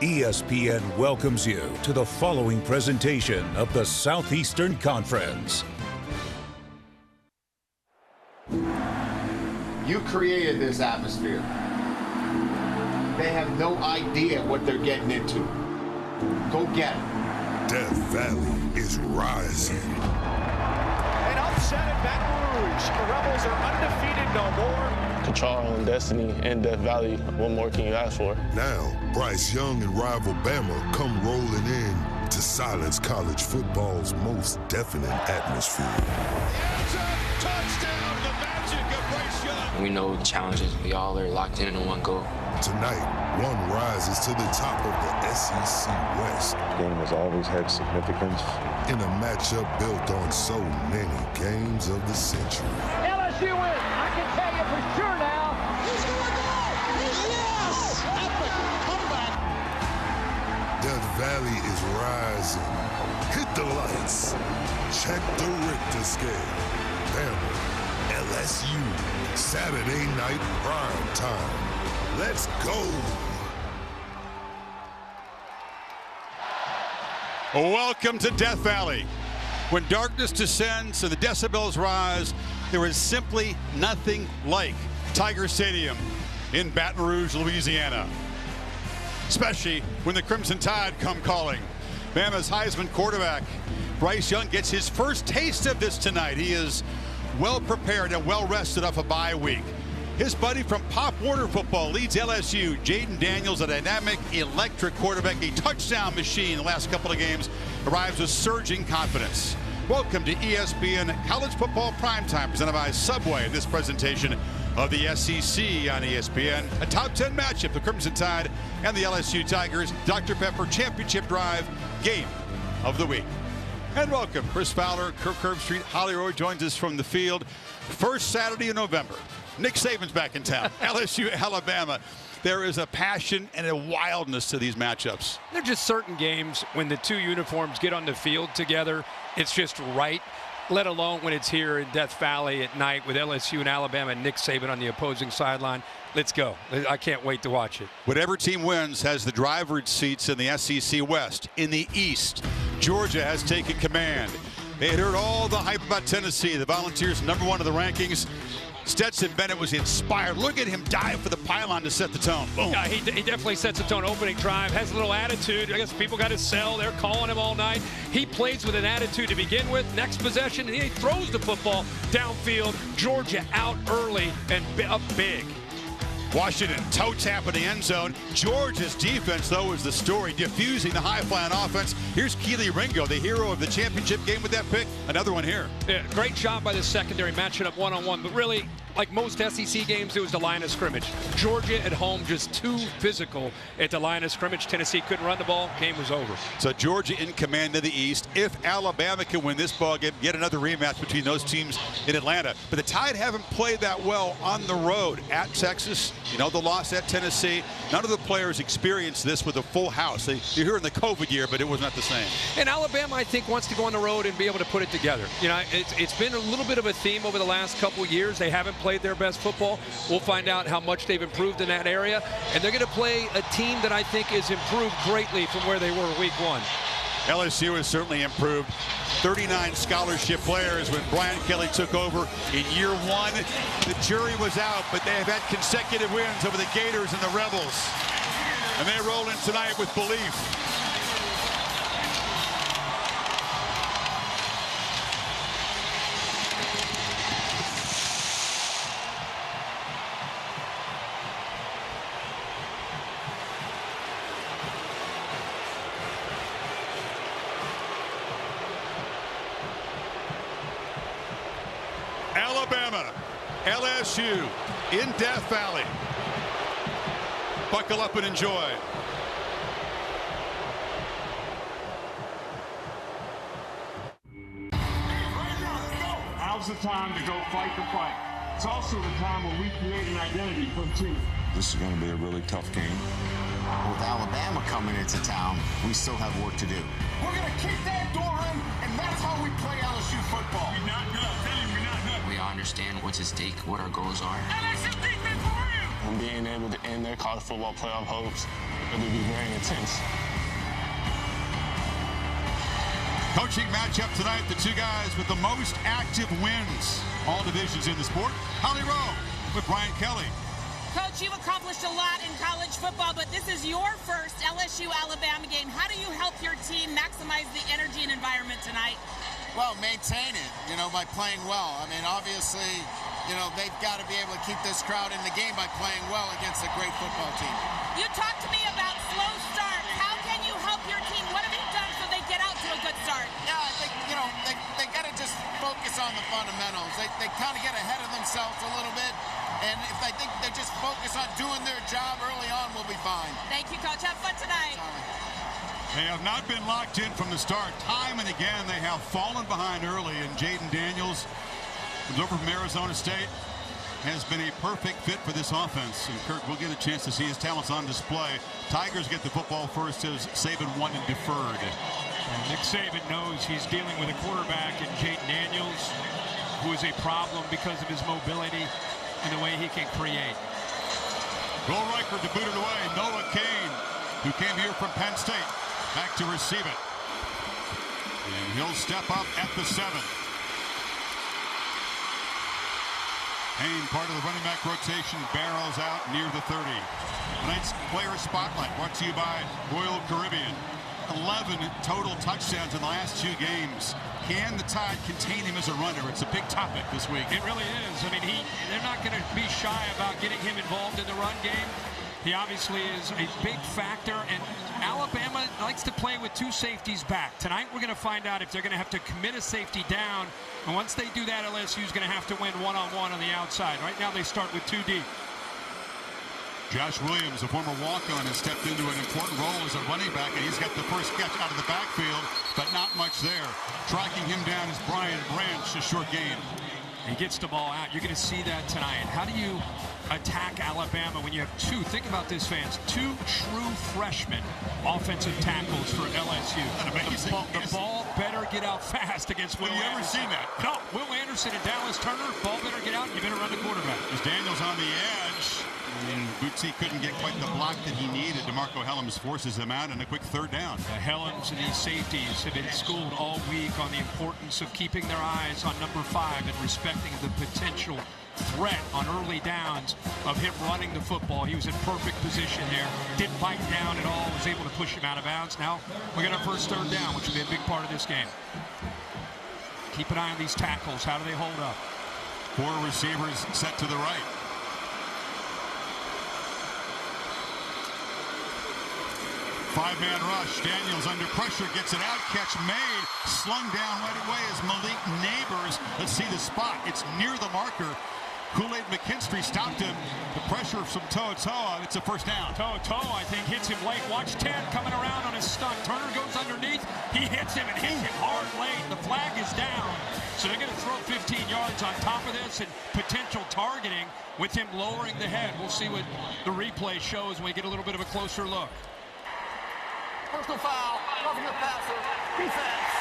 ESPN welcomes you to the following presentation of the Southeastern Conference. You created this atmosphere. They have no idea what they're getting into. Go get it. Death Valley is rising. An upset at Baton Rouge. The Rebels are undefeated no more. Control our own destiny in Death Valley. What more can you ask for? Now, Bryce Young and rival Bama come rolling in to silence college football's most deafening atmosphere. Touchdown, the magic of Bryce Young. We know the challenges. We all are locked in one goal. Tonight, one rises to the top of the SEC West. The game has always had significance. In a matchup built on so many games of the century. LSU wins. I can tell you for sure now. He's going to go. Yes! Epic comeback. Death Valley is rising. Hit the lights. Check the Richter scale. Bama, LSU, Saturday night prime time. Let's go. Welcome to Death Valley. When darkness descends and the decibels rise, there is simply nothing like Tiger Stadium in Baton Rouge, Louisiana. Especially when the Crimson Tide come calling. Bama's Heisman quarterback, Bryce Young, gets his first taste of this tonight. He is well prepared and well rested off a bye week. His buddy from Pop Warner football leads LSU, Jaden Daniels, a dynamic, electric quarterback, a touchdown machine the last couple of games, arrives with surging confidence. Welcome to ESPN College Football Primetime, presented by Subway in this presentation of the SEC on ESPN. A top 10 matchup, the Crimson Tide and the LSU Tigers. Dr. Pepper Championship Drive, game of the week. And welcome, Chris Fowler, Kirk Herbstreit, Holly Roy joins us from the field. First Saturday in November. Nick Saban's back in town. LSU, Alabama. There is a passion and a wildness to these matchups. They're just certain games when the two uniforms get on the field together, it's just right, let alone when it's here in Death Valley at night with LSU and Alabama and Nick Saban on the opposing sideline. Let's go. I can't wait to watch it. Whatever team wins has the driver's seats in the SEC West. In the East, Georgia has taken command. They had heard all the hype about Tennessee, the Volunteers #1 of the rankings. Stetson Bennett was inspired. Look at him dive for the pylon to set the tone. Boom. Yeah, he definitely sets the tone. Opening drive, has a little attitude. I guess people got to sell. They're calling him all night. He plays with an attitude to begin with. Next possession, and he throws the football downfield. Georgia out early and up big. Washington toe tap in the end zone. Georgia's defense, though, is the story, diffusing the high-flying offense. Here's Keely Ringo, the hero of the championship game with that pick. Another one here. Yeah, great job by the secondary, matching up one-on-one. But really, like most SEC games, it was the line of scrimmage. Georgia at home just too physical at the line of scrimmage. Tennessee couldn't run the ball. Game was over. So Georgia in command of the East. If Alabama can win this ball game, get another rematch between those teams in Atlanta. But the Tide haven't played that well on the road. At Texas, you know, the loss at Tennessee. None of the players experienced this with a full house. You're here in the COVID year, but it was not the same. And Alabama, I think, wants to go on the road and be able to put it together. You know, it's been a little bit of a theme over the last couple of years. They haven't played their best football. We'll find out how much they've improved in that area. And they're going to play a team that I think is improved greatly from where they were week one. LSU has certainly improved. 39 scholarship players when Brian Kelly took over in year one. The jury was out, but they have had consecutive wins over the Gators and the Rebels. And they roll in tonight with belief. Alabama, LSU in Death Valley. Buckle up and enjoy. Now's the time to go fight the fight. It's also the time where we create an identity for the team. This is going to be a really tough game. With Alabama coming into town, we still have work to do. We're going to kick that door in, and that's how we play LSU football. We're not good. I'm telling you, we're not good. We all understand what's at stake, what our goals are. LSU defense for you! And being able to end their college football playoff hopes It'll be very intense. Coaching matchup tonight, the two guys with the most active wins, all divisions in the sport. Holly Rowe with Brian Kelly. Coach, you've accomplished a lot in college football, but this is your first LSU-Alabama game. How do you help your team maximize the energy and environment tonight? Well, maintain it, by playing well. I mean, obviously, they've got to be able to keep this crowd in the game by playing well against a great football team. You talked to me about slow starts. How can you help your team? What have you done so they get out to a good start? Yeah, I think, they got to just focus on the fundamentals. They kind of get ahead of themselves a little bit. And if I think they just focus on doing their job early on, we'll be fine. Thank you, Coach. Have fun tonight. They have not been locked in from the start. Time and again, they have fallen behind early. And Jaden Daniels, who's over from Arizona State, has been a perfect fit for this offense. And Kirk will get a chance to see his talents on display. Tigers get the football first as Saban won and deferred. And Nick Saban knows he's dealing with a quarterback in Jaden Daniels, who is a problem because of his mobility and the way he can create. Will Reichert to boot it away. Noah Kane, who came here from Penn State, back to receive it. And he'll step up at the 7. Kane, part of the running back rotation, barrels out near the 30. Tonight's player spotlight brought to you by Royal Caribbean. 11 total touchdowns in the last 2 games. Can the Tide contain him as a runner? It's a big topic this week. It really is. I mean, they're not going to be shy about getting him involved in the run game. He obviously is a big factor, and Alabama likes to play with 2 safeties back. Tonight we're going to find out if they're going to have to commit a safety down, and once they do that, LSU is going to have to win one-on-one on the outside. Right now they start with 2 deep. Josh Williams, a former walk-on, has stepped into an important role as a running back, and he's got the first catch out of the backfield, but not much there. Tracking him down is Brian Branch, a short gain. He gets the ball out. You're going to see that tonight. How do you attack Alabama when you have 2, think about this, fans, 2 true freshmen offensive tackles for LSU. The ball better get out fast against Will Anderson. Have you ever seen that? No, Will Anderson and Dallas Turner, ball better get out, you better run the quarterback. As Daniels on the edge, and Bootsy couldn't get quite the block that he needed. DeMarco Helms forces him out and a quick 3rd down. The Helms and these safeties have been schooled all week on the importance of keeping their eyes on number 5 and respecting the potential threat on early downs of him running the football. He was in perfect position there. Didn't bite down at all. Was able to push him out of bounds. Now we got our first 3rd down, which will be a big part of this game. Keep an eye on these tackles. How do they hold up? 4 receivers set to the right. 5-man rush. Daniels under pressure, gets it out. Catch made. Slung down right away as Malik Neighbors. Let's see the spot. It's near the marker. Kool-Aid McKinstry stopped him. The pressure from Toa, and it's a first down. Toa, I think, hits him late. Watch Ted coming around on his stunt. Turner goes underneath. He hits him and hits him hard late. The flag is down. So they're going to throw 15 yards on top of this and potential targeting with him lowering the head. We'll see what the replay shows when we get a little bit of a closer look. Personal foul. Roughing the passer. Defense.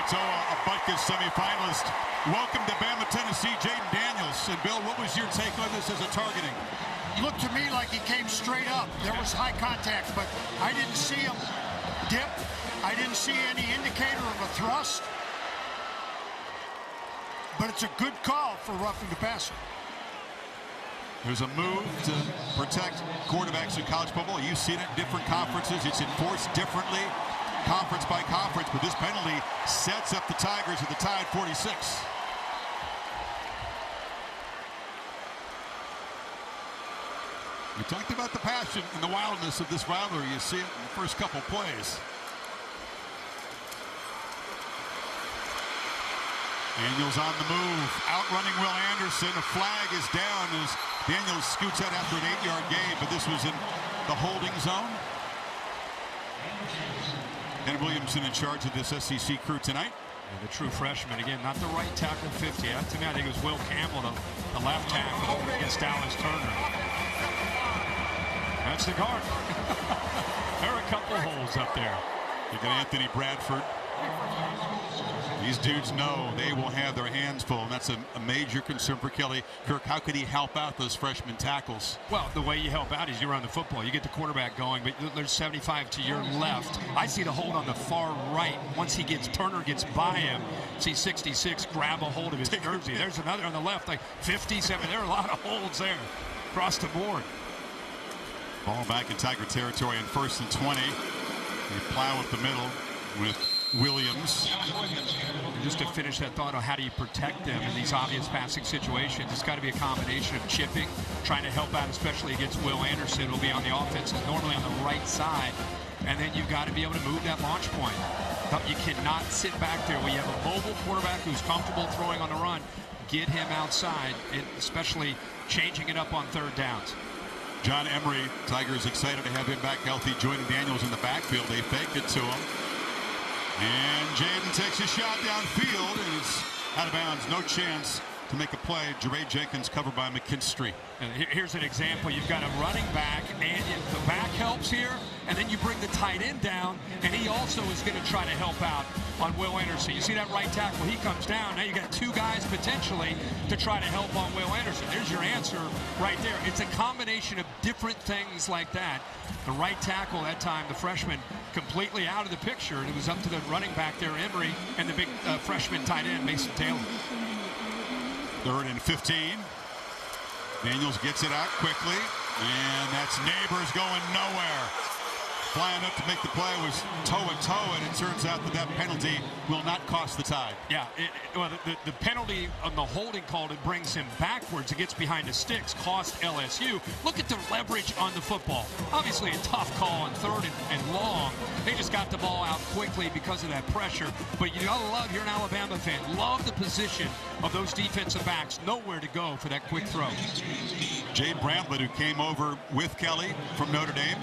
Toa, a Butkus semifinalist. Welcome to Bama, Tennessee, Jaden Daniels. And Bill, what was your take on this as a targeting? Looked to me like he came straight up. There was high contact, but I didn't see him dip. I didn't see any indicator of a thrust. But it's a good call for roughing the passer. There's a move to protect quarterbacks in college football. You've seen it in different conferences. It's enforced differently, conference by conference, but this penalty sets up the Tigers at the Tide 46. We talked about the passion and the wildness of this rivalry. You see it in the first couple plays. Daniels on the move, outrunning Will Anderson. A flag is down as Daniels scoots out after an 8-yard gain, but this was in the holding zone. And Williamson in charge of this SEC crew tonight. And the true freshman, again, not the right tackle 50. To me, I think it was Will Campbell, the left tackle against Dallas Turner. That's the guard. There are a couple holes up there. You got Anthony Bradford. These dudes know they will have their hands full, and that's a major concern for Kelly. Kirk, how could he help out those freshman tackles? Well, the way you help out is you run the football. You get the quarterback going, but there's 75 to your left. I see the hold on the far right. Once Turner gets by him, see 66 grab a hold of his jersey. There's another on the left, like 57. There are a lot of holds there across the board. Ball back in Tiger territory in 1st and 20. They plow up the middle with Williams. Just to finish that thought on how do you protect them in these obvious passing situations, it's got to be a combination of chipping, trying to help out, especially against Will Anderson, who'll be on the offense, normally on the right side, and then you've got to be able to move that launch point. You cannot sit back there when you have a mobile quarterback who's comfortable throwing on the run. Get him outside, and especially changing it up on 3rd downs. John Emery, Tigers excited to have him back healthy, joining Daniels in the backfield. They faked it to him. And Jaden takes a shot downfield, and it's out of bounds. No chance to make a play. Jeray Jenkins covered by McKinstry. And here's an example. You've got a running back, and the back helps here, and then you bring the tight end down, and he also is going to try to help out on Will Anderson. You see that right tackle? He comes down. Now you got 2 guys potentially to try to help on Will Anderson. There's your answer right there. It's a combination of different things like that. The right tackle that time, the freshman, completely out of the picture, and it was up to the running back there, Emery, and the big freshman tight end, Mason Taylor. 3rd and 15. Daniels gets it out quickly, and that's Neighbors going nowhere. Flying up to make the play was toe-to-toe, and it turns out that penalty will not cost the Tide. Yeah, well, the penalty on the holding call that brings him backwards, it gets behind the sticks, cost LSU. Look at the leverage on the football. Obviously a tough call on 3rd and long. They just got the ball out quickly because of that pressure. But you gotta love, you're an Alabama fan, love the position of those defensive backs. Nowhere to go for that quick throw. Jade Bramlett, who came over with Kelly from Notre Dame,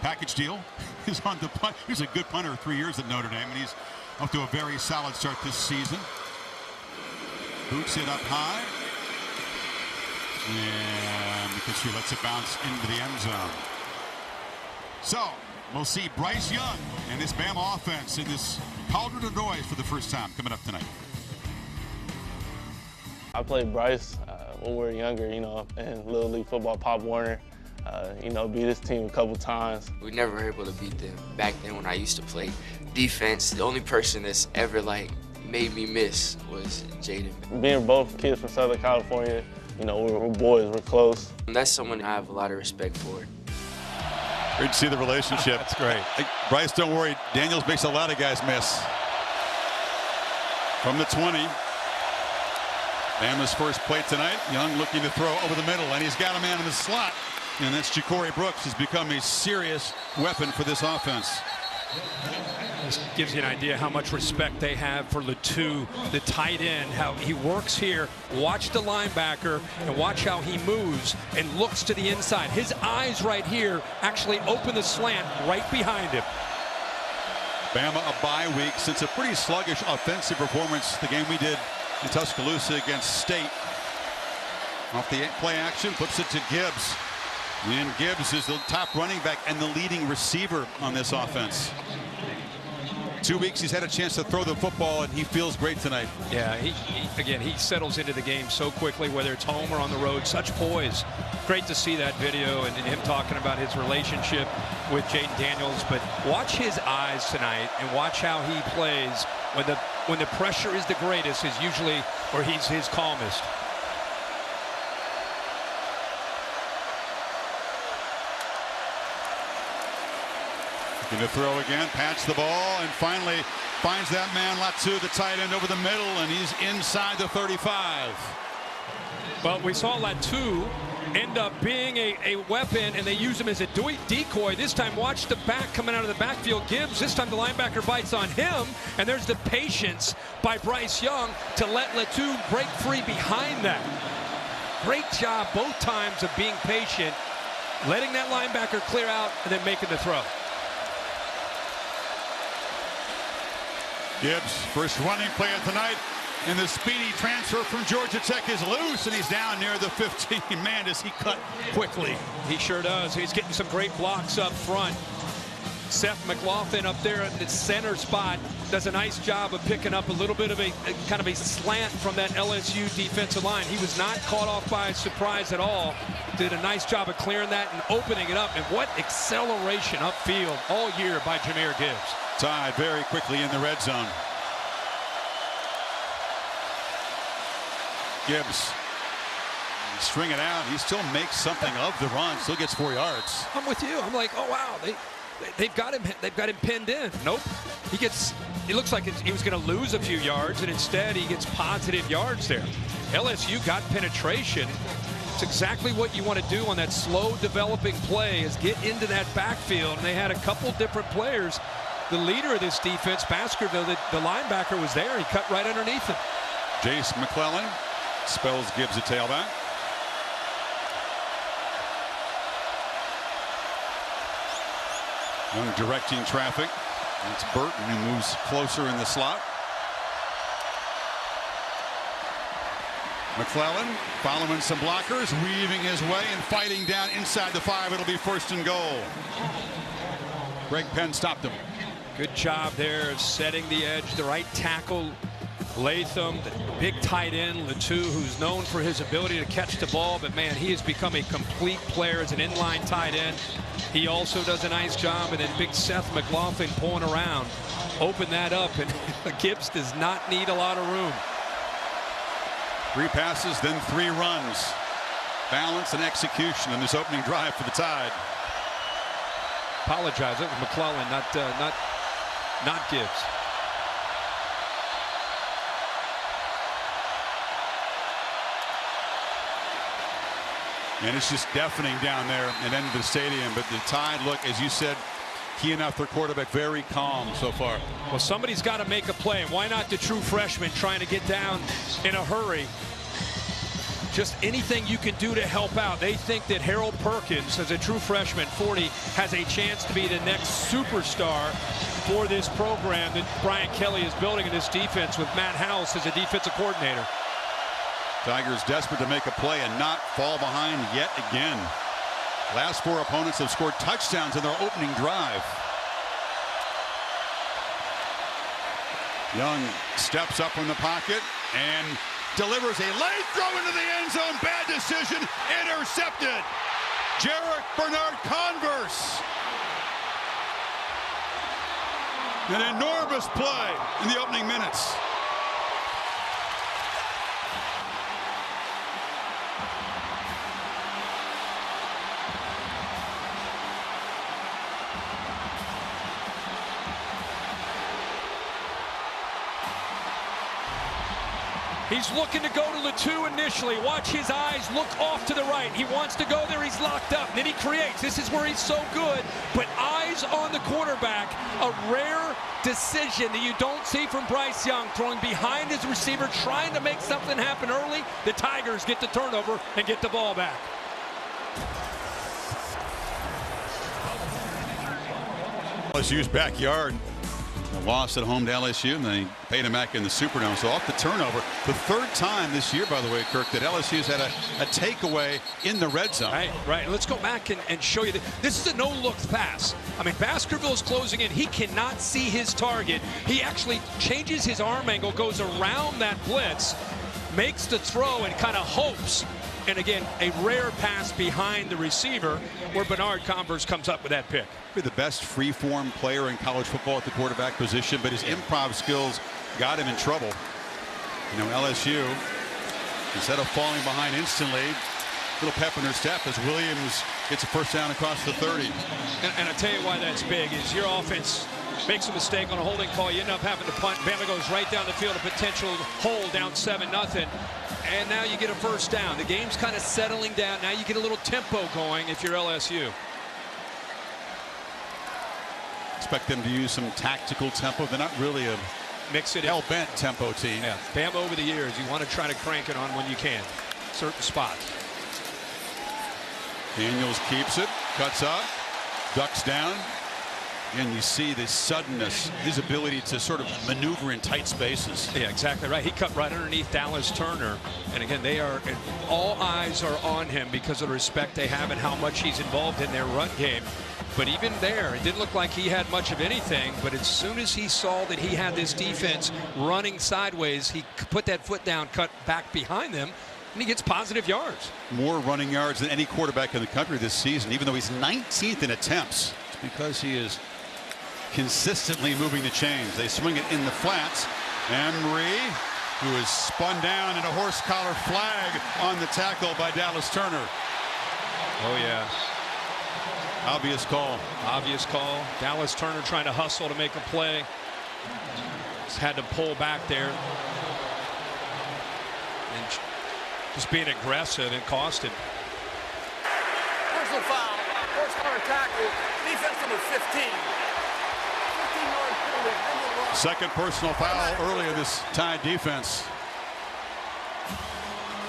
package deal, is on the punt. He was a good punter 3 years at Notre Dame, and he's up to a very solid start this season. Boots it up high, and McKinstry lets it bounce into the end zone. So we'll see Bryce Young and this Bama offense in this cauldron of noise for the first time coming up tonight. I played Bryce when we were younger, in Little League football, Pop Warner. Beat this team a couple times. We never were able to beat them. Back then when I used to play defense, the only person that's ever made me miss was Jaden. Being both kids from Southern California, we're boys, we're close. And that's someone I have a lot of respect for. Great to see the relationship. That's great. Bryce, don't worry. Daniels makes a lot of guys miss. From the 20. Bama's first play tonight. Young looking to throw over the middle, and he's got a man in the slot. And that's Ja'Cory Brooks, has become a serious weapon for this offense. This gives you an idea how much respect they have for Latu, the tight end, how he works here. Watch the linebacker and watch how he moves and looks to the inside. His eyes right here actually open the slant right behind him. Bama a bye week since a pretty sluggish offensive performance the game we did in Tuscaloosa against State. Off the play action, flips it to Gibbs. And Gibbs is the top running back and the leading receiver on this offense. 2 weeks he's had a chance to throw the football, and he feels great tonight. Yeah, he settles into the game so quickly, whether it's home or on the road. Such poise. Great to see that video and him talking about his relationship with Jaden Daniels. But watch his eyes tonight and watch how he plays when the pressure is the greatest. Is usually where he's his calmest. Going to throw again, patch the ball, and finally finds that man, Latu, the tight end, over the middle, and he's inside the 35. Well, we saw Latu end up being a weapon, and they use him as a decoy. This time, watch the back coming out of the backfield. Gibbs, this time the linebacker bites on him, and there's the patience by Bryce Young to let Latu break free behind that. Great job both times of being patient, letting that linebacker clear out, and then making the throw. Gibbs, first running play of the night, and the speedy transfer from Georgia Tech is loose, and he's down near the 15. Man, does he cut quickly. He sure does. He's getting some great blocks up front. Seth McLaughlin up there at the center spot does a nice job of picking up a little bit of a kind of a slant from that LSU defensive line. He was not caught off by surprise at all. Did a nice job of clearing that and opening it up. And what acceleration upfield all year by Jahmyr Gibbs. Tied very quickly in the red zone. Gibbs string it out. He still makes something of the run. Still gets 4 yards. I'm with you. I'm like, oh wow, they've got him. They've got him pinned in. Nope. He looks like he was going to lose a few yards, and instead he gets positive yards there. LSU got penetration. It's exactly what you want to do on that slow developing play, is get into that backfield. And they had a couple different players. The leader of this defense, Baskerville, the linebacker, was there. He cut right underneath him. Jace McClellan spells Gibbs a tailback. Young directing traffic. It's Burton who moves closer in the slot. McClellan following some blockers, weaving his way and fighting down inside the 5. It'll be 1st and goal. Greg Penn stopped him. Good job there of setting the edge. The right tackle, Latham, the big tight end, Latu, who's known for his ability to catch the ball, but man, he has become a complete player as an inline tight end. He also does a nice job, and then big Seth McLaughlin pulling around. Open that up, and Gibbs does not need a lot of room. 3 passes, then 3 runs. Balance and execution in this opening drive for the Tide. Apologize, it was McClellan, not Gibbs. And it's just deafening down there at the end of the stadium. But the Tide, look, as you said, key enough, their quarterback very calm so far. Well, somebody's got to make a play. Why not the true freshman trying to get down in a hurry? Just anything you can do to help out. They think that Harold Perkins, as a true freshman, 40, has a chance to be the next superstar for this program that Brian Kelly is building in this defense with Matt House as a defensive coordinator. Tigers desperate to make a play and not fall behind yet again. Last 4 opponents have scored touchdowns in their opening drive. Young steps up from the pocket and delivers a late throw into the end zone. Bad decision. Intercepted. Jarek Bernard-Converse. An enormous play in the opening minutes. He's looking to go to Latu initially. Watch his eyes look off to the right. He wants to go there. He's locked up. And then he creates. This is where he's so good. But eyes on the quarterback. A rare decision that you don't see from Bryce Young. Throwing behind his receiver, trying to make something happen early. The Tigers get the turnover and get the ball back. LSU's backyard. A loss at home to LSU, and then he paid him back in the Superdome. So off the turnover, the 3rd time this year, by the way, Kirk, that LSU's had a takeaway in the red zone. Right. Let's go back and show you. This is a no-look pass. I mean, Baskerville's closing in. He cannot see his target. He actually changes his arm angle, goes around that blitz, makes the throw, and kind of hopes. And again, a rare pass behind the receiver where Bernard-Converse comes up with that pick. The best free-form player in college football at the quarterback position, but his improv skills got him in trouble. You know, LSU, instead of falling behind instantly, little pep in their step as Williams gets a 1st down across the 30. And I'll tell you why that's big is your offense makes a mistake on a holding call. You end up having to punt. Bama goes right down the field, a potential hold down 7-0. And now you get a 1st down. The game's kind of settling down. Now you get a little tempo going if you're LSU. Expect them to use some tactical tempo. They're not really a hell-bent tempo team. Yeah, Bama over the years, you want to try to crank it on when you can. Certain spots. Daniels keeps it, cuts up, ducks down. And you see the suddenness, his ability to sort of maneuver in tight spaces. Yeah, exactly right. He cut right underneath Dallas Turner. And again, all eyes are on him because of the respect they have and how much he's involved in their run game. But even there, it didn't look like he had much of anything. But as soon as he saw that he had this defense running sideways, he put that foot down, cut back behind them, and he gets positive yards. More running yards than any quarterback in the country this season, even though he's 19th in attempts. It's because he is consistently moving the chains. They swing it in the flats. Emery, who is spun down, and a horse collar flag on the tackle by Dallas Turner. Oh, yeah. Obvious call. Obvious call. Dallas Turner trying to hustle to make a play. Just had to pull back there. And just being aggressive, it cost him. Personal foul. Horse collar tackle. Defense number 15. 15-yard penalty. Second personal foul early in this Tide defense.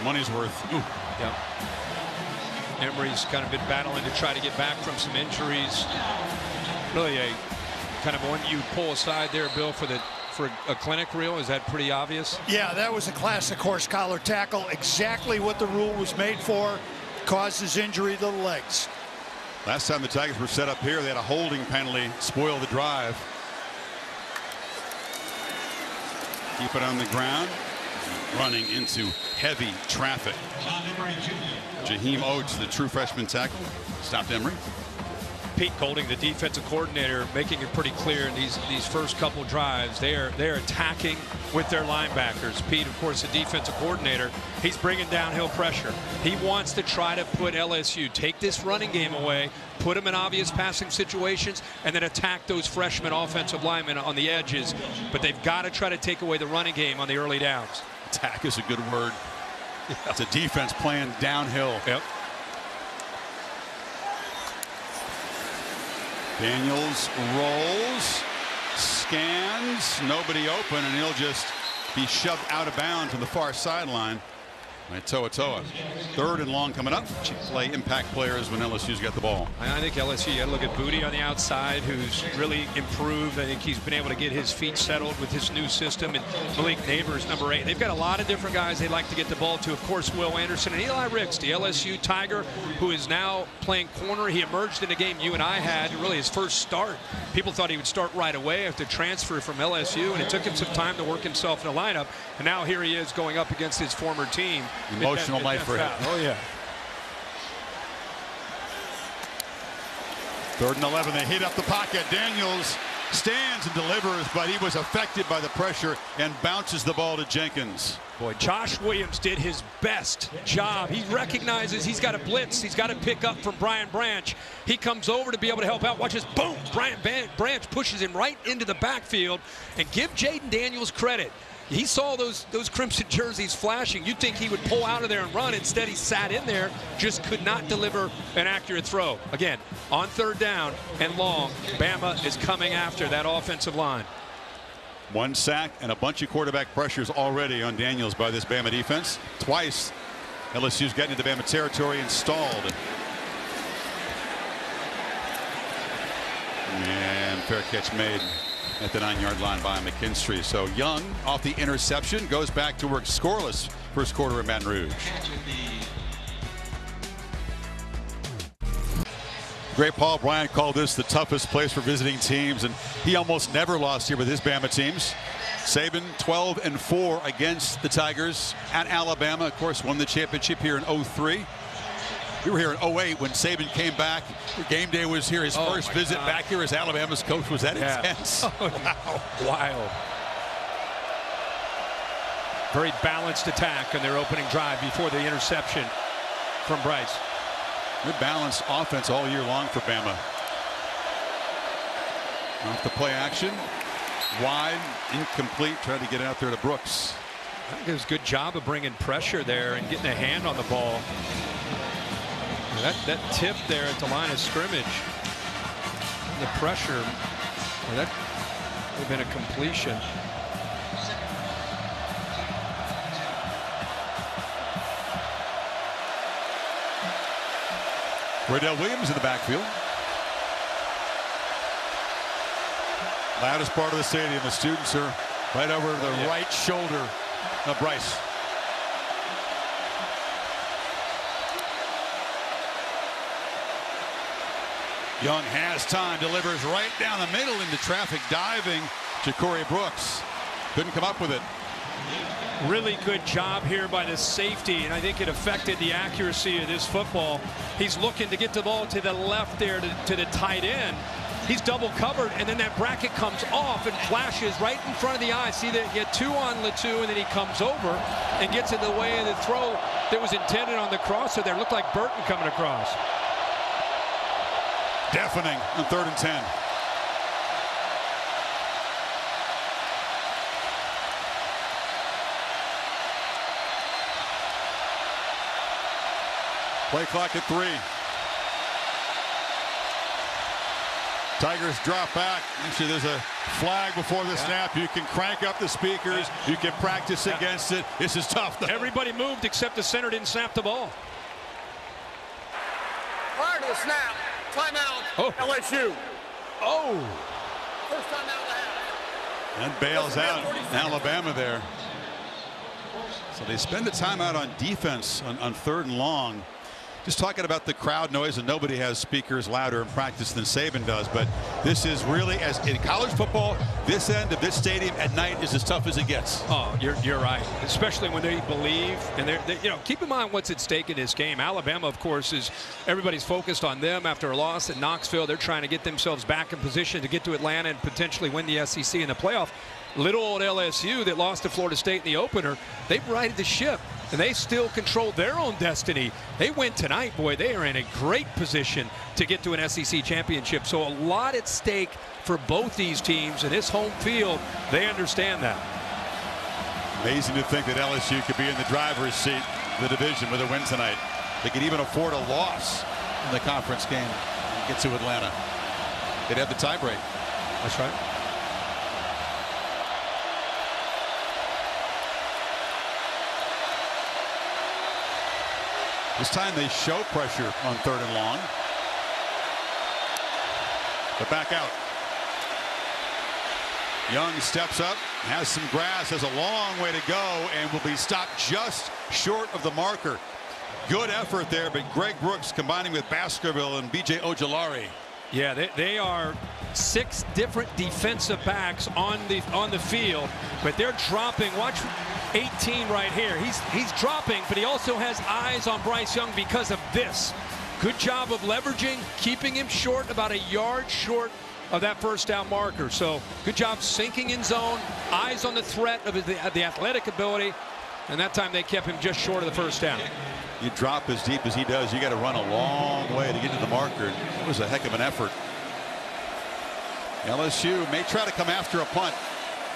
Money's worth. Ooh. Yep. Emery's kind of been battling to try to get back from some injuries. Really a kind of one you pull aside there, Bill, for a clinic reel. Is that pretty obvious? Yeah, that was a classic horse collar tackle. Exactly what the rule was made for. Causes injury to the legs. Last time the Tigers were set up here, they had a holding penalty spoil the drive. Keep it on the ground. Running into heavy traffic. Jaheim Oates, the true freshman tackle, stopped Emery. Pete Golding, the defensive coordinator, making it pretty clear in these first couple drives. They're attacking with their linebackers. Pete, of course, the defensive coordinator, he's bringing downhill pressure. He wants to try to put LSU, take this running game away, put them in obvious passing situations, and then attack those freshman offensive linemen on the edges. But they've got to try to take away the running game on the early downs. Attack is a good word. Yeah. It's a defense playing downhill. Yep. Daniels rolls, scans, nobody open, and he'll just be shoved out of bounds on the far sideline by Toa. Third and long coming up. Play impact players when LSU's got the ball. I think LSU, you got to look at Booty on the outside, who's really improved. I think he's been able to get his feet settled with his new system. And Malik Neighbors, number 8. They've got a lot of different guys they like to get the ball to. Of course, Will Anderson and Eli Ricks, the LSU Tiger, who is now playing corner. He emerged in a game you and I had, really his first start. People thought he would start right away after transfer from LSU, and it took him some time to work himself in the lineup. And now here he is going up against his former team. Emotional night for him. Oh, yeah. 3rd and 11. They heat up the pocket. Daniels stands and delivers, but he was affected by the pressure and bounces the ball to Jenkins. Boy, Josh Williams did his best job. He recognizes he's got a blitz. He's got to pick up from Brian Branch. He comes over to be able to help out. Watch this. Boom. Brian Branch pushes him right into the backfield. And give Jaden Daniels credit. He saw those crimson jerseys flashing. You'd think he would pull out of there and run. Instead, he sat in there, just could not deliver an accurate throw. Again, on 3rd down and long, Bama is coming after that offensive line. 1 sack and a bunch of quarterback pressures already on Daniels by this Bama defense. Twice, LSU's getting into Bama territory and stalled. And fair catch made at the 9-yard line by McKinstry. So Young, off the interception, goes back to work scoreless first quarter in Baton Rouge. Great Paul Bryant called this the toughest place for visiting teams, and he almost never lost here with his Bama teams. Saban 12-4 against the Tigers at Alabama. Of course, won the championship here in 03. We were here in 08 when Saban came back. Game day was here. His first visit back here as Alabama's coach. Was that intense? Wow. Wild. Very balanced attack on their opening drive before the interception from Bryce. Good balanced offense all year long for Bama. Off the play action. Wide, incomplete, trying to get out there to Brooks. I think it was a good job of bringing pressure there and getting a hand on the ball. That tip there at the line of scrimmage, the pressure, that would have been a completion. Cordell Williams in the backfield. Loudest part of the stadium. The students are right over the right shoulder of Bryce. Young has time, delivers right down the middle into traffic, diving. Ja'Cory Brooks couldn't come up with it. Really good job here by the safety, and I think it affected the accuracy of this football. He's looking to get the ball to the left there to the tight end. He's double covered, and then that bracket comes off and flashes right in front of the eye. See that you get 2 on Latu, and then he comes over and gets in the way of the throw that was intended on the crosser there. Looked like Burton coming across. Deafening on 3rd and 10. Play clock at 3. Tigers drop back. Actually, there's a flag before the snap. You can crank up the speakers. You can practice against it. This is tough, though. Everybody moved except the center didn't snap the ball. Prior to the snap, timeout, LSU. Oh. First timeout of the half. And bails out Alabama there. So they spend the timeout on defense on 3rd and long. Just talking about the crowd noise, and nobody has speakers louder in practice than Saban does. But this is really, as in college football, this end of this stadium at night is as tough as it gets. Oh, you're right. Especially when they believe, and they're you know, keep in mind what's at stake in this game. Alabama, of course, is everybody's focused on them after a loss at Knoxville. They're trying to get themselves back in position to get to Atlanta and potentially win the SEC in the playoff. Little old LSU that lost to Florida State in the opener, they've righted the ship, and they still control their own destiny. They win tonight, boy, they are in a great position to get to an SEC championship. So a lot at stake for both these teams, and this home field, they understand that. Amazing to think that LSU could be in the driver's seat of the division with a win tonight. They could even afford a loss in the conference game and get to Atlanta. They'd have the tiebreak. That's right. This time they show pressure on 3rd and long. But back out. Young steps up, has some grass, has a long way to go, and will be stopped just short of the marker. Good effort there, but Greg Brooks combining with Baskerville and B.J. Ojolari. Yeah, they are 6 different defensive backs on the field, but they're dropping. Watch 18 right here. He's dropping, but he also has eyes on Bryce Young because of this. Good job of leveraging, keeping him short, about a yard short of that first down marker. So good job sinking in zone, eyes on the threat of the athletic ability, and that time they kept him just short of the first down. You drop as deep as he does, you got to run a long way to get to the marker. It was a heck of an effort. LSU may try to come after a punt.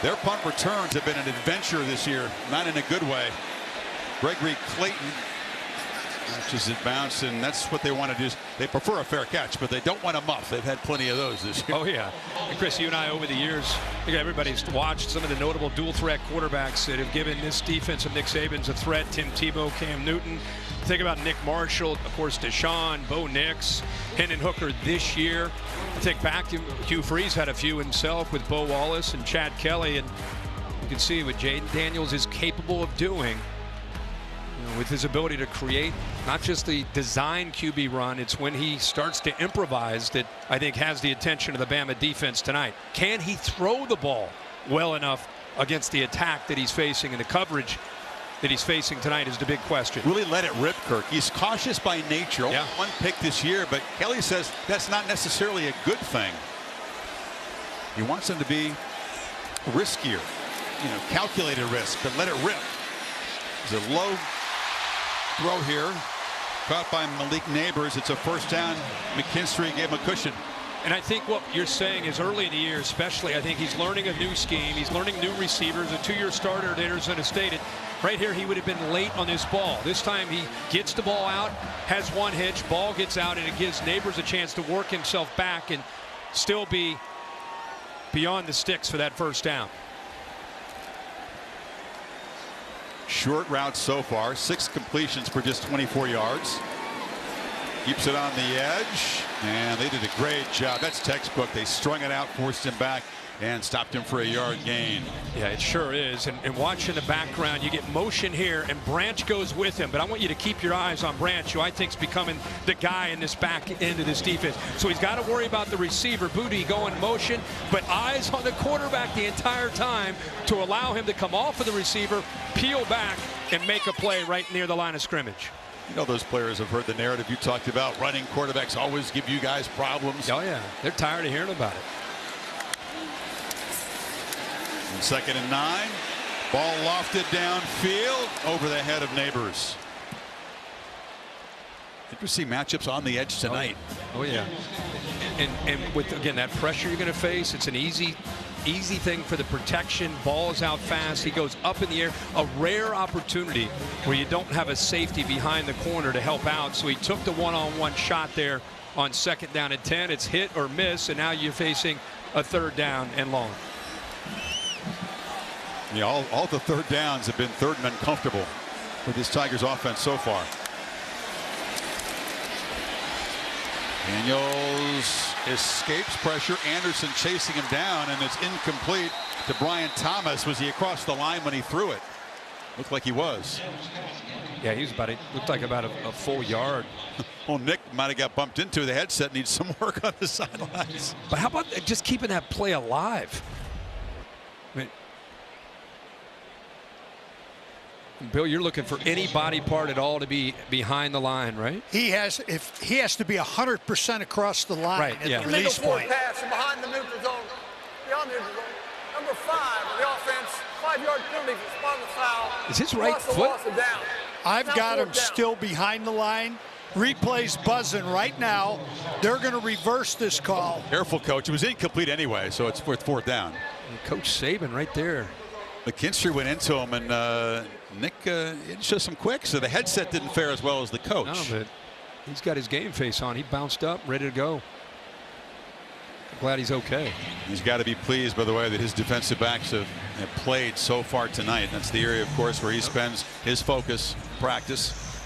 Their punt returns have been an adventure this year, not in a good way. Gregory Clayton catches it bounce, and that's what they want to do. They prefer a fair catch, but they don't want a muff. They've had plenty of those this year. Oh, yeah. And Chris, you and I over the years, I think everybody's watched some of the notable dual threat quarterbacks that have given this defense of Nick Saban's a threat. Tim Tebow, Cam Newton. Think about Nick Marshall, of course, Deshaun, Bo Nix, Hendon Hooker this year. I think back to Hugh Freeze had a few himself with Bo Wallace and Chad Kelly, and you can see what Jaden Daniels is capable of doing, you know, with his ability to create not just the design QB run, it's when he starts to improvise that I think has the attention of the Bama defense tonight. Can he throw the ball well enough against the attack that he's facing and the coverage that he's facing tonight is the big question. Really let it rip, Kirk. He's cautious by nature. Only one pick this year, but Kelly says that's not necessarily a good thing. He wants him to be riskier, you know, calculated risk, but let it rip. There's a low throw here, caught by Malik Neighbors. It's a first down. McKinstry gave him a cushion. And I think what you're saying is early in the year, especially, I think he's learning a new scheme. He's learning new receivers, a 2-year starter at Arizona State. Right here, he would have been late on this ball. This time he gets the ball out, has one hitch, ball gets out, and it gives Neighbors a chance to work himself back and still be beyond the sticks for that first down. Short route so far, 6 completions for just 24 yards. Keeps it on the edge, and they did a great job. That's textbook. They strung it out, forced him back, and stopped him for a yard gain. Yeah, it sure is. And watch in the background, you get motion here, and Branch goes with him. But I want you to keep your eyes on Branch, who I think is becoming the guy in this back end of this defense. So he's got to worry about the receiver, Booty, going motion, but eyes on the quarterback the entire time to allow him to come off of the receiver, peel back, and make a play right near the line of scrimmage. You know, those players have heard the narrative you talked about. Running quarterbacks always give you guys problems. Oh, yeah. They're tired of hearing about it. And 2nd and 9. Ball lofted downfield over the head of Neighbors. Interesting matchups on the edge tonight. Oh, yeah. And with, again, that pressure you're going to face, it's an easy thing for the protection. Ball is out fast. He goes up in the air. A rare opportunity where you don't have a safety behind the corner to help out. So he took the one-on-one shot there on 2nd down and 10. It's hit or miss, and now you're facing a 3rd down and long. Yeah, all the 3rd downs have been 3rd and uncomfortable for this Tigers offense so far. Daniels escapes pressure. Anderson chasing him down, and it's incomplete to Brian Thomas. Was he across the line when he threw it? Looked like he was. Yeah, he was looked like about a full yard. Well, Nick might have got bumped into. The headset needs some work on the sidelines. But how about just keeping that play alive? I mean, Bill, you're looking for any body part at all to be behind the line, right? He has to be 100% across the line at the release point. Pass from behind the neutral zone, beyond the neutral zone. Number 5 of the offense, 5-yard penalty for spot the foul. Is his right foot? I've got him still behind the line. Replay's buzzing right now. They're going to reverse this call. Careful, coach. It was incomplete anyway, so it's 4th down. And Coach Saban right there. McKinstry went into him, and Nick didn't show some quick, so the headset didn't fare as well as the coach. No, but he's got his game face on. He bounced up, ready to go. I'm glad he's okay. He's got to be pleased, by the way, that his defensive backs have played so far tonight. That's the area, of course, where he spends his focus, practice.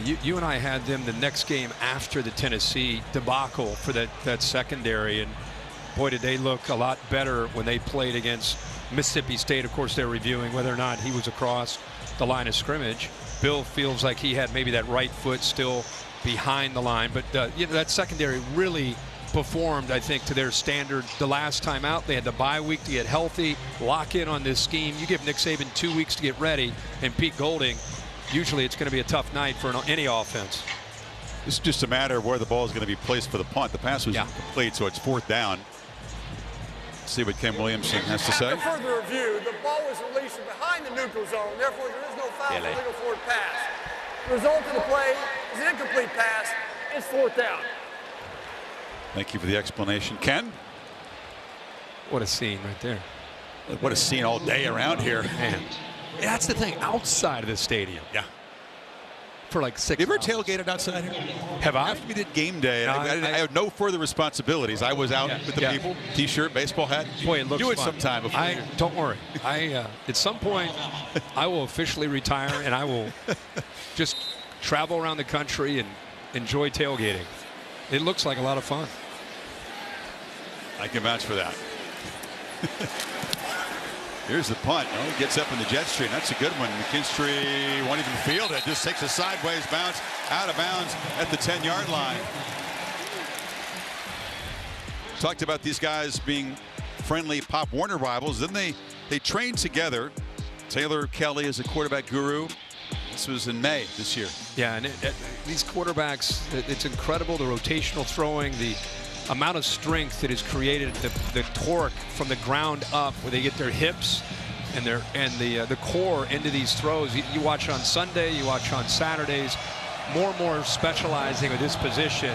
You and I had them the next game after the Tennessee debacle for that secondary, and boy, did they look a lot better when they played against Mississippi State. Of course, they're reviewing whether or not he was across the line of scrimmage. Bill feels like he had maybe that right foot still behind the line, but that secondary really performed, I think, to their standard. The last time out, they had the bye week to get healthy, lock in on this scheme. You give Nick Saban 2 weeks to get ready, and Pete Golding, usually it's going to be a tough night for any offense. This is just a matter of where the ball is going to be placed for the punt. The pass was incomplete, so it's 4th down. Let's see what Ken Williamson has to say. After further review, the ball was released behind the neutral zone. Therefore, there is no foul for legal forward pass. The result of the play is an incomplete pass. It's 4th down. Thank you for the explanation, Ken. What a scene right there. What a scene all day around here. Man, that's the thing, outside of the stadium. Yeah. For like 6 You ever hours. tailgated outside here? Have I? After we did game day, No, I had no further responsibilities. I was out with the people, T-shirt, baseball hat. Boy, it looks Do it fun. sometime before. Don't worry. At some point, I will officially retire, and I will just travel around the country and enjoy tailgating. It looks like a lot of fun. I can vouch for that. Here's the punt. Oh, he gets up in the jet stream. That's a good one. McKinstry won't even field it. Just takes a sideways bounce out of bounds at the 10-yard line. Talked about these guys being friendly Pop Warner rivals. Then they trained together. Taylor Kelly is a quarterback guru. This was in May this year. Yeah, and these quarterbacks, it's incredible, the rotational throwing, the amount of strength that is created, the torque from the ground up, where they get their hips and the core into these throws. You watch on Sunday, you watch on Saturdays, more and more specializing with this position,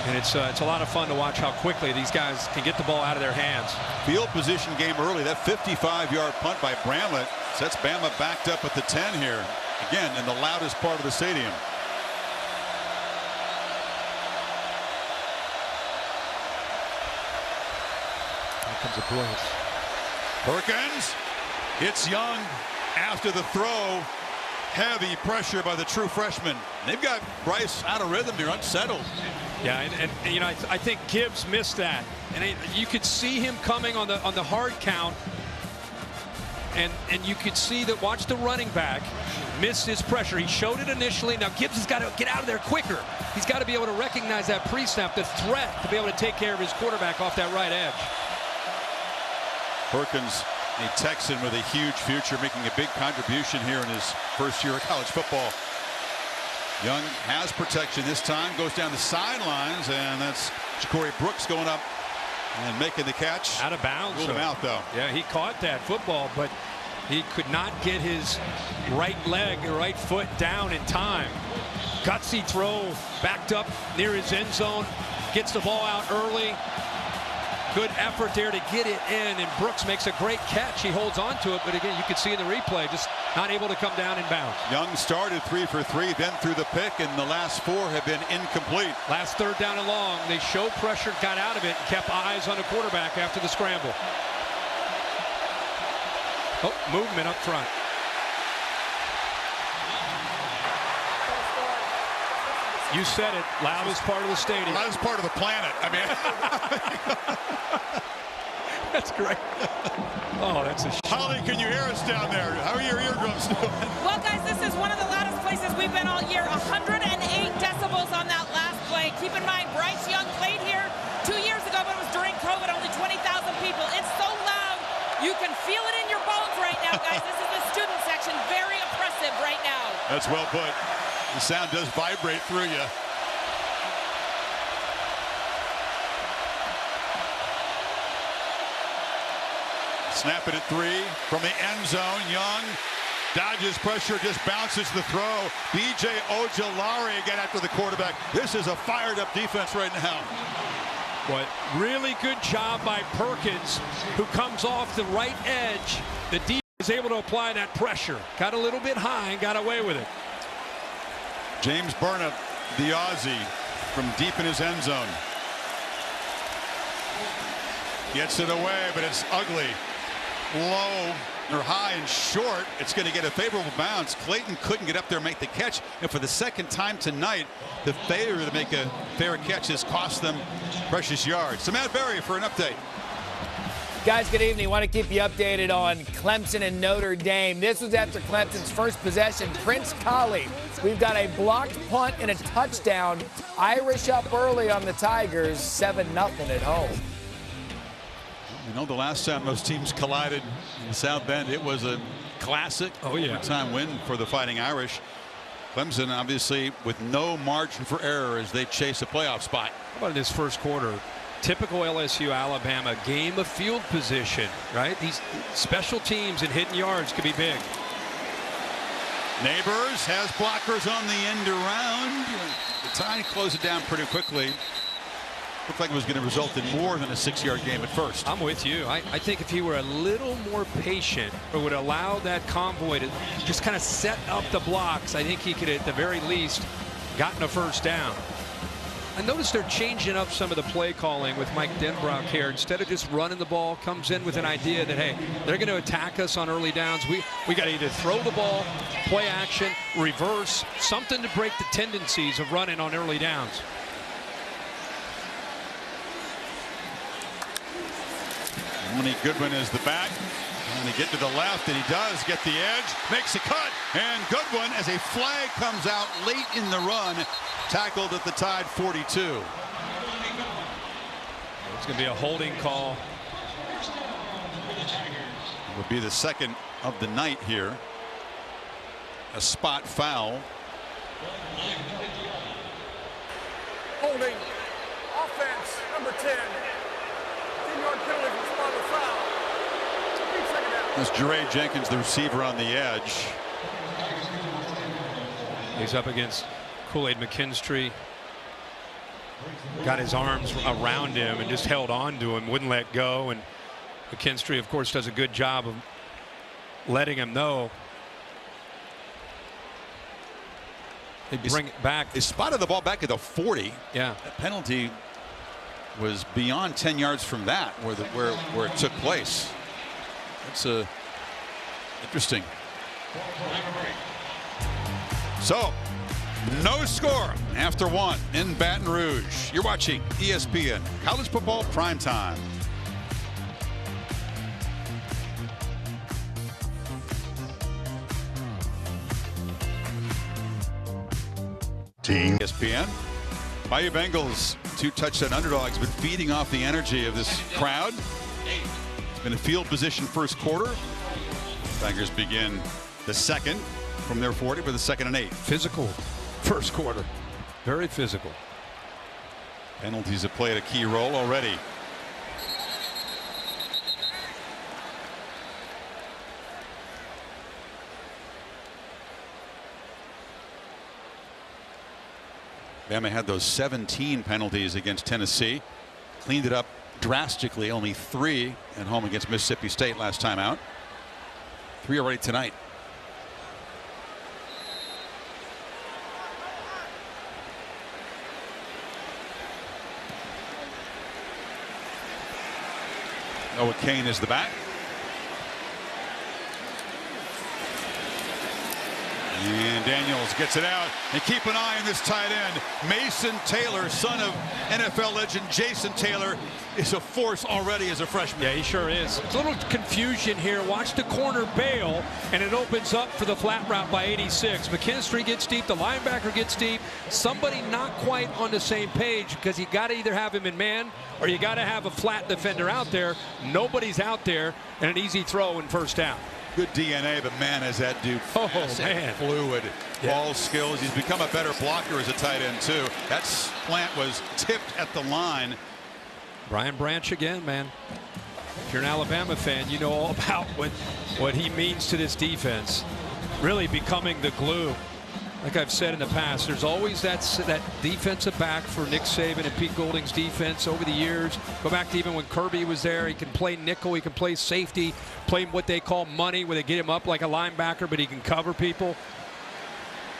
and it's a lot of fun to watch how quickly these guys can get the ball out of their hands. Field position game early. That 55-yard punt by Bramlett sets Bama backed up at the 10 here, again in the loudest part of the stadium. Comes a blitz. Perkins hits Young after the throw. Heavy pressure by the true freshman. They've got Bryce out of rhythm here, unsettled. Yeah, and you know, I think Gibbs missed that, and you could see him coming on the hard count, and you could see that. Watch the running back missed his pressure. He showed it initially. Now Gibbs has got to get out of there quicker. He's got to be able to recognize that pre-snap, the threat to be able to take care of his quarterback off that right edge. Perkins, a Texan with a huge future, making a big contribution here in his first year of college football. Young has protection this time, goes down the sidelines, and that's Ja'Cory Brooks going up and making the catch. Out of bounds. Ruled him out, though. Yeah, he caught that football, but he could not get his right leg or right foot down in time. Gutsy throw, backed up near his end zone, gets the ball out early. Good effort there to get it in, and Brooks makes a great catch. He holds on to it, but again, you can see in the replay, just not able to come down in bounds. Young started 3 for 3, then threw the pick, and the last 4 have been incomplete. Last third down and long, they showed pressure, got out of it, and kept eyes on the quarterback after the scramble. Oh, movement up front. You said it, loudest part of the stadium. Loudest part of the planet. I mean, that's great. Oh, that's a Holly, can you hear us down there? How are your eardrums doing? Well, guys, this is one of the loudest places we've been all year. 108 decibels on that last play. Keep in mind, Bryce Young played here 2 years ago, but it was during COVID, only 20,000 people. It's so loud, you can feel it in your bones right now, guys. This is the student section, very oppressive right now. That's well put. The sound does vibrate through you. Snap it at 3 from the end zone. Young dodges pressure, just bounces the throw. B.J. Ojolari again after the quarterback. This is a fired up defense right now. What really good job by Perkins, who comes off the right edge. The defense is able to apply that pressure. Got a little bit high and got away with it. James Burnett, the Aussie, from deep in his end zone. Gets it away, but it's ugly. Low or high and short. It's going to get a favorable bounce. Clayton couldn't get up there and make the catch. And for the second time tonight, the failure to make a fair catch has cost them precious yards. So Matt Berry for an update. Guys, good evening. Want to keep you updated on Clemson and Notre Dame. This was after Clemson's first possession. Prince Colley, we've got a blocked punt and a touchdown. Irish up early on the Tigers, 7-0 at home. You know, the last time those teams collided in South Bend, it was a classic overtime win for the Fighting Irish. Clemson, obviously, with no margin for error as they chase a playoff spot. How about in this first quarter? Typical LSU Alabama game of field position, right? These special teams and hitting yards could be big. Neighbors has blockers on the end around. The Tide closed it down pretty quickly. Looked like it was going to result in more than a 6-yard game at first. I'm with you. I think if he were a little more patient or would allow that convoy to just kind of set up the blocks, I think he could at the very least gotten a first down. I noticed they're changing up some of the play calling with Mike Denbrock here. Instead of just running the ball, comes in with an idea that, hey, they're going to attack us on early downs. We got to either throw the ball, play action, reverse, something to break the tendencies of running on early downs. Mooney Goodwin is the back. And they get to the left, and he does get the edge, makes a cut, and Goodwin, as a flag comes out late in the run, tackled at the Tide 42. It's going to be a holding call. It would be the second of the night here. A spot foul. Holding. Offense, number 10. 10-yard penalty for spot or foul. That's Jeray Jenkins, the receiver on the edge. He's up against Kool-Aid McKinstry. Got his arms around him and just held on to him, wouldn't let go. And McKinstry, of course, does a good job of letting him know. They bring it back. They spotted the ball back at the 40. Yeah. That penalty was beyond 10 yards from that, where it took place. That's interesting. So, no score after one in Baton Rouge. You're watching ESPN College Football Primetime. Team ESPN. Bayou Bengals, 2 touchdown underdogs, but feeding off the energy of this crowd. It's been a field position first quarter. Tigers begin the second from their 40 with a 2nd and 8. Physical first quarter. Very physical. Penalties have played a key role already. Bama had those 17 penalties against Tennessee. Cleaned it up drastically. Only 3 at home against Mississippi State last time out. 3 already tonight. Noah Kane is the back. And Daniels gets it out. And keep an eye on this tight end. Mason Taylor, son of NFL legend Jason Taylor, is a force already as a freshman. Yeah, he sure is. It's a little confusion here. Watch the corner bail, and it opens up for the flat route by 86. McKinstry gets deep. The linebacker gets deep. Somebody not quite on the same page, because you got to either have him in man or you got to have a flat defender out there. Nobody's out there, and an easy throw in first down. Good DNA, but man, is that dude fast and fluid. Ball skills. He's become a better blocker as a tight end, too. That slant was tipped at the line. Brian Branch again, man. If you're an Alabama fan, you know all about what he means to this defense. Really becoming the glue. Like I've said in the past, there's always that defensive back for Nick Saban and Pete Golding's defense over the years. Go back to even when Kirby was there. He can play nickel, he can play safety, play what they call money, where they get him up like a linebacker, but he can cover people.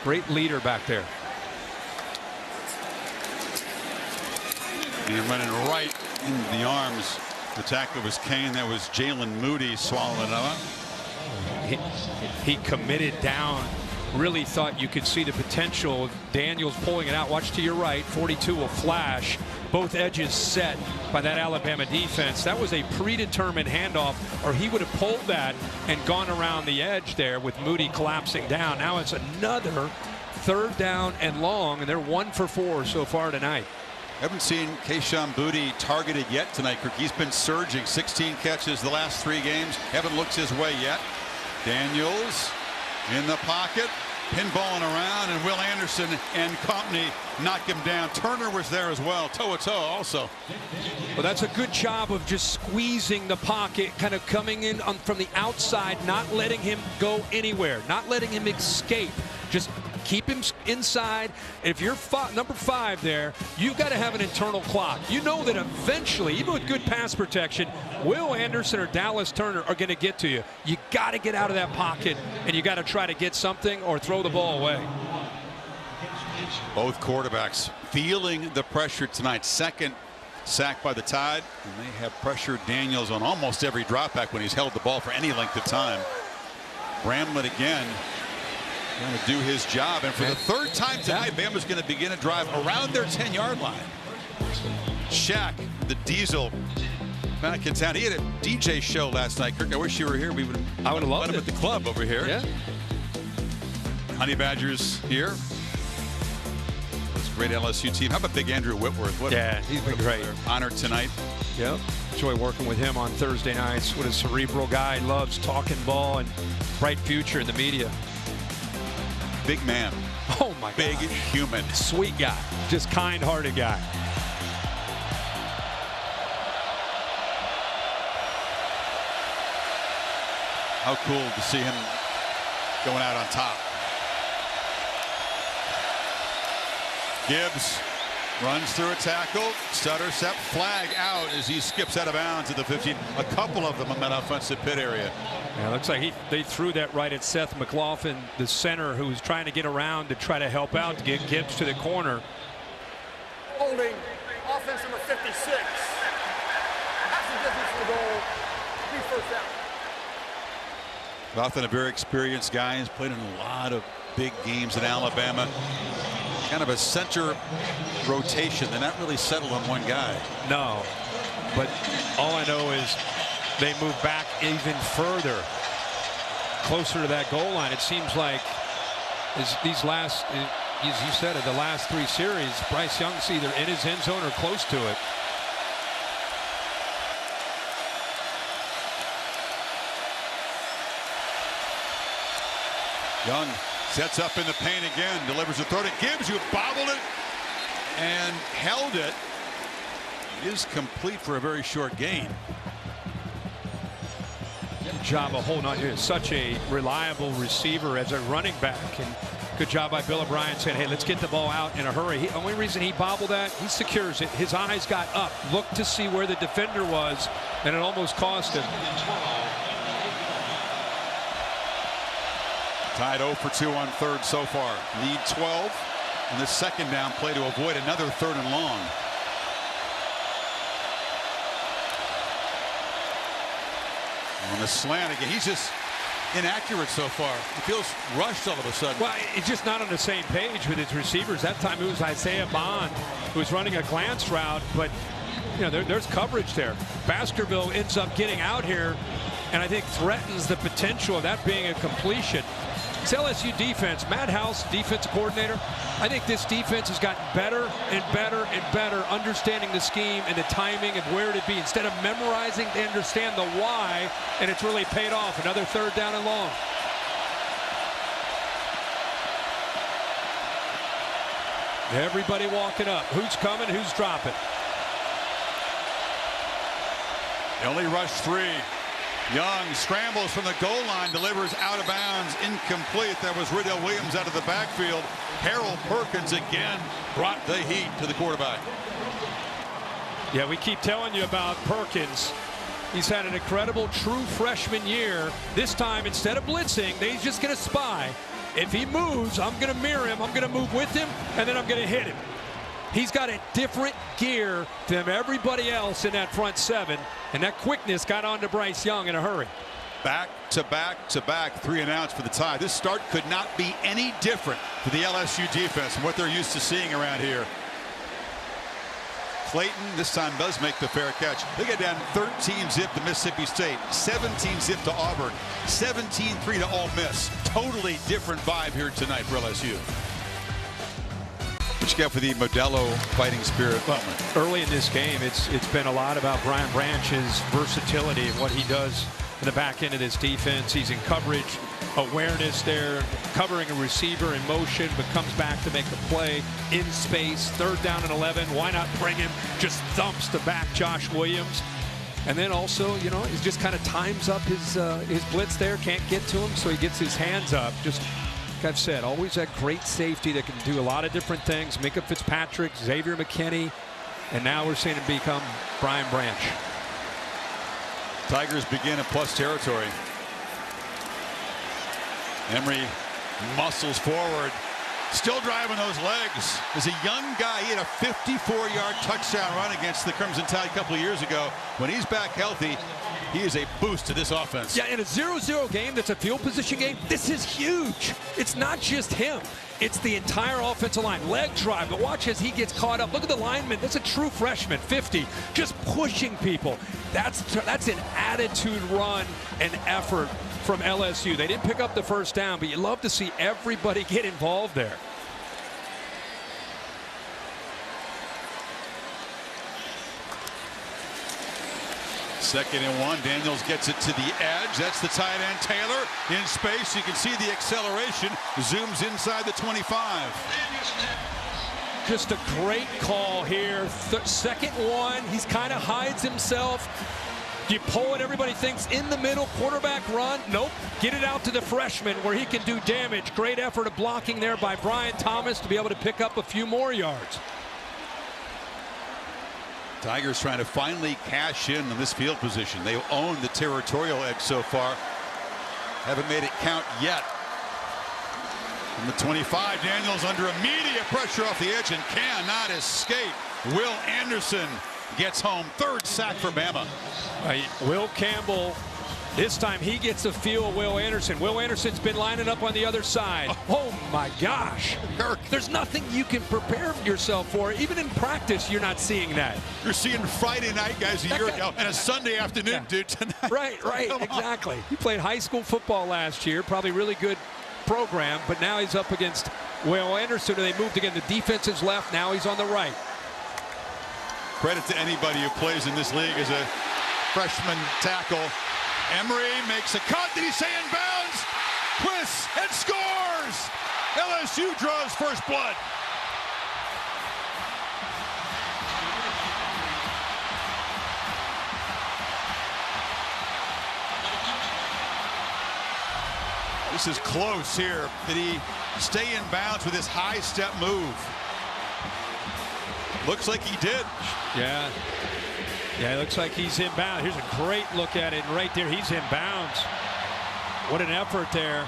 Great leader back there. And running right into the arms. The tackle was Kane. That was Jalen Moody swallowing it up. He committed down. Really thought you could see the potential of Daniels pulling it out. Watch to your right. 42 will flash. Both edges set by that Alabama defense. That was a predetermined handoff, or he would have pulled that and gone around the edge there with Moody collapsing down. Now it's another 3rd down and long, and they're 1 for 4 so far tonight. Haven't seen Kayshon Boutte targeted yet tonight, Kirk. He's been surging. 16 catches the last 3 games. Haven't looked his way yet. Daniels in the pocket, pinballing around, and Will Anderson and company knock him down. Turner was there as well, toe-to-toe also. Well, that's a good job of just squeezing the pocket, kind of coming in from the outside, not letting him go anywhere, not letting him escape. Just keep him inside. And if you're number 5 there, you've got to have an internal clock. You know that eventually, even with good pass protection, Will Anderson or Dallas Turner are going to get to you. You got to get out of that pocket, and you got to try to get something or throw the ball away. Both quarterbacks feeling the pressure tonight. 2nd sack by the Tide, and they have pressured Daniels on almost every dropback when he's held the ball for any length of time. Bramlett again going to do his job, and for the 3rd time tonight, Bama's going to begin a drive around their 10-yard line. Shaq, the Diesel, back in town. He had a DJ show last night. Kirk, I wish you were here. I would have loved him at the club over here. Yeah. Honey Badgers here. This great LSU team. How about Big Andrew Whitworth? He's been great. Honored tonight. Yep. Enjoy working with him on Thursday nights. What a cerebral guy. Loves talking ball and bright future in the media. Big man. Oh my God. Big human. Sweet guy. Just kind-hearted guy. How cool to see him going out on top. Gibbs runs through a tackle. Stutter step, flag out as he skips out of bounds at the 15. A couple of them in that offensive pit area. Yeah, looks like they threw that right at Seth McLaughlin, the center, who was trying to get around to try to help out to get Gibbs to the corner. Holding offense number 56. That's the difference in the goal. Be first down. McLaughlin, a very experienced guy, has played in a lot of big games in Alabama. Kind of a center rotation. They're not really settled on one guy. No, but all I know is they move back even further, closer to that goal line. It seems like these last, as you said, the last 3 series, Bryce Young's either in his end zone or close to it. Young sets up in the paint again, delivers a throw to Gibbs, who bobbled it and held it. Is complete for a very short gain. Good job of holding on here. Such a reliable receiver as a running back. And good job by Bill O'Brien saying, hey, let's get the ball out in a hurry. The only reason he bobbled that, he secures it. His eyes got up, looked to see where the defender was, and it almost cost him. Tied 0 for 2 on third so far. Need 12 in the second down play to avoid another 3rd and long. On the slant again, he's just inaccurate so far. He feels rushed all of a sudden. Well, he's just not on the same page with his receivers. That time it was Isaiah Bond who was running a glance route, but you know there's coverage there. Baskerville ends up getting out here, and I think threatens the potential of that being a completion. It's LSU defense. Matt House, defensive coordinator. I think this defense has gotten better and better and better, understanding the scheme and the timing and where to be. Instead of memorizing, they understand the why, and it's really paid off. Another 3rd down and long. Everybody walking up. Who's coming? Who's dropping? They only rush 3. Young scrambles from the goal line, delivers out of bounds, incomplete. That was Riddell Williams out of the backfield. Harold Perkins again brought the heat to the quarterback. Yeah, we keep telling you about Perkins. He's had an incredible true freshman year. This time, instead of blitzing, he's just going to spy. If he moves, I'm going to mirror him. I'm going to move with him, and then I'm going to hit him. He's got a different gear than everybody else in that front 7, and that quickness got on to Bryce Young in a hurry. Back to back to back, 3 and outs for the tie. This start could not be any different for the LSU defense and what they're used to seeing around here. Clayton this time does make the fair catch. They get down 13-zip to Mississippi State, 17-zip to Auburn, 17-3 to Ole Miss. Totally different vibe here tonight for LSU. What you got for the Modelo fighting spirit? Well, early in this game, it's been a lot about Brian Branch's versatility and what he does in the back end of this defense. He's in coverage, awareness there, covering a receiver in motion, but comes back to make the play in space. 3rd down and 11. Why not bring him? Just thumps to back Josh Williams. And then also, you know, he just kind of times up his blitz there. Can't get to him, so he gets his hands up. Just like I've said, always that great safety that can do a lot of different things. Micah Fitzpatrick, Xavier McKinney, and now we're seeing him become Brian Branch. Tigers begin in plus territory. Emery muscles forward, still driving those legs. As a young guy, he had a 54-yard touchdown run against the Crimson Tide a couple of years ago. When he's back healthy, he is a boost to this offense. Yeah, in a 0-0 game that's a field position game, this is huge. It's not just him. It's the entire offensive line. Leg drive, but watch as he gets caught up. Look at the lineman. That's a true freshman, 50, just pushing people. That's an attitude run and effort from LSU. They didn't pick up the 1st down, but you love to see everybody get involved there. Second and 1. Daniels gets it to the edge. That's the tight end Taylor in space. You can see the acceleration. Zooms inside the 25. Just a great call here. 2nd 1. He's kind of hides himself. You pull it, everybody thinks in the middle, quarterback run. Nope. Get it out to the freshman where he can do damage. Great effort of blocking there by Brian Thomas to be able to pick up a few more yards. Tigers trying to finally cash in on this field position. They own the territorial edge so far. Haven't made it count yet. From the 25, Daniels under immediate pressure off the edge and cannot escape. Will Anderson gets home. 3rd sack for Bama. Will Campbell This time he gets a feel of Will Anderson. Will Anderson's been lining up on the other side. Oh my gosh. There's nothing you can prepare yourself for. Even in practice, you're not seeing that. You're seeing Friday night guys a year ago and a Sunday afternoon, dude, tonight. Right, exactly. He played high school football last year, probably really good program, but now he's up against Will Anderson. They moved again. The defense is left. Now he's on the right. Credit to anybody who plays in this league as a freshman tackle. Emery makes a cut. Did he say in bounds? Twists and scores! LSU draws first blood. This is close here. Did he stay in bounds with his high step move? Looks like he did. Yeah, it looks like he's in bounds. Here's a great look at it right there. He's in bounds. What an effort there.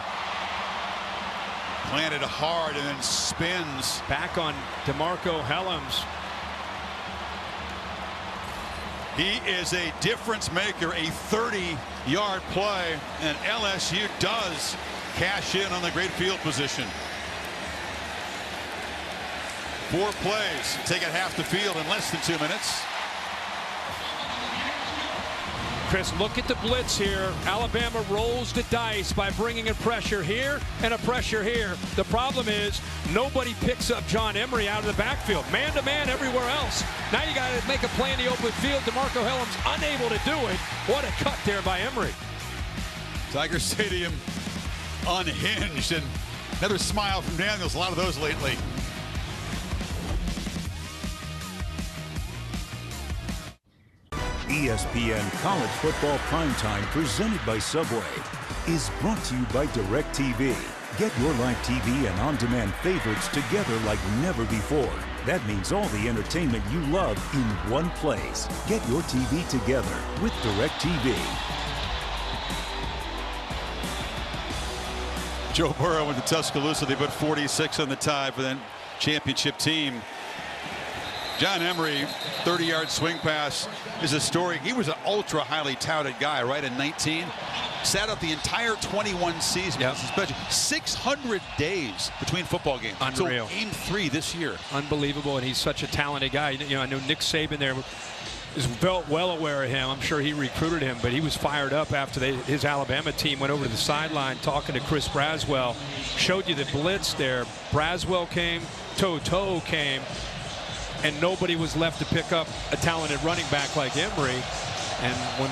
Planted hard and then spins. Back on DeMarco Helms. He is a difference maker, a 30-yard play, and LSU does cash in on the great field position. 4 plays, take it half the field in less than 2 minutes. Chris, look at the blitz here. Alabama rolls the dice by bringing a pressure here and a pressure here. The problem is nobody picks up John Emery out of the backfield. Man-to-man everywhere else. Now you got to make a play in the open field. DeMarco Helms unable to do it. What a cut there by Emery. Tiger Stadium unhinged, and another smile from Daniels. A lot of those lately. ESPN College Football Primetime, presented by Subway, is brought to you by DirecTV. Get your live TV and on-demand favorites together like never before. That means all the entertainment you love in one place. Get your TV together with DirecTV. Joe Burrow went to Tuscaloosa. They put 46 on the tie for the championship team. John Emery, 30-yard swing pass is a story. He was an ultra highly touted guy, right, in 19. Sat out the entire 21 season. Yep. 600 days between football games. Unreal. So game 3 this year. Unbelievable, and he's such a talented guy. You know, I know Nick Saban there is well aware of him. I'm sure he recruited him, but he was fired up after his Alabama team went over to the sideline talking to Chris Braswell. Showed you the blitz there. Braswell came, Toto came, and nobody was left to pick up a talented running back like Emery. And when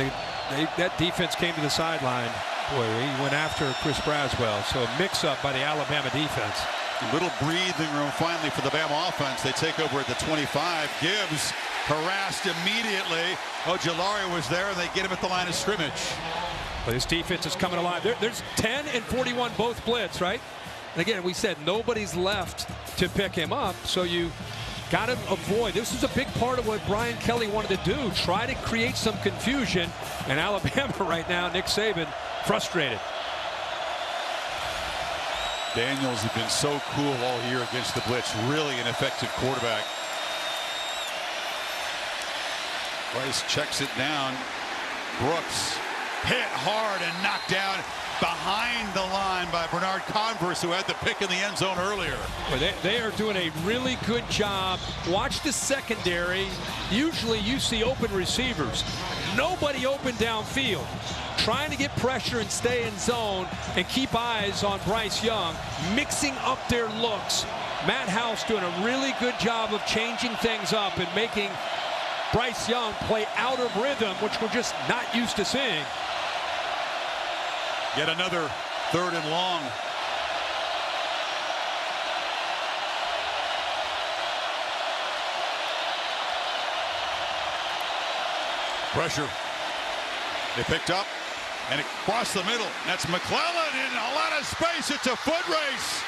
that defense came to the sideline, boy, he went after Chris Braswell. So a mix-up by the Alabama defense. A little breathing room finally for the Bama offense. They take over at the 25. Gibbs harassed immediately. Ojulari was there, and they get him at the line of scrimmage. But this defense is coming alive. There's 10 and 41 both blitz, right? And again, we said nobody's left to pick him up, so you got to avoid. This is a big part of what Brian Kelly wanted to do. Try to create some confusion. And Alabama right now, Nick Saban, frustrated. Daniels has been so cool all year against the blitz. Really an effective quarterback. Rice checks it down. Brooks hit hard and knocked down behind the line by Bernard Converse, who had the pick in the end zone earlier. Well, they are doing a really good job. Watch the secondary. Usually you see open receivers. Nobody open downfield. Trying to get pressure and stay in zone and keep eyes on Bryce Young, mixing up their looks. Matt House doing a really good job of changing things up and making Bryce Young play out of rhythm, which we're just not used to seeing. Yet another 3rd and long. Pressure. They picked up and across the middle. That's McClellan in a lot of space. It's a foot race.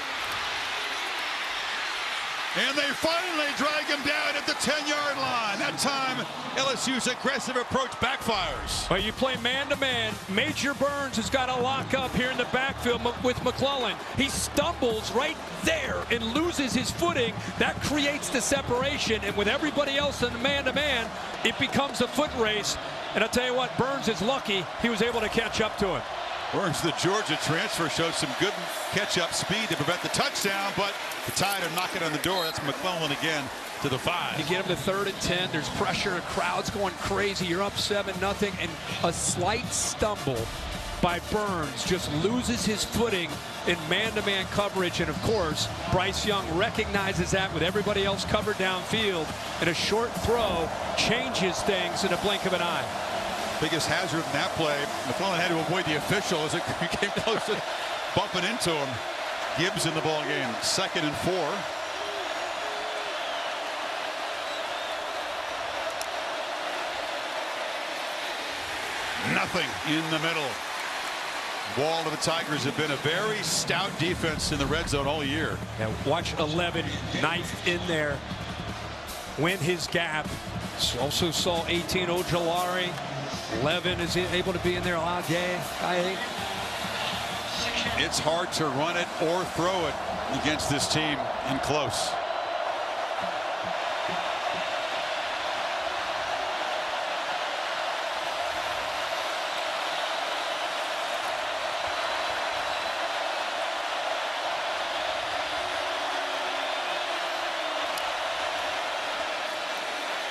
And they finally drag him down at the 10-yard line. That time, LSU's aggressive approach backfires. Well, you play man-to-man. Major Burns has got a lock up here in the backfield with McClellan. He stumbles right there and loses his footing. That creates the separation. And with everybody else in the man-to-man, it becomes a foot race. And I'll tell you what, Burns is lucky he was able to catch up to him. Burns, the Georgia transfer, showed some good catch-up speed to prevent the touchdown, but the Tide are knocking on the door. That's McClellan again to the 5. You get him to 3rd and 10. There's pressure. The crowd's going crazy. You're up 7-0, and a slight stumble by Burns just loses his footing in man-to-man coverage. And, of course, Bryce Young recognizes that with everybody else covered downfield. And a short throw changes things in a blink of an eye. Biggest hazard in that play. McClellan had to avoid the official as it came close to bumping into him. Gibbs in the ball game. 2nd and 4. Nothing in the middle. Wall of the Tigers have been a very stout defense in the red zone all year. Now watch 11 knife in there. Win his gap. Also saw 18 Ojolari. 11 is able to be in there a lot, Jay. It's hard to run it or throw it against this team in close.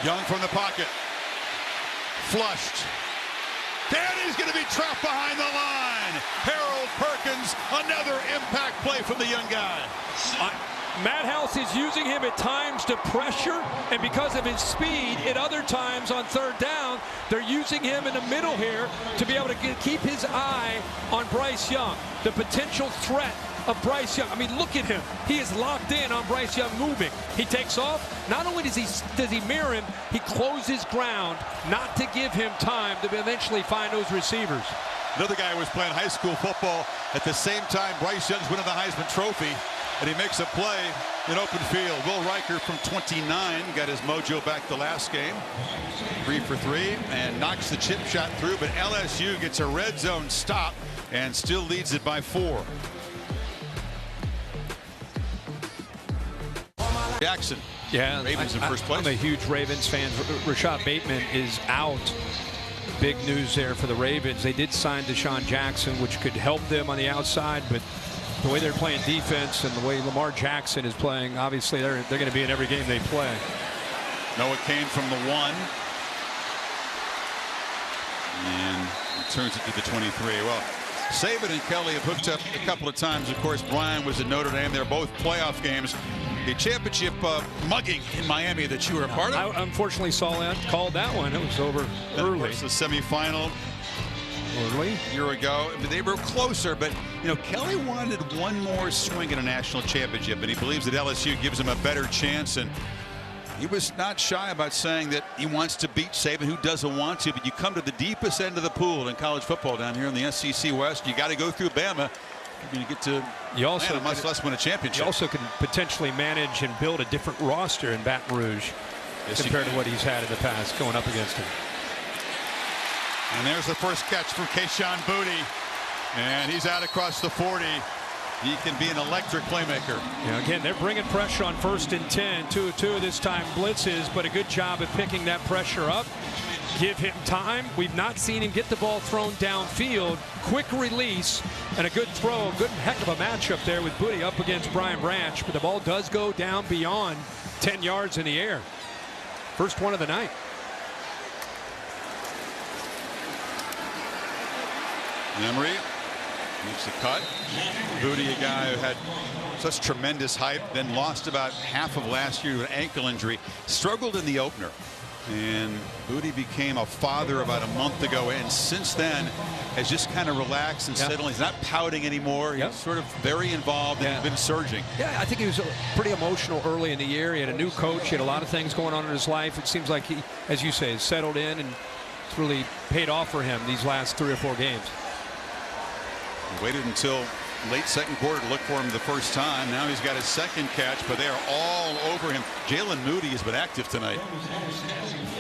Young from the pocket. Flushed. And he's going to be trapped behind the line. Harold Perkins, another impact play from the young guy. Matt House is using him at times to pressure, and because of his speed, at other times on 3rd down, they're using him in the middle here to be able to keep his eye on Bryce Young. The potential threat of Bryce Young. I mean, look at him. He is locked in on Bryce Young moving. He takes off. Not only does he mirror him, he closes ground not to give him time to eventually find those receivers. Another guy who was playing high school football at the same time Bryce Young's winning the Heisman Trophy, and he makes a play in open field. Will Riker from 29 got his mojo back the last game. 3 for 3 and knocks the chip shot through, but LSU gets a red zone stop and still leads it by 4. Jackson. Yeah, Ravens in first place. I'm a huge Ravens fan. Rashad Bateman is out. Big news there for the Ravens. They did sign Deshaun Jackson, which could help them on the outside, but the way they're playing defense and the way Lamar Jackson is playing, obviously they're going to be in every game they play. Noah Kane from the 1. And returns it to the 23. Well, Saban and Kelly have hooked up a couple of times. Of course, Brian was at Notre Dame. They're both playoff games. The championship mugging in Miami that you were a part of. I unfortunately called that one. It was over early. The semifinal early a year ago. They were closer, but you know, Kelly wanted one more swing at a national championship, and he believes that LSU gives him a better chance. And he was not shy about saying that he wants to beat Saban. Who doesn't want to? But you come to the deepest end of the pool in college football down here in the SEC West. You got to go through Bama. You get to much less win a championship. You also can potentially manage and build a different roster in Baton Rouge compared to what he's had in the past going up against him. And there's the first catch from Kayshon Boutte, and he's out across the 40. He can be an electric playmaker. Yeah, again, they're bringing pressure on 1st and 10. 2-2 this time blitzes, but a good job of picking that pressure up. Give him time. We've not seen him get the ball thrown downfield. Quick release and a good throw. A good heck of a matchup there with Boutte up against Brian Branch, but the ball does go down beyond 10 yards in the air. First one of the night. Emery makes the cut. Boutte, a guy who had such tremendous hype, then lost about half of last year to an ankle injury, struggled in the opener. And Boutte became a father about a month ago, and since then has just kind of relaxed and settled. He's not pouting anymore. He's sort of very involved and been surging. Yeah, I think he was pretty emotional early in the year. He had a new coach. He had a lot of things going on in his life. It seems like he, as you say, has settled in, and it's really paid off for him these last 3 or 4 games. He waited until late second quarter to look for him the first time. Now he's got his second catch, but they are all over him. Jalen Moody has been active tonight.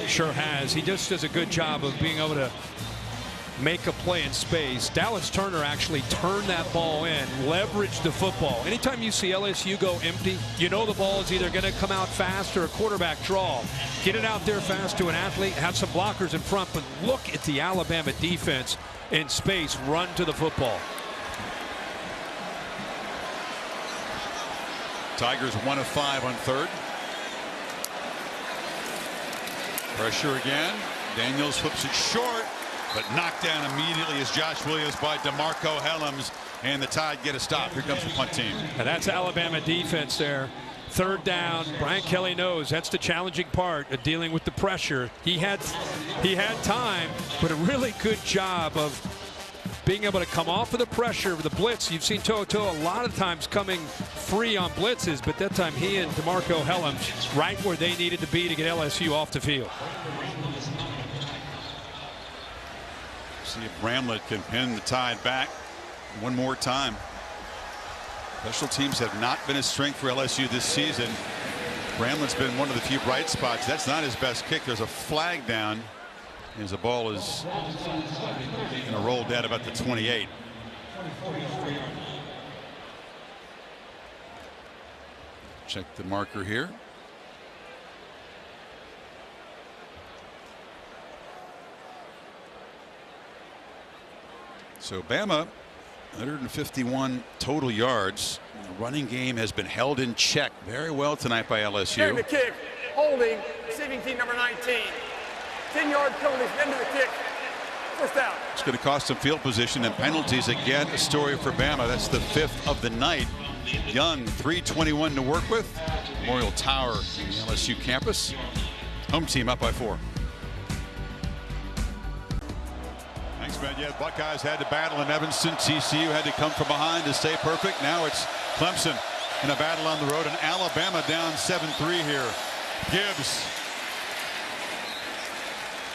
Sure has. He just does a good job of being able to make a play in space. Dallas Turner actually turned that ball in, leveraged the football. Anytime you see LSU go empty, you know the ball is either going to come out fast or a quarterback draw. Get it out there fast to an athlete, have some blockers in front, but look at the Alabama defense in space run to the football. Tigers 1 of 5 on third. Pressure again. Daniels flips it short, but knocked down immediately as Josh Williams by DeMarco Helms, and the Tide get a stop. Here comes the punt team. And that's Alabama defense there. Third down. Brian Kelly knows that's the challenging part of dealing with the pressure. He had time, but a really good job of being able to come off of the pressure of the blitz. You've seen To'oTo'o a lot of times coming free on blitzes, but that time he and DeMarco Helms right where they needed to be to get LSU off the field. See if Bramlett can pin the Tide back one more time. Special teams have not been a strength for LSU this season. Bramlett's been one of the few bright spots. That's not his best kick. There's a flag down as the ball is going to roll down about the 28. Check the marker here. So Bama 151 total yards. The running game has been held in check very well tonight by LSU. During the kick, holding, receiving team number 19. 10-yard penalties, end of the kick. First down. It's going to cost some field position and penalties. Again, a story for Bama. That's the 5th of the night. Young, 3:21 to work with. Memorial Tower, the LSU campus. Home team up by 4. Thanks, man. Yeah, the Buckeyes had to battle in Evanston. TCU had to come from behind to stay perfect. Now it's Clemson in a battle on the road, and Alabama down 7-3 here. Gibbs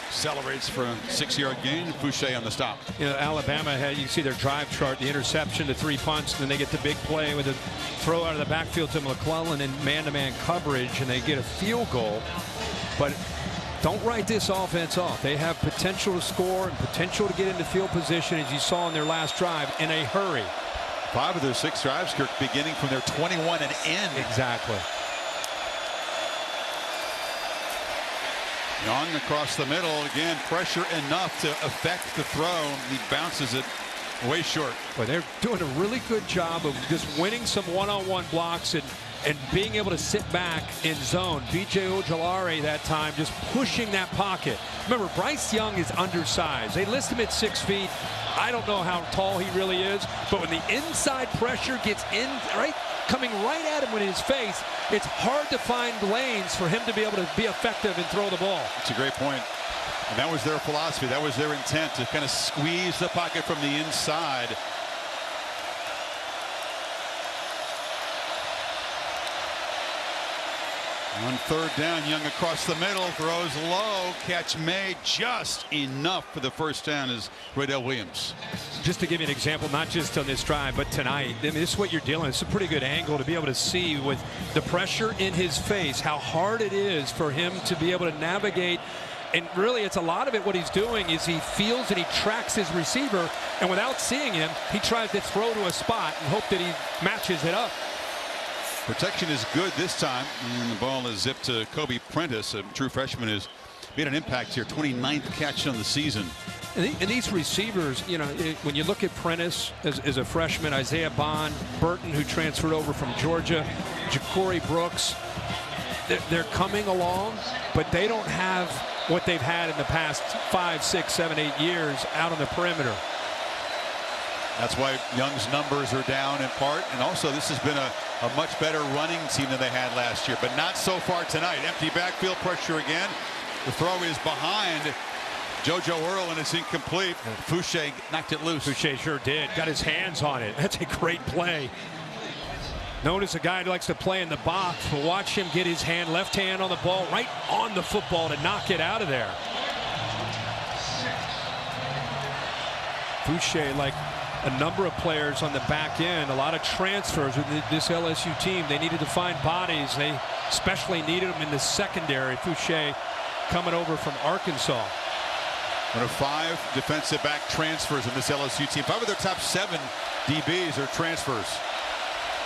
celebrates for a 6-yard gain. Fouché on the stop. You know, Alabama had, you see their drive chart, the interception, the 3 punts, and then they get the big play with a throw out of the backfield to McClellan in man-to-man coverage, and they get a field goal. But don't write this offense off. They have potential to score and potential to get into field position, as you saw in their last drive, in a hurry. 5 of their 6 drives, Kirk, beginning from their 21 and end. Exactly. Young across the middle. Again, pressure enough to affect the throw. He bounces it way short. But they're doing a really good job of just winning some one-on-one blocks and being able to sit back in zone. B.J. Ojolari that time just pushing that pocket. Remember, Bryce Young is undersized. They list him at 6 feet. I don't know how tall he really is, but when the inside pressure gets in, right, coming right at him in his face, it's hard to find lanes for him to be able to be effective and throw the ball. It's a great point. And that was their philosophy. That was their intent, to kind of squeeze the pocket from the inside. On third down, Young across the middle, throws low, catch made, just enough for the first down is Raydell Williams. Just to give you an example, not just on this drive, but tonight, I mean, this is what you're dealing with. It's a pretty good angle to be able to see with the pressure in his face, how hard it is for him to be able to navigate. And really, it's a lot of it, what he's doing is he feels and he tracks his receiver, and without seeing him, he tries to throw to a spot and hope that he matches it up. Protection is good this time, and the ball is zipped to Kobe Prentice, a true freshman who's made an impact here. 29th catch on the season. And these receivers, you know, when you look at Prentice as a freshman, Isaiah Bond, Burton, who transferred over from Georgia, Ja'Cory Brooks, they're coming along, but they don't have what they've had in the past 5, 6, 7, 8 years out on the perimeter. That's why Young's numbers are down in part, and also this has been a much better running team than they had last year, but not so far tonight. Empty backfield, pressure again. The throw is behind JoJo Earl, and it's incomplete. Fouché knocked it loose. Fouché sure did. Got his hands on it. That's a great play. Notice a guy who likes to play in the box. But watch him get his left hand on the ball, right on the football to knock it out of there. Fouché, like a number of players on the back end, a lot of transfers with this LSU team. They needed to find bodies. They especially needed them in the secondary. Fouché coming over from Arkansas. One of 5 defensive back transfers in this LSU team. 5 of their top 7 DBs are transfers.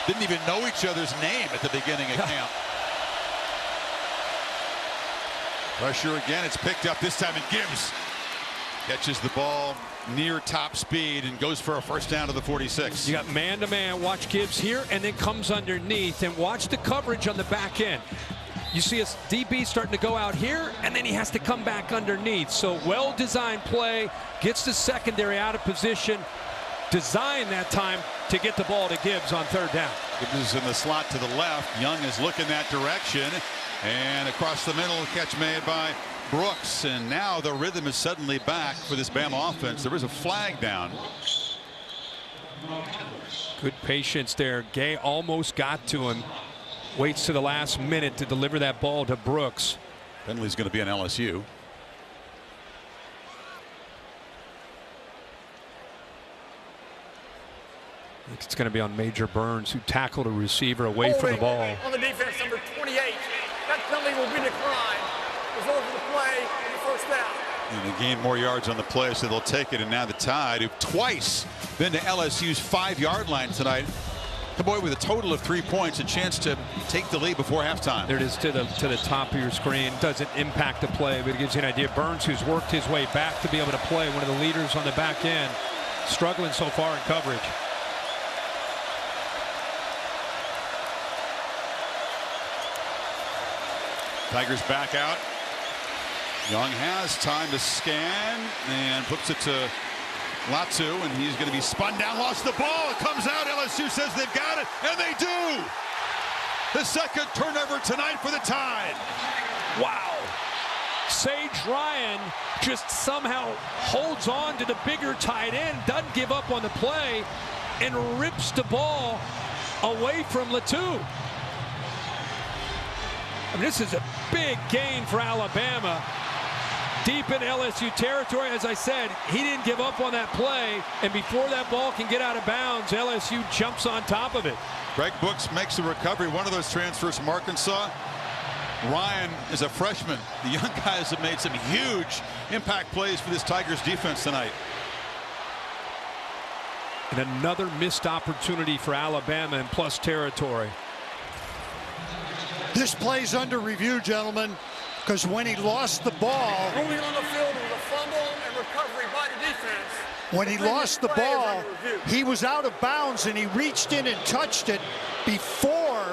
Didn't even know each other's name at the beginning of camp. Pressure again. It's picked up this time, and Gibbs catches the ball near top speed and goes for a first down to the 46. You got man-to-man. Watch Gibbs here, and then comes underneath, and watch the coverage on the back end. You see a DB starting to go out here, and then he has to come back underneath. So well-designed play, gets the secondary out of position, designed that time to get the ball to Gibbs on 3rd down. Gibbs is in the slot to the left. Young is looking that direction, and across the middle, catch made by Brooks. And now the rhythm is suddenly back for this Bama offense. There is a flag down. Good patience there. Gay almost got to him. Waits to the last minute to deliver that ball to Brooks. Penalty's going to be on LSU. It's going to be on Major Burns, who tackled a receiver away from the ball. On the defense, number 28. That penalty will be declined. Result of the play and the first down. And they gain more yards on the play, so they'll take it. And now the Tide, who've twice been to LSU's 5-yard line tonight, come away with a total of 3 points, a chance to take the lead before halftime. There it is to the top of your screen. Doesn't impact the play, but it gives you an idea. Burns, who's worked his way back to be able to play, one of the leaders on the back end, struggling so far in coverage. Tigers back out. Young has time to scan and flips it to Latu, and he's going to be spun down, lost the ball. It comes out. LSU says they've got it, and they do. The second turnover tonight for the Tide. Wow. Sage Ryan just somehow holds on to the bigger tight end, doesn't give up on the play, and rips the ball away from Latu. I mean, this is a big gain for Alabama. Deep in LSU territory, as I said, he didn't give up on that play, and before that ball can get out of bounds, LSU jumps on top of it. Greg Brooks makes the recovery. One of those transfers from Arkansas. Ryan is a freshman. The young guys have made some huge impact plays for this Tigers defense tonight. And another missed opportunity for Alabama in plus territory. This play's under review, gentlemen, because when he lost the ball, Moving on the field with a fumble and recovery by the defense. when he lost the ball, he was out of bounds and he reached in and touched it before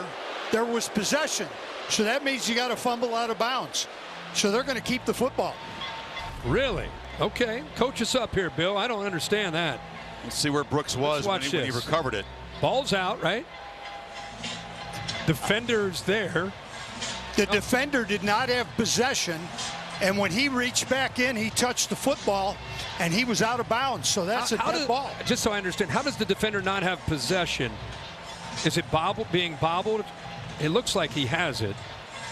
there was possession. So that means you got to fumble out of bounds. So they're going to keep the football. Really? Okay. Coach us up here, Bill. I don't understand that. Let's see where Brooks was when he recovered it. Ball's out, right? Defender's there. The defender did not have possession, and when he reached back in, he touched the football, and he was out of bounds. So that's a dead ball. Just so I understand, how does the defender not have possession? Is it being bobbled? It looks like he has it.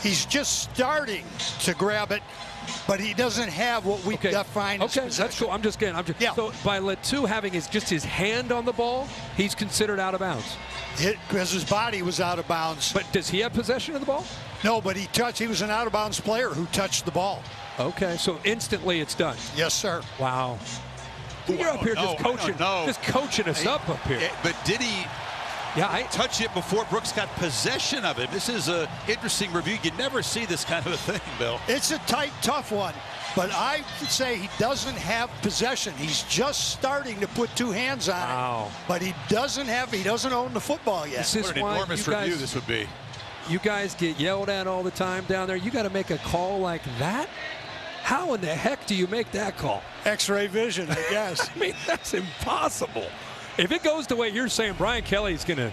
He's just starting to grab it, but he doesn't have what we define as possession. That's cool. I'm just getting. So by Latu having just his hand on the ball, he's considered out of bounds. Because his body was out of bounds. But does he have possession of the ball? No, but he was an out-of-bounds player who touched the ball. Okay, so instantly it's done. Yes, sir. Wow. You're up here just coaching us up here. But did he touch it before Brooks got possession of it? This is an interesting review. You never see this kind of a thing, Bill. It's a tight, tough one. But I would say he doesn't have possession. He's just starting to put two hands on it. But he doesn't own the football yet. This is what an enormous review this would be. You guys get yelled at all the time down there. You got to make a call like that? How in the heck do you make that call? X-ray vision, I guess. I mean, that's impossible. If it goes the way you're saying, Brian Kelly's going to...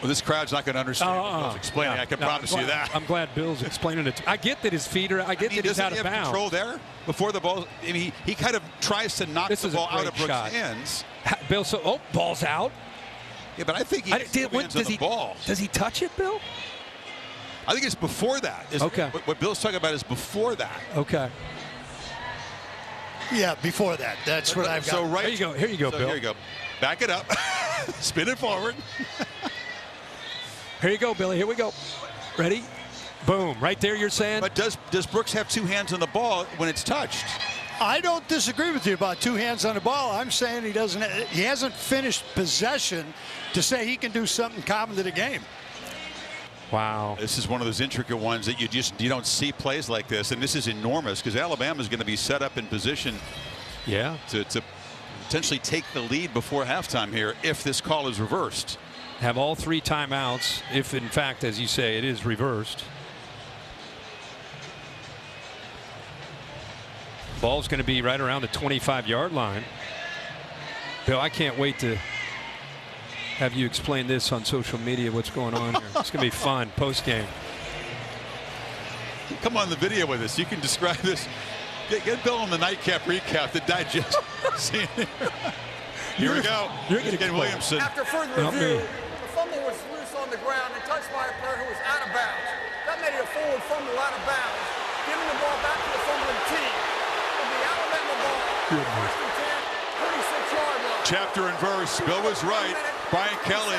Well, this crowd's not going to understand what Bill's explaining. I can promise you that. I'm glad Bill's explaining it. I get that his feet are. I get that he's out of bounds. Doesn't he have control there before the ball? I mean, he kind of tries to knock the ball out of Brooks' hands. Bill, ball's out. Yeah, but I think he hands on the ball. Does he touch it, Bill? I think it's before that. Okay. What Bill's talking about is before that. Okay. Yeah, before that. That's what I've got. So right. Here you go, so Bill. Here you go. Back it up. Spin it forward. Here you go, Billy. Here we go. Ready? Boom. Right there, you're saying? But does Brooks have two hands on the ball when it's touched? I don't disagree with you about two hands on the ball. I'm saying he hasn't finished possession to say he can do something common to the game. Wow. This is one of those intricate ones that you don't see plays like this, and this is enormous because Alabama is going to be set up in position to potentially take the lead before halftime here if this call is reversed. Have all 3 timeouts if, in fact, as you say, it is reversed. Ball's going to be right around the 25-yard line. Bill, I can't wait to have you explain this on social media, what's going on here. It's going to be fun post-game. Come on the video with us. You can describe this. Get Bill on the nightcap recap, the digest. Here we go. You're going to get Williamson. After further review, the fumble was loose on the ground and touched by a player who was out of bounds. That made it a forward fumble out of bounds, giving the ball back to the fumbling team. With the Alabama ball, first and 10, 36-yard line. Chapter and verse. Bill was right. Brian Kelly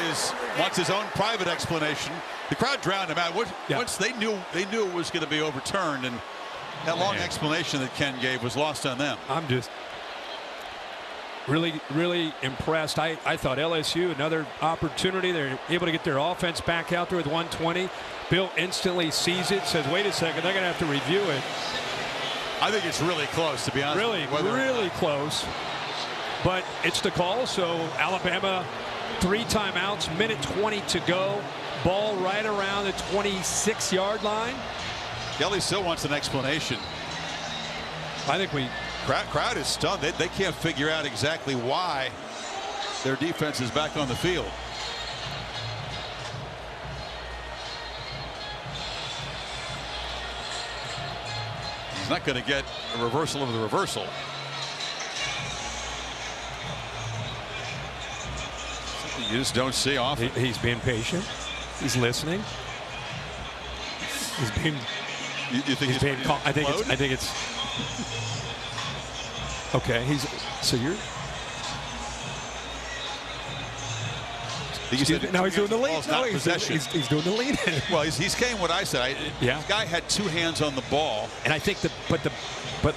wants his own private explanation. The crowd drowned him out. Once they knew it was going to be overturned, and that long explanation that Ken gave was lost on them. I'm just really impressed. I thought LSU, another opportunity. They're able to get their offense back out there with 120. Bill instantly sees it, says, wait a second, they're going to have to review it. I think it's really close, to be honest. Really close. But it's the call, so Alabama, 3 timeouts, minute 20 to go. Ball right around the 26-yard line. Kelly still wants an explanation. I think crowd is stunned. They can't figure out exactly why their defense is back on the field. He's not going to get a reversal of the reversal. You just don't see often. He's being patient. He's listening. He's being. You think he's being I think it's. Okay. So you're. He's doing the lead. No, he's doing the lead. Well, he's saying what I said. This guy had 2 hands on the ball, and I think but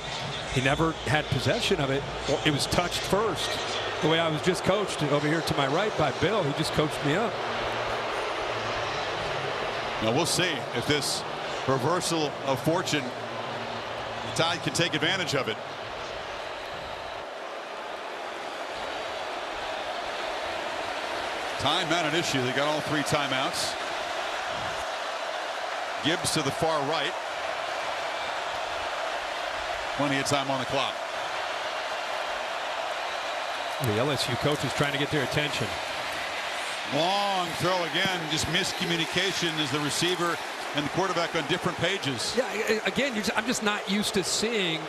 he never had possession of it. It was touched first. The way I was just coached over here to my right by Bill, he just coached me up. Now we'll see if this reversal of fortune, the Tide can take advantage of it. Time not an issue. They got all 3 timeouts. Gibbs to the far right. Plenty of time on the clock. The LSU coach is trying to get their attention. Long throw again. Just miscommunication as the receiver and the quarterback on different pages. Yeah, again, I'm just not used to seeing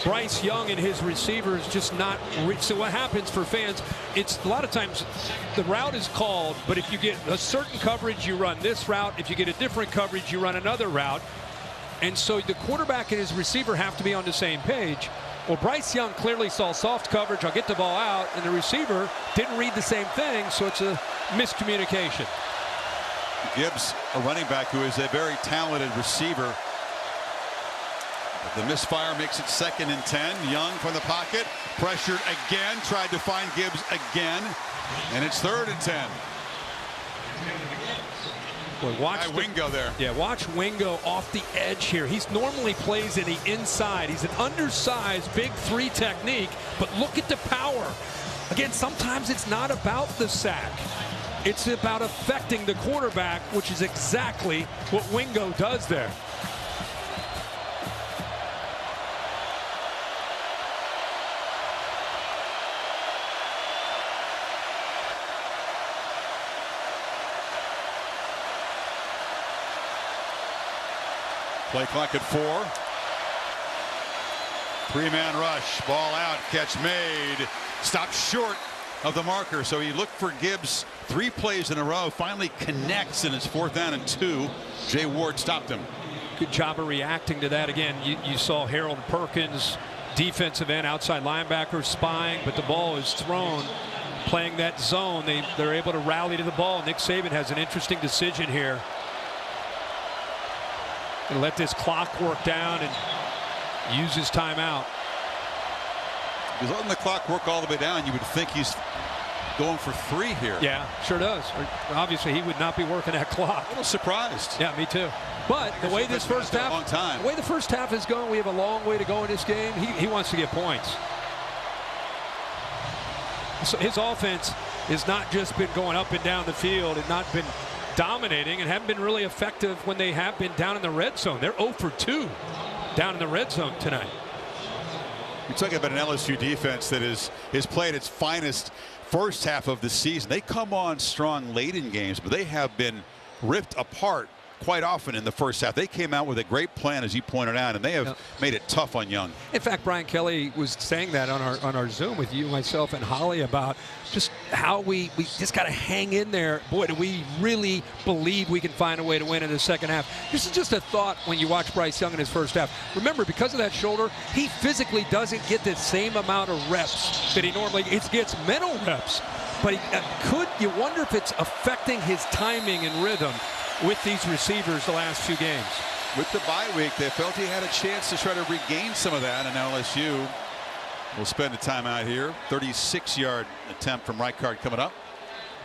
Bryce Young and his receivers just not reach. So what happens for fans, it's a lot of times the route is called, but if you get a certain coverage, you run this route. If you get a different coverage, you run another route. And so the quarterback and his receiver have to be on the same page. Well, Bryce Young clearly saw soft coverage. I'll get the ball out, and the receiver didn't read the same thing, so it's a miscommunication. Gibbs, a running back who is a very talented receiver. The misfire makes it 2nd and 10. Young from the pocket, pressured again, tried to find Gibbs again, and it's 3rd and 10. Boy, watch Wingo there. Yeah, watch Wingo off the edge here. He's normally plays in the inside. He's an undersized big 3 technique, but look at the power. Again, sometimes it's not about the sack. It's about affecting the quarterback, which is exactly what Wingo does there. Play clock at 4. 3-man rush. Ball out. Catch made. Stopped short of the marker. So he looked for Gibbs 3 plays in a row. Finally connects, and it's 4th down and 2. Jay Ward stopped him. Good job of reacting to that. Again, you saw Harold Perkins defensive end, outside linebacker, spying, but the ball is thrown. Playing that zone, they're able to rally to the ball. Nick Saban has an interesting decision here. And let this clock work down and use his timeout. He's letting the clock work all the way down. You would think he's going for 3 here. Yeah, sure does. Obviously, he would not be working that clock. A little surprised. Yeah, me too. But the way this first half, the way the first half is going, we have a long way to go in this game. He wants to get points. So his offense has not just been going up and down the field and not been dominating and haven't been really effective when they have been down in the red zone. They're 0 for 2 down in the red zone tonight. You're talking about an LSU defense that has played its finest first half of the season. They come on strong late in games, but they have been ripped apart quite often in the first half. They came out with a great plan, as you pointed out, and they have made it tough on Young. In fact, Brian Kelly was saying that on our Zoom with you, myself, and Holly about just how we just got to hang in there. Boy, do we really believe we can find a way to win in the second half. This is just a thought when you watch Bryce Young in his first half. Remember, because of that shoulder, he physically doesn't get the same amount of reps that he normally gets mental reps. But you wonder if it's affecting his timing and rhythm with these receivers the last 2 games. With the bye week, they felt he had a chance to try to regain some of that, and LSU will spend a timeout here. 36-yard attempt from Reichard coming up.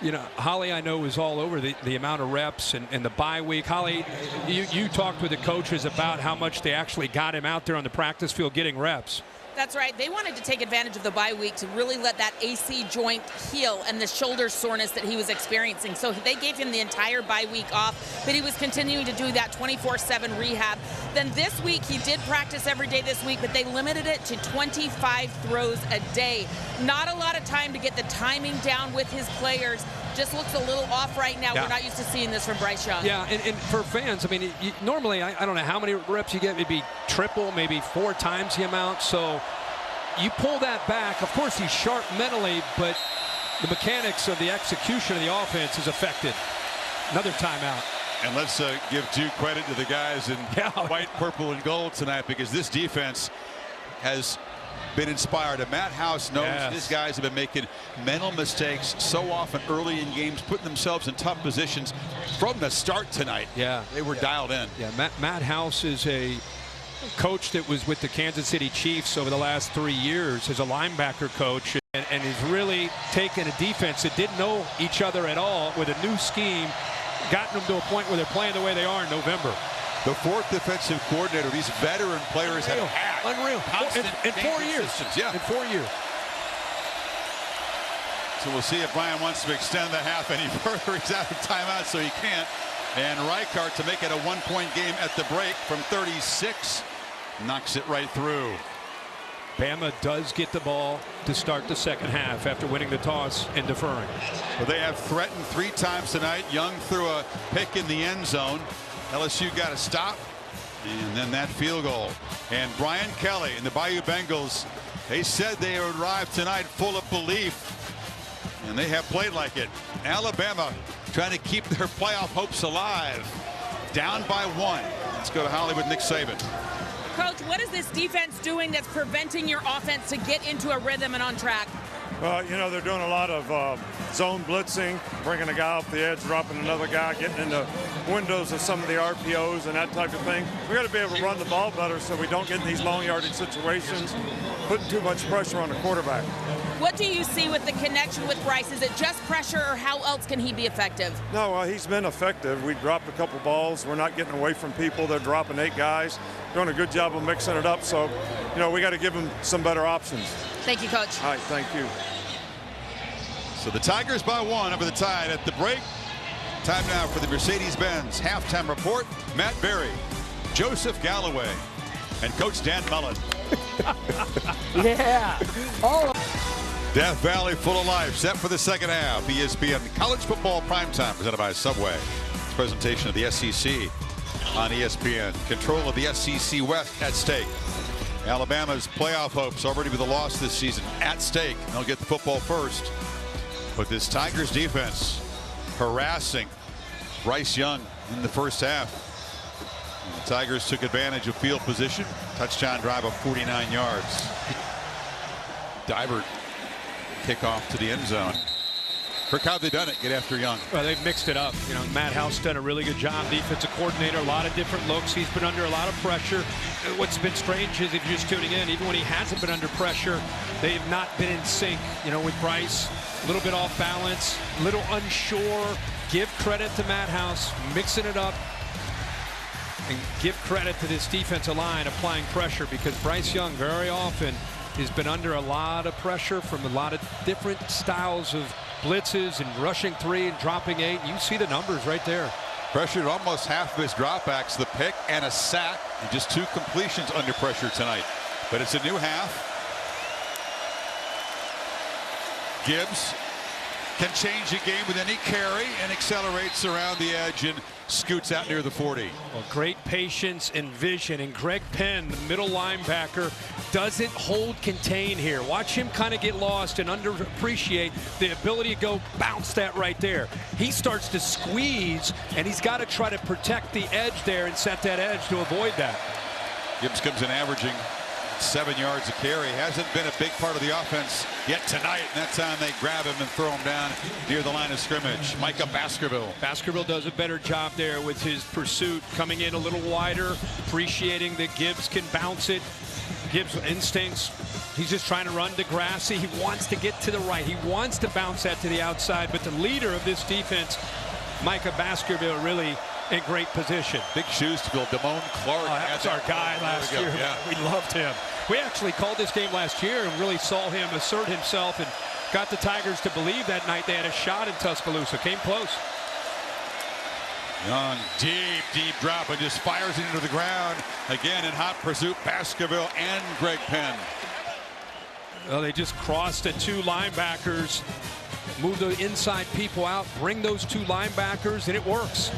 You know, Holly, I know, is all over the amount of reps and the bye week. Holly, you talked with the coaches about how much they actually got him out there on the practice field getting reps. That's right. They wanted to take advantage of the bye week to really let that AC joint heal and the shoulder soreness that he was experiencing. So they gave him the entire bye week off, but he was continuing to do that 24/7 rehab. Then this week, he did practice every day this week, but they limited it to 25 throws a day. Not a lot of time to get the timing down with his players. Just looks a little off right now. Yeah. We're not used to seeing this from Bryce Young. Yeah, and for fans, I mean, normally, I don't know how many reps you get, maybe triple, maybe 4 times the amount. So you pull that back. Of course, he's sharp mentally, but the mechanics of the execution of the offense is affected. Another timeout. And let's give due credit to the guys in white, purple, and gold tonight, because this defense has been inspired. And Matt House knows his guys have been making mental mistakes so often early in games, putting themselves in tough positions from the start tonight. Yeah, they were dialed in. Yeah, Matt House is a coach that was with the Kansas City Chiefs over the last 3 years as a linebacker coach, and has really taken a defense that didn't know each other at all with a new scheme, gotten them to a point where they're playing the way they are in November. The 4th defensive coordinator these veteran players have had. Unreal. In 4 years. Yeah. In 4 years. So we'll see if Brian wants to extend the half any further. He's out of timeout, so he can't. And Reichard to make it a 1-point game at the break from 36. Knocks it right through. Bama does get the ball to start the second half after winning the toss and deferring. Well, they have threatened 3 times tonight. Young threw a pick in the end zone. LSU got a stop, and then that field goal. And Brian Kelly and the Bayou Bengals, they said they would arrive tonight full of belief, and they have played like it. Alabama trying to keep their playoff hopes alive. Down by 1. Let's go to Hollywood, Nick Saban. Coach, what is this defense doing that's preventing your offense to get into a rhythm and on track? You know, they're doing a lot of zone blitzing, bringing a guy off the edge, dropping another guy, getting in the windows of some of the RPOs and that type of thing. We got to be able to run the ball better so we don't get in these long yardage situations, putting too much pressure on the quarterback. What do you see with the connection with Bryce? Is it just pressure, or how else can he be effective? No, he's been effective. We dropped a couple balls. We're not getting away from people. They're dropping 8 guys. Doing a good job of mixing it up. So, you know, we got to give him some better options. Thank you, Coach. All right, thank you. So the Tigers by 1 over the Tide at the break. Time now for the Mercedes-Benz halftime report. Matt Berry, Joseph Galloway, and Coach Dan Mullen. Yeah. Death Valley full of life, set for the second half. ESPN College Football Primetime presented by Subway. It's a presentation of the SEC on ESPN. Control of the SEC West at stake. Alabama's playoff hopes already with a loss this season at stake. They'll get the football first. But this Tigers defense harassing Bryce Young in the first half. And the Tigers took advantage of field position. touchdown drive of 49 yards. Diver kickoff to the end zone. Kirk, how have they done it? Get after Young. Well, they've mixed it up. You know, Matt House done a really good job. Defensive coordinator, a lot of different looks. He's been under a lot of pressure. What's been strange is if you're just tuning in, even when he hasn't been under pressure, they have not been in sync. You know, with Bryce, a little bit off balance, a little unsure. Give credit to Matt House, mixing it up. And give credit to this defensive line applying pressure, because Bryce Young very often has been under a lot of pressure from a lot of different styles of blitzes and rushing 3 and dropping 8. You see the numbers right there. Pressured almost half of his dropbacks, the pick and a sack, and just 2 completions under pressure tonight. But it's a new half. Gibbs can change the game with any carry and accelerates around the edge and scoots out near the 40. Well, great patience and vision, and Greg Penn, the middle linebacker, doesn't hold contain here. Watch him kind of get lost and underappreciate the ability to go bounce that right there. He starts to squeeze, and he's got to try to protect the edge there and set that edge to avoid that. Gibbs comes in averaging 7 yards a carry. Hasn't been a big part of the offense yet tonight, and that time they grab him and throw him down near the line of scrimmage. Micah Baskerville. Baskerville does a better job there with his pursuit, coming in a little wider, appreciating that Gibbs can bounce it. Gibbs' instincts, he's just trying to run Degrassi. He wants to get to the right. He wants to bounce that to the outside, but the leader of this defense, Micah Baskerville, really in great position. Big shoes to fill. Damone Clark. That's our guy last year. Yeah. We loved him. We actually called this game last year and really saw him assert himself and got the Tigers to believe that night they had a shot in Tuscaloosa. Came close. Young, deep drop, and just fires it into the ground. Again in hot pursuit, Baskerville and Greg Penn. Well, they just crossed the 2 linebackers, move the inside people out, bring those 2 linebackers, and it works.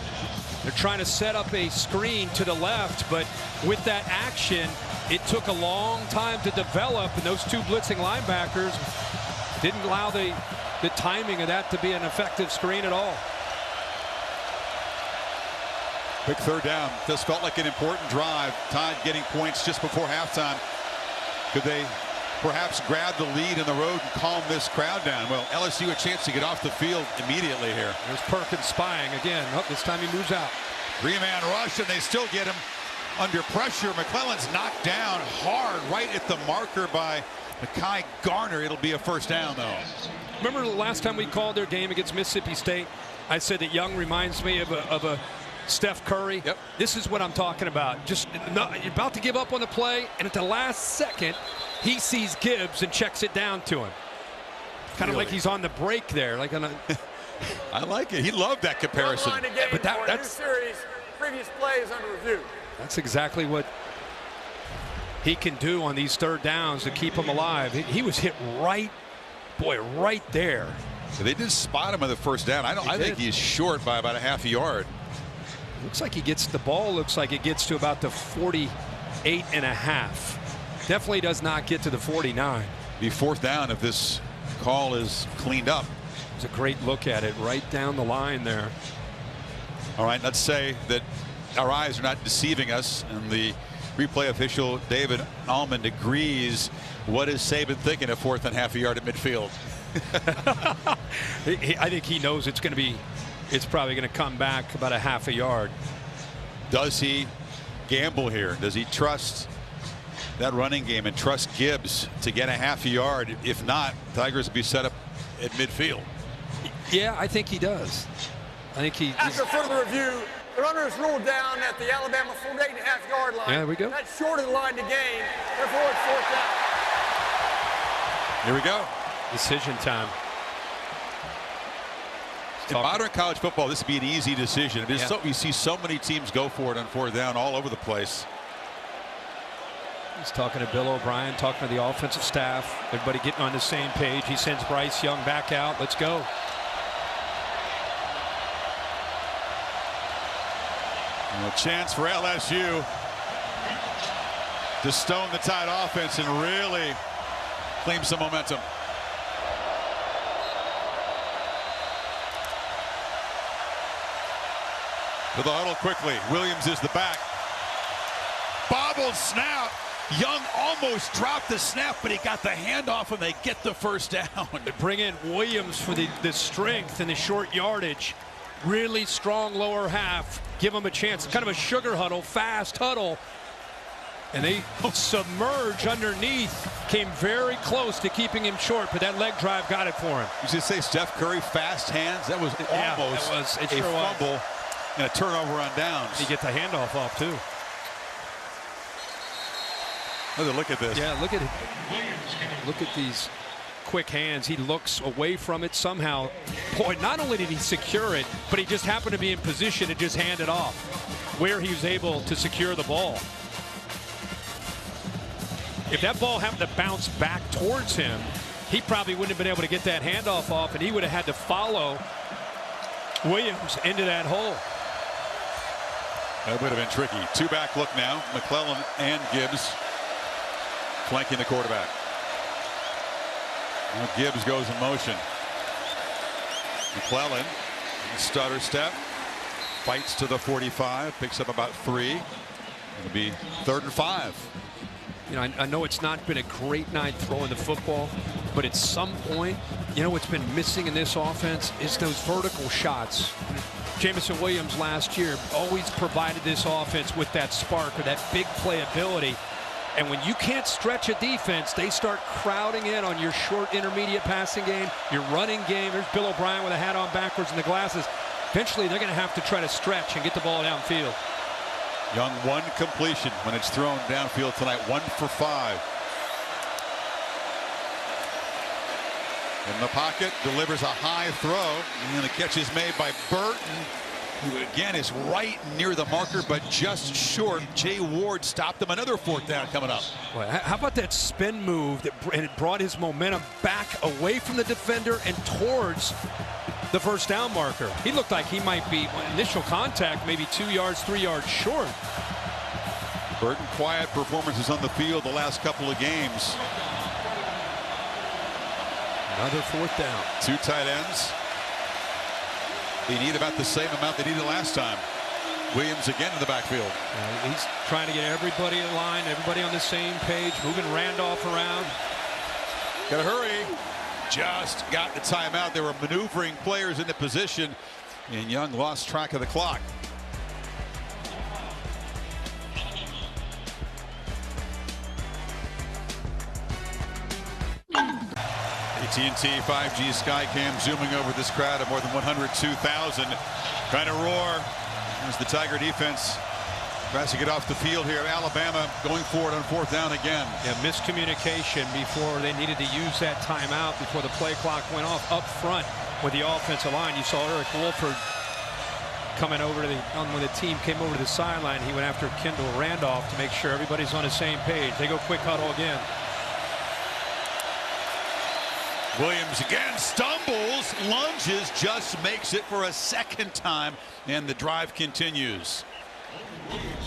They're trying to set up a screen to the left, but with that action, it took a long time to develop, and those 2 blitzing linebackers didn't allow the timing of that to be an effective screen at all. Big third down. This felt like an important drive. Tide getting points just before halftime. Could they perhaps grab the lead in the road and calm this crowd down? Well, LSU a chance to get off the field immediately here. There's Perkins spying again. Oh, this time he moves out. 3-man rush, and they still get him under pressure. McClellan's knocked down hard right at the marker by Mekhi Garner. It'll be a first down, though. Remember the last time we called their game against Mississippi State? I said that Young reminds me of a Steph Curry. Yep. This is what I'm talking about. Just you're about to give up on the play, and at the last second, he sees Gibbs and checks it down to him. Kind of like he's on the break there. Like on a I like it. He loved that comparison. But that's series. Previous plays under review. That's exactly what he can do on these third downs to keep him alive. He was hit right there. So they did spot him on the first down. I think he's short by about a half a yard. Looks like he gets the ball. Looks like it gets to about the 48 and a half. Definitely does not get to the 49. Be fourth down if this call is cleaned up. It's a great look at it right down the line there. All right, let's say that our eyes are not deceiving us, and the replay official David Allman agrees. What is Saban thinking at 4th and half a yard at midfield? I think he knows it's probably going to come back about a half a yard. Does he gamble here? Does he trust that running game and trust Gibbs to get a half a yard? If not, Tigers will be set up at midfield. Yeah, I think he does. I think he. After further review, the runner is ruled down at the Alabama 48.5 yard line. Yeah, there we go. That's short of the line to gain. Therefore, it's fourth down. Here we go. Decision time. In modern college football, this would be an easy decision. You see so many teams go for it on 4th down all over the place. He's talking to Bill O'Brien, talking to the offensive staff. Everybody getting on the same page. He sends Bryce Young back out. Let's go. A chance for LSU to stone the Tide offense and really claim some momentum. To the huddle quickly. Williams is the back. Bobbled snap. Young almost dropped the snap, but he got the handoff, and they get the first down. They bring in Williams for the strength and the short yardage. Really strong lower half. Give him a chance. Kind of a sugar huddle, fast huddle. And they submerge underneath. Came very close to keeping him short, but that leg drive got it for him. You should say Steph Curry, fast hands. That was almost a fumble and a turnover on downs. He get the handoff off, too. Look at this. Yeah, look at it. Look at these quick hands. He looks away from it somehow. Boy, not only did he secure it, but he just happened to be in position to just hand it off where he was able to secure the ball. If that ball happened to bounce back towards him, he probably wouldn't have been able to get that handoff off, and he would have had to follow Williams into that hole. That would have been tricky. Two-back look now. McClellan and Gibbs flanking the quarterback. Now Gibbs goes in motion. McClellan, stutter step, fights to the 45, picks up about 3. It'll be 3rd and 5. You know, I know it's not been a great night throwing the football, but at some point, you know what's been missing in this offense is those vertical shots. Jamison Williams last year always provided this offense with that spark or that big playability. And when you can't stretch a defense, they start crowding in on your short intermediate passing game, your running game. There's Bill O'Brien with a hat on backwards and the glasses. Eventually, they're going to have to try to stretch and get the ball downfield. Young, 1 completion when it's thrown downfield tonight, 1 for 5. In the pocket, delivers a high throw, and the catch is made by Burton, who again is right near the marker, but just short. Jay Ward stopped him. Another 4th down coming up. Boy, how about that spin move and it brought his momentum back away from the defender and towards the first down marker. He looked like he might be initial contact, maybe 2 yards, 3 yards short. Burton, quiet performances on the field the last couple of games. Another 4th down. 2 tight ends. They need about the same amount they needed last time. Williams again in the backfield. He's trying to get everybody in line, everybody on the same page, moving Randolph around. Gotta hurry. Just got the timeout. They were maneuvering players into position, and Young lost track of the clock. AT&T 5G Skycam zooming over this crowd of more than 102,000. Trying to roar as the Tiger defense tries to get off the field here. Alabama going forward on 4th down again. Yeah, miscommunication before they needed to use that timeout before the play clock went off up front with the offensive line. You saw Eric Wolford coming over to when the team came over to the sideline. He went after Kendall Randolph to make sure everybody's on the same page. They go quick huddle again. Williams again stumbles, lunges, just makes it for a 2nd time, and the drive continues.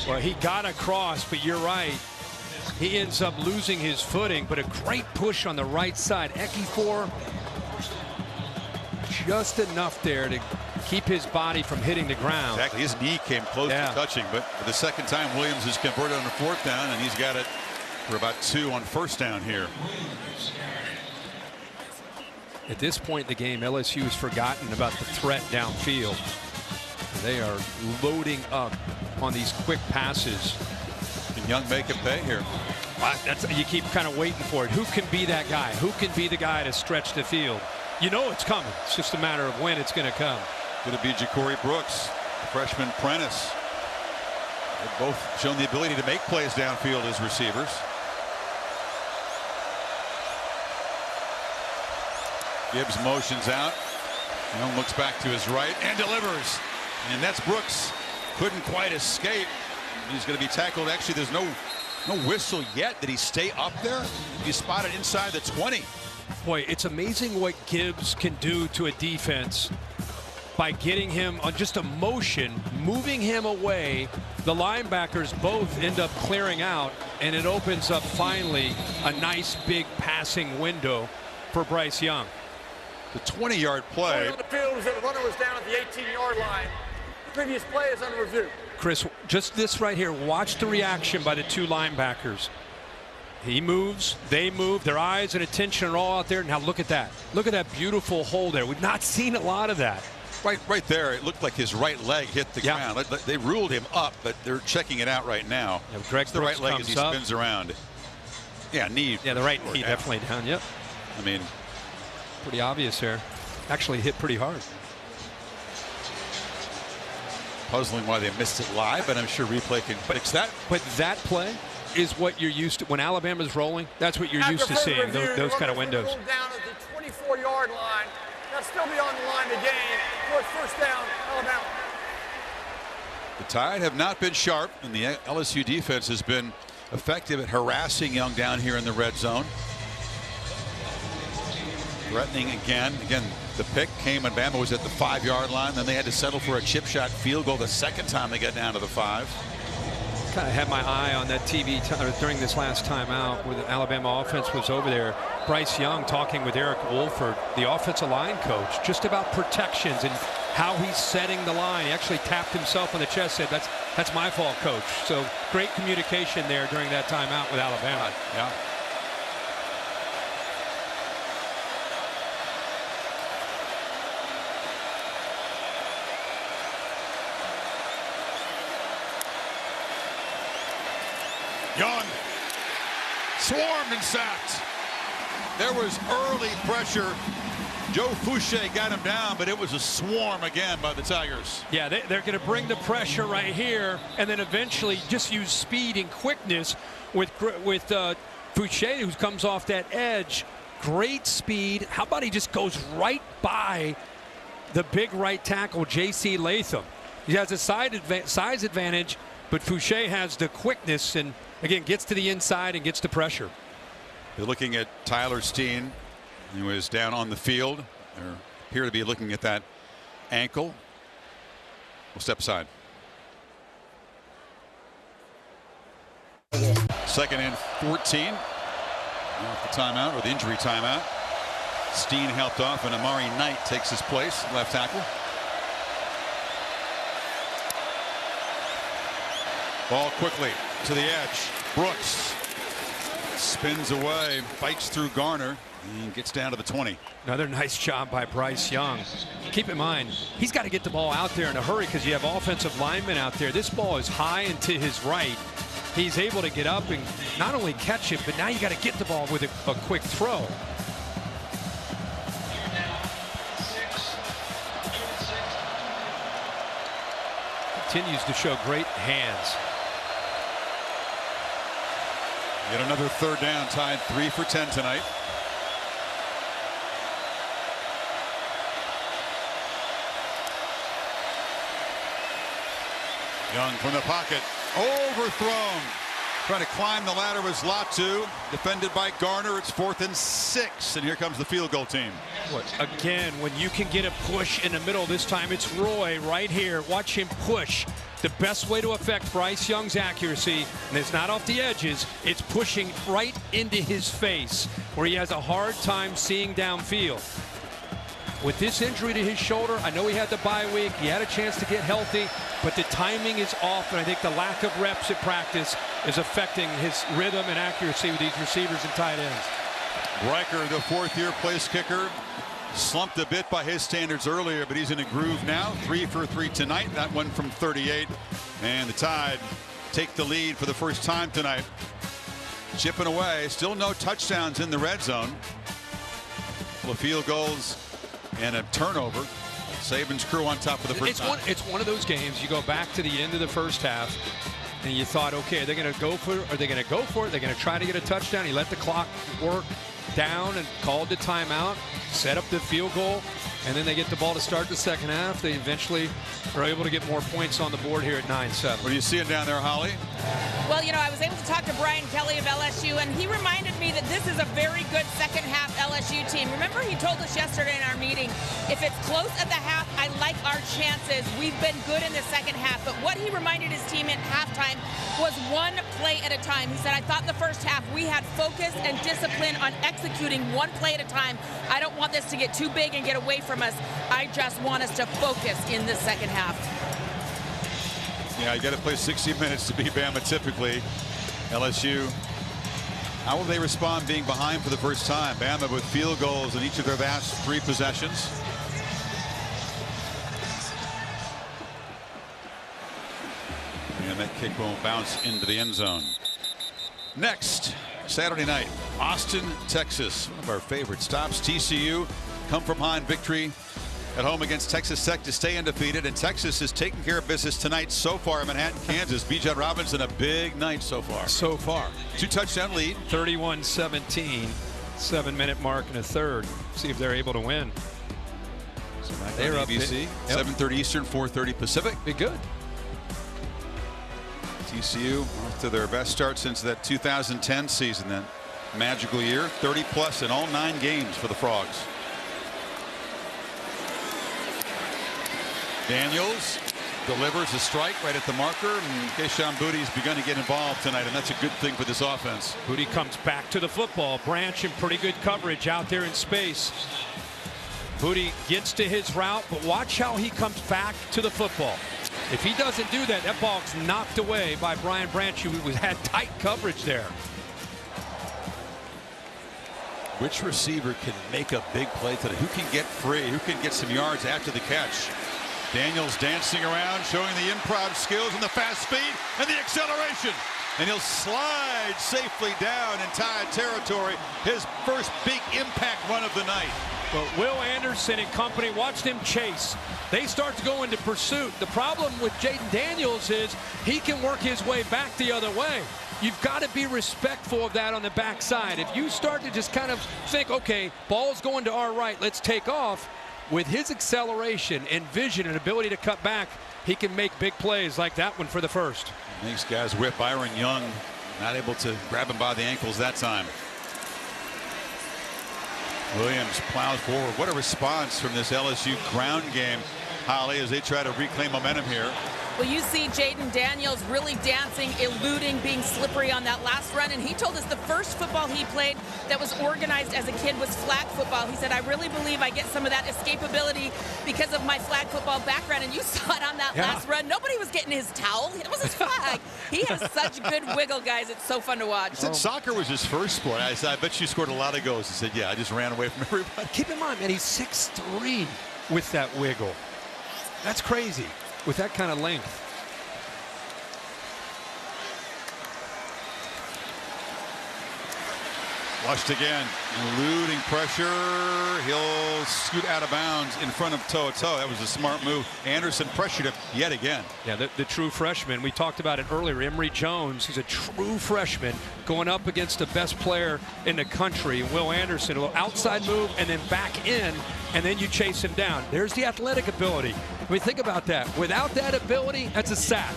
Well, he got across, but you're right. He ends up losing his footing, but a great push on the right side. Ekifor just enough there to keep his body from hitting the ground. Exactly. His knee came close to touching, but for the 2nd time, Williams is converted on the 4th down, and he's got it for about 2 on 1st down here. At this point in the game, LSU has forgotten about the threat downfield. They are loading up on these quick passes. Can Young make it pay here? You keep kind of waiting for it. Who can be that guy? Who can be the guy to stretch the field? You know it's coming. It's just a matter of when it's going to come. Could it be Ja'Cory Brooks, the freshman Prentice? They've both shown the ability to make plays downfield as receivers. Gibbs motions out. Young looks back to his right and delivers. And that's Brooks. Couldn't quite escape. He's going to be tackled. Actually, there's no whistle yet. Did he stay up there? He's spotted inside the 20. Boy, it's amazing what Gibbs can do to a defense by getting him on just a motion, moving him away. The linebackers both end up clearing out, and it opens up finally a nice big passing window for Bryce Young. The 20-yard play. On the field is that the runner was down at the 18-yard line. The previous play is under review. Chris, just this right here. Watch the reaction by the two linebackers. He moves, they move, their eyes and attention are all out there. Now look at that. Look at that beautiful hole there. We've not seen a lot of that. Right there, it looked like his right leg hit the ground. They ruled him up, but they're checking it out right now. Yeah, Greg the right leg as he spins around. Yeah, knee. Yeah, the right knee definitely down. Yep. I mean, pretty obvious here. Actually hit pretty hard. Puzzling why they missed it live, but I'm sure replay can fix that. But that play is what you're used to. When Alabama's rolling, that's what you're used to seeing, those kind of windows. Down at the 24-yard line. They'll still be on the line of the game. For first down, Alabama. The Tide have not been sharp, and the LSU defense has been effective at harassing Young down here in the red zone. Threatening again. Again, the pick came when Bama was at the 5-yard line. Then they had to settle for a chip shot field goal the second time they got down to the 5. Kind of had my eye on that TV during this last timeout where the Alabama offense was over there. Bryce Young talking with Eric Wolford, the offensive line coach, just about protections and how he's setting the line. He actually tapped himself on the chest, said, that's my fault, coach. So great communication there during that timeout with Alabama. Yeah. Young swarmed and sacked. There was early pressure. Joe Fouché got him down, but it was a swarm again by the Tigers. Yeah, they're going to bring the pressure right here, and then eventually just use speed and quickness with Fouché, who comes off that edge. Great speed. How about he just goes right by the big right tackle, J.C. Latham. He has a size advantage, but Fouché has the quickness and, again, gets to the inside and gets the pressure. They're looking at Tyler Steen, who is down on the field. They appear to be looking at that ankle. We'll step aside. Second and 14. Off the timeout, or the injury timeout. Steen helped off, and Amari Knight takes his place, left tackle. Ball quickly to the edge. Brooks spins away, fights through Garner, and gets down to the 20. Another nice job by Bryce Young. Keep in mind, he's got to get the ball out there in a hurry because you have offensive linemen out there. This ball is high and to his right. He's able to get up and not only catch it, but now you got to get the ball with a quick throw. Continues to show great hands. Yet another third down, Tide 3 for 10 tonight. Young from the pocket, overthrown. Trying to climb the ladder was Latu, defended by Garner. It's 4th and 6, and here comes the field goal team. Again, when you can get a push in the middle, this time it's Roy right here. Watch him push. The best way to affect Bryce Young's accuracy, and it's not off the edges, it's pushing right into his face, where he has a hard time seeing downfield. With this injury to his shoulder, I know he had the bye week, he had a chance to get healthy, but the timing is off, and I think the lack of reps at practice is affecting his rhythm and accuracy with these receivers and tight ends. Riker, the 4th-year place kicker, slumped a bit by his standards earlier, but he's in a groove now. 3 for 3 tonight. That one from 38. And the Tide take the lead for the first time tonight. Chipping away. Still no touchdowns in the red zone. Couple of field goals and a turnover. Saban's crew on top for the first time. It's one of those games. You go back to the end of the first half, and you thought, okay, they're going to go for it. Are they going to go for it? They're going to try to get a touchdown. He let the clock work down and called the timeout, set up the field goal, and then they get the ball to start the second half. They eventually are able to get more points on the board here at 9-7. What are you seeing down there, Holly? Well, you know, I was able to talk to Brian Kelly of LSU, and he reminded me that this is a very good second half LSU team. Remember, he told us yesterday in our meeting, if it's close at the half, I like our chances. We've been good in the second half. But what he reminded his team at halftime was one play at a time. He said, I thought in the first half we had focus and discipline on executing one play at a time. I don't want this to get too big and get away from us. I just want us to focus in the second half. Yeah, you got to play 60 minutes to beat Bama typically. LSU How will they respond being behind for the first time? Bama with field goals in each of their last 3 possessions. And that kick won't bounce into the end zone. Next, Saturday night, Austin, Texas. One of our favorite stops. TCU come from behind victory at home against Texas Tech to stay undefeated. And Texas is taking care of business tonight so far in Manhattan, Kansas. Bijan Robinson, a big night so far. 2-touchdown lead. 31-17. 7-minute mark and a third. See if they're able to win. So they're up ABC, 7:30 Eastern, 4:30 Pacific. Be good. TCU off to their best start since that 2010 season, that magical year. 30+ in all 9 games for the Frogs. Daniels delivers a strike right at the marker, and Keishon Booty's begun to get involved tonight, and that's a good thing for this offense. Booty comes back to the football. Branch in pretty good coverage out there in space. Booty gets to his route, but watch how he comes back to the football. If he doesn't do that, that ball's knocked away by Brian Branch, who had tight coverage there. Which receiver can make a big play today? Who can get free? Who can get some yards after the catch? Daniels dancing around, showing the improv skills and the fast speed and the acceleration. And he'll slide safely down in Tide territory. His first big impact run of the night. Well, Will Anderson and company, watch them chase. They start to go into pursuit. The problem with Jaden Daniels is he can work his way back the other way. You've got to be respectful of that on the backside. If you start to just kind of think, okay, ball's going to our right, let's take off. With his acceleration and vision and ability to cut back, he can make big plays like that one for the first. These guys whip. Byron Young not able to grab him by the ankles that time. Williams plows forward. What a response from this LSU ground game, Holly, as they try to reclaim momentum here. Well, you see Jaden Daniels really dancing, eluding, being slippery on that last run. And he told us the first football he played that was organized as a kid was flag football. He said, I really believe I get some of that escapability because of my flag football background. And you saw it on that last run. Nobody was getting his towel. It was his flag. He has such good wiggle, guys. It's so fun to watch. He said soccer was his first sport. I said, I bet you scored a lot of goals. He said, yeah, I just ran away from everybody. Keep in mind, man, he's 6'3" with that wiggle. That's crazy with that kind of length. Flushed again, eluding pressure. He'll scoot out of bounds in front of To'o. That was a smart move. Anderson pressured him yet again. Yeah, the true freshman. We talked about it earlier. Emory Jones, he's a true freshman going up against the best player in the country. Will Anderson, a little outside move and then back in, and then you chase him down. There's the athletic ability. I mean, think about that. Without that ability, that's a sack.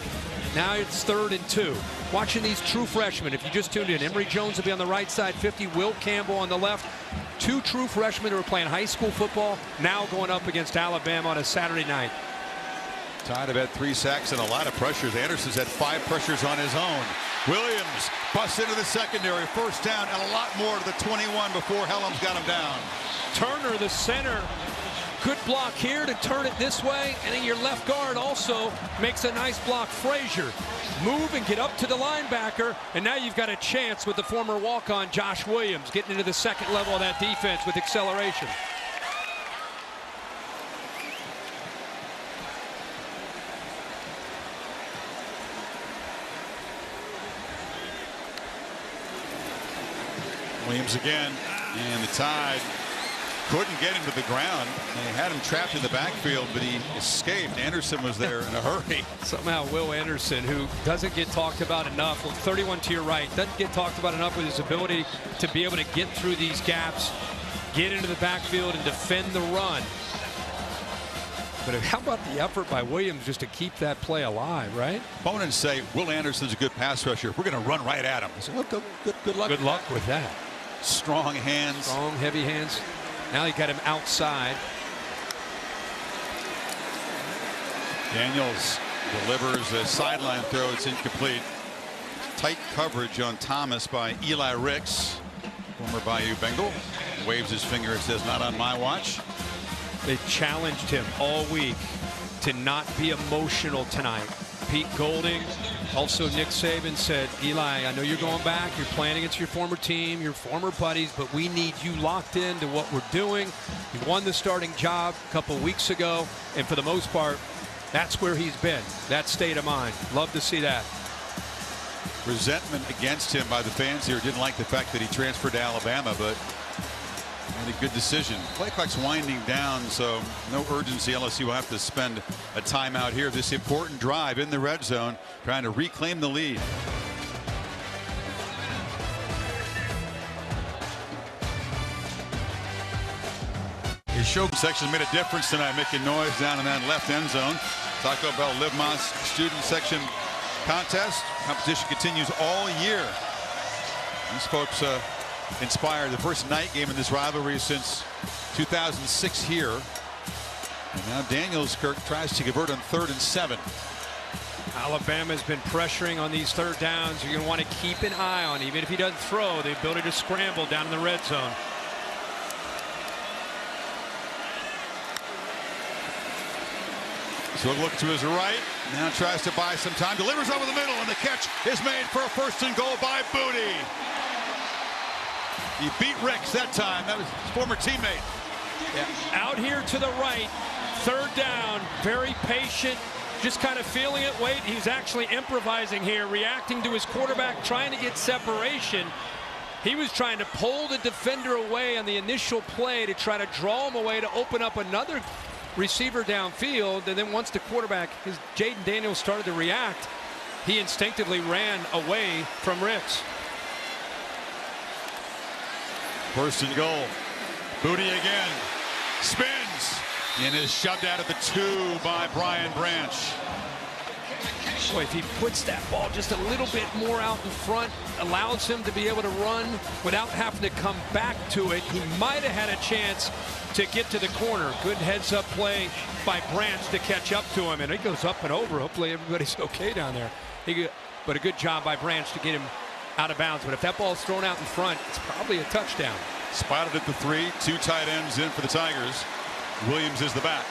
Now it's 3rd and 2. Watching these true freshmen. If you just tuned in, Emory Jones will be on the right side, 50. Will Campbell on the left. 2 true freshmen who are playing high school football, now going up against Alabama on a Saturday night. Tide have had 3 sacks and a lot of pressures. Anderson's had 5 pressures on his own. Williams busts into the secondary. First down and a lot more to the 21 before Helms got him down. Turner, the center. Good block here to turn it this way, and then your left guard also makes a nice block. Frazier, move and get up to the linebacker, and now you've got a chance with the former walk-on Josh Williams getting into the second level of that defense with acceleration. Williams again, and the Tide couldn't get him to the ground. They had him trapped in the backfield, but he escaped. Anderson was there in a hurry. Somehow Will Anderson, who doesn't get talked about enough, 31 to your right, doesn't get talked about enough with his ability to be able to get through these gaps, get into the backfield, and defend the run. But how about the effort by Williams just to keep that play alive, right? Opponents say Will Anderson's a good pass rusher. We're going to run right at him. I said, oh, good luck. Good luck with that. Strong hands. Strong, heavy hands. Now you got him outside. Daniels delivers a sideline throw. It's incomplete. Tight coverage on Thomas by Eli Ricks, former Bayou Bengal. Waves his finger and says, not on my watch. They challenged him all week to not be emotional tonight. Pete Golding, also Nick Saban said, Eli, I know you're going back. You're playing against your former team, your former buddies, but we need you locked into what we're doing. He won the starting job a couple weeks ago, and for the most part, that's where he's been, that state of mind. Love to see that. Resentment against him by the fans here. Didn't like the fact that he transferred to Alabama, but made a good decision. Play clock's winding down, so no urgency. LSU will have to spend a timeout here. This important drive in the red zone, trying to reclaim the lead. His show section made a difference tonight, making noise down in that left end zone. Taco Bell Live Mas student section contest. Competition continues all year. These folks inspired the first night game in this rivalry since 2006 here. And now Daniels, Kirk, tries to convert on 3rd and 7. Alabama's been pressuring on these third downs. You're going to want to keep an eye on, even if he doesn't throw, the ability to scramble down in the red zone. So look to his right. Now tries to buy some time. Delivers over the middle, and the catch is made for a 1st and goal by Booty. He beat Ricks that time. That was his former teammate. Yeah. Out here to the right, 3rd down, very patient, just kind of feeling it. Wait, he's actually improvising here, reacting to his quarterback, trying to get separation. He was trying to pull the defender away on the initial play to try to draw him away to open up another receiver downfield, and then once the quarterback, Jaden Daniels, started to react, he instinctively ran away from Ricks. 1st and goal. Booty again. Spins and is shoved out of the 2 by Brian Branch. Boy, if he puts that ball just a little bit more out in front, allows him to be able to run without having to come back to it, he might have had a chance to get to the corner. Good heads-up play by Branch to catch up to him, and he goes up and over. Hopefully everybody's okay down there. But a good job by Branch to get him out of bounds. But if that ball's thrown out in front, it's probably a touchdown. Spotted at the 3, 2 tight ends in for the Tigers. Williams is the back.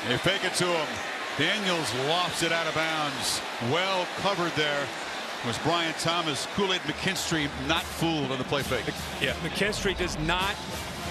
They fake it to him. Daniels lofts it out of bounds. Well covered there was Brian Thomas. Kool-Aid McKinstry not fooled on the play fake. Yeah, McKinstry does not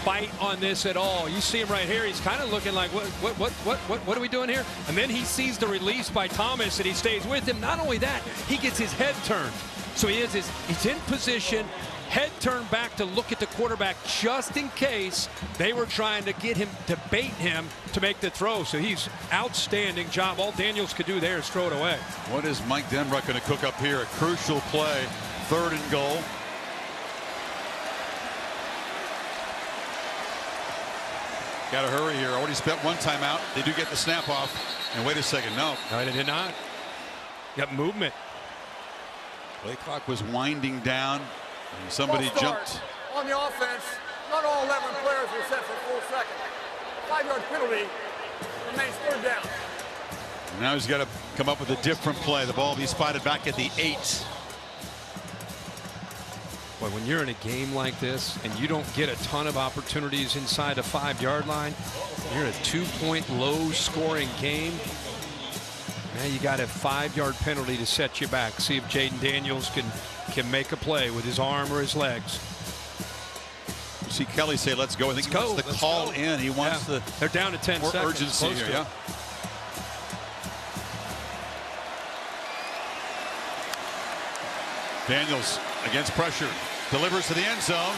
bite on this at all. You see him right here. He's kind of looking like, what are we doing here? And then he sees the release by Thomas and he stays with him. Not only that, he gets his head turned. So he's in position, head turned back to look at the quarterback just in case they were trying to get him to bait him to make the throw. So he's outstanding job. All Daniels could do there is throw it away. What is Mike Denbrock going to cook up here? A crucial play, 3rd and goal. Got to hurry here. Already spent 1 timeout. They do get the snap off. And wait a second. No, they did not. Got movement. Play clock was winding down. And somebody jumped. On the offense, not all 11 players were set for full second. 5-yard penalty remains 3rd down. Now he's got to come up with a different play. The ball will be spotted back at the 8. Boy, when you're in a game like this and you don't get a ton of opportunities inside the 5-yard line, you're in a 2-point low-scoring game. Now you got a 5-yard penalty to set you back. See if Jaden Daniels can make a play with his arm or his legs. You see Kelly say, "Let's go." I think he wants the call in. He wants the. They're down to 10 more seconds. Urgency here. Yeah. Daniels against pressure, delivers to the end zone.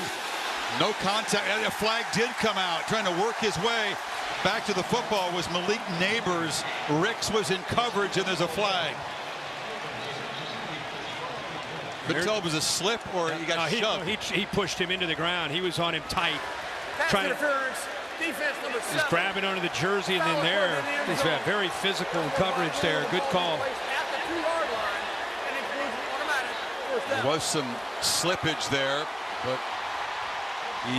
No contact. A flag did come out. Trying to work his way back to the football was Malik Neighbors. Ricks was in coverage, and there's a flag. Couldn't tell if it was a slip or he got shoved. He pushed him into the ground. He was on him tight. Pass interference. Defense number 7. He's grabbing onto the jersey, and then there. He's got very physical coverage there. Good call. There was some slippage there, but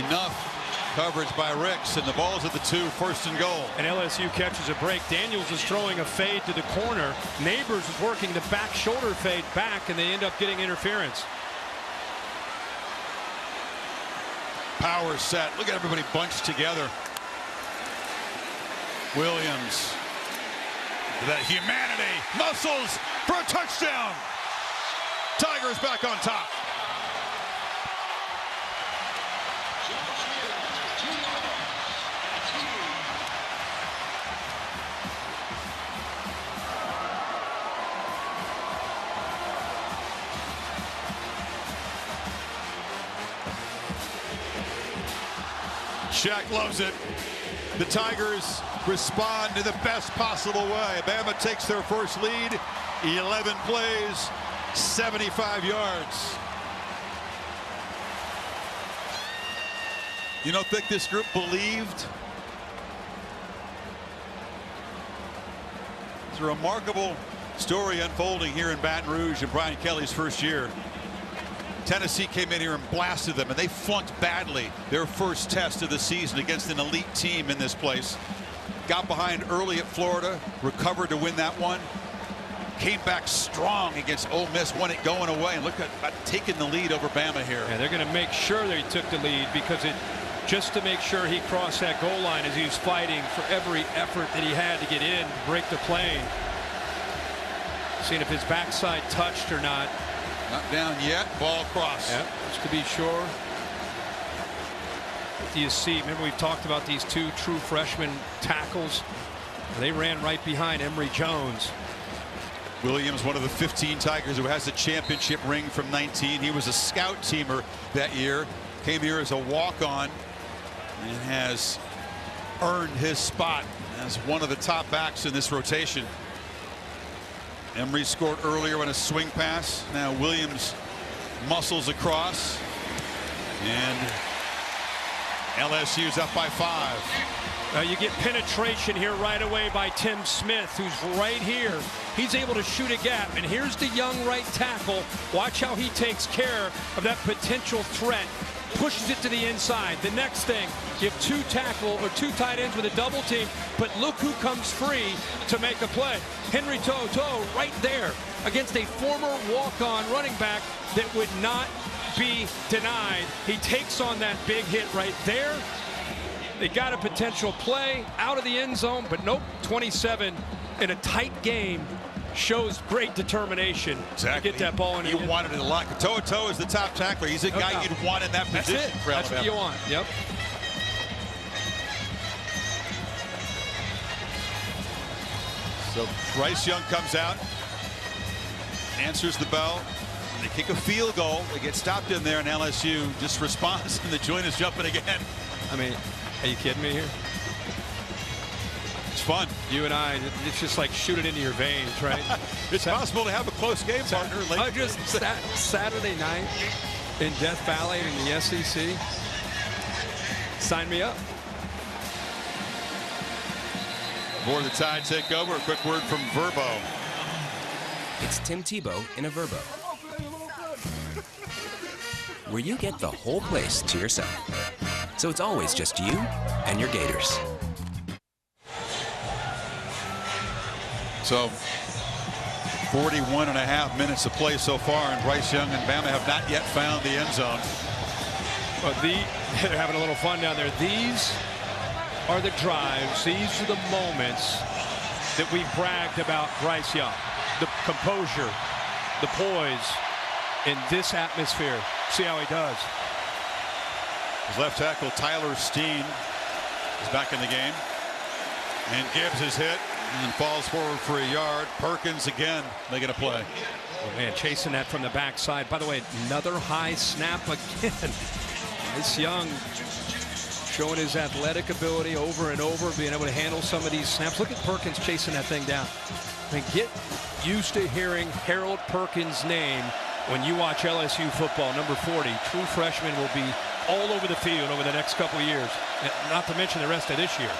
enough coverage by Ricks, and the ball's at the 2, 1st and goal. And LSU catches a break. Daniels is throwing a fade to the corner. Neighbors is working the back shoulder fade back, and they end up getting interference. Power set. Look at everybody bunched together. Williams. That humanity. Muscles for a touchdown. Tigers back on top. Shaq loves it. The Tigers respond in the best possible way. Bama takes their first lead, 11 plays, 75 yards. You don't think this group believed? It's a remarkable story unfolding here in Baton Rouge in Brian Kelly's first year. Tennessee came in here and blasted them, and they flunked badly their first test of the season against an elite team in this place. Got behind early at Florida, recovered to win that one. Came back strong against Ole Miss, won it going away, and look at taking the lead over Bama here. And they're going to make sure that he took the lead, because just to make sure he crossed that goal line as he was fighting for every effort that he had to get in, break the plane. Seeing if his backside touched or not. Not down yet. Ball across. Yep, just to be sure. What do you see? Remember, we've talked about these two true freshman tackles. They ran right behind Emory Jones. Williams, one of the 15 Tigers who has the championship ring from 19. He was a scout teamer that year. Came here as a walk-on and has earned his spot as one of the top backs in this rotation. Emory scored earlier on a swing pass. Now Williams muscles across, and LSU's up by 5. You get penetration here right away by Tim Smith, who's right here. He's able to shoot a gap, and here's the young right tackle. Watch how he takes care of that potential threat. Pushes it to the inside. The next thing, you have two tight ends with a double team, but look who comes free to make a play. Henry Toto right there against a former walk-on running back that would not be denied. He takes on that big hit right there. They got a potential play out of the end zone, but nope, 27 in a tight game. Shows great determination to get that ball in. You wanted it a lot. Toto is the top tackler. He's a guy you'd want in that position. That's it. That's what you want. Yep. So Bryce Young comes out, answers the bell, and they kick a field goal. They get stopped in there, and LSU just responds, and the joint is jumping again. I mean, are you kidding me here? It's fun. You and I, it's just like shoot it into your veins, right? It's possible to have a close game, partner. Just Saturday night in Death Valley in the SEC. Sign me up. Before the Tide take over, a quick word from Verbo. It's Tim Tebow in a Verbo, where you get the whole place to yourself. So it's always just you and your Gators. So 41.5 minutes of play so far, and Bryce Young and Bama have not yet found the end zone. Well, they're having a little fun down there. These are the drives. These are the moments that we've bragged about Bryce Young. The composure, the poise in this atmosphere. See how he does. His left tackle, Tyler Steen, is back in the game. And Gibbs is hit and falls forward for a yard. Perkins again making a play. Oh man, chasing that from the backside. By the way, another high snap again. Bryce Young showing his athletic ability over and over, being able to handle some of these snaps. Look at Perkins chasing that thing down. I mean, get used to hearing Harold Perkins' name when you watch LSU football. Number 40, true freshman, will be all over the field over the next couple of years, not to mention the rest of this year.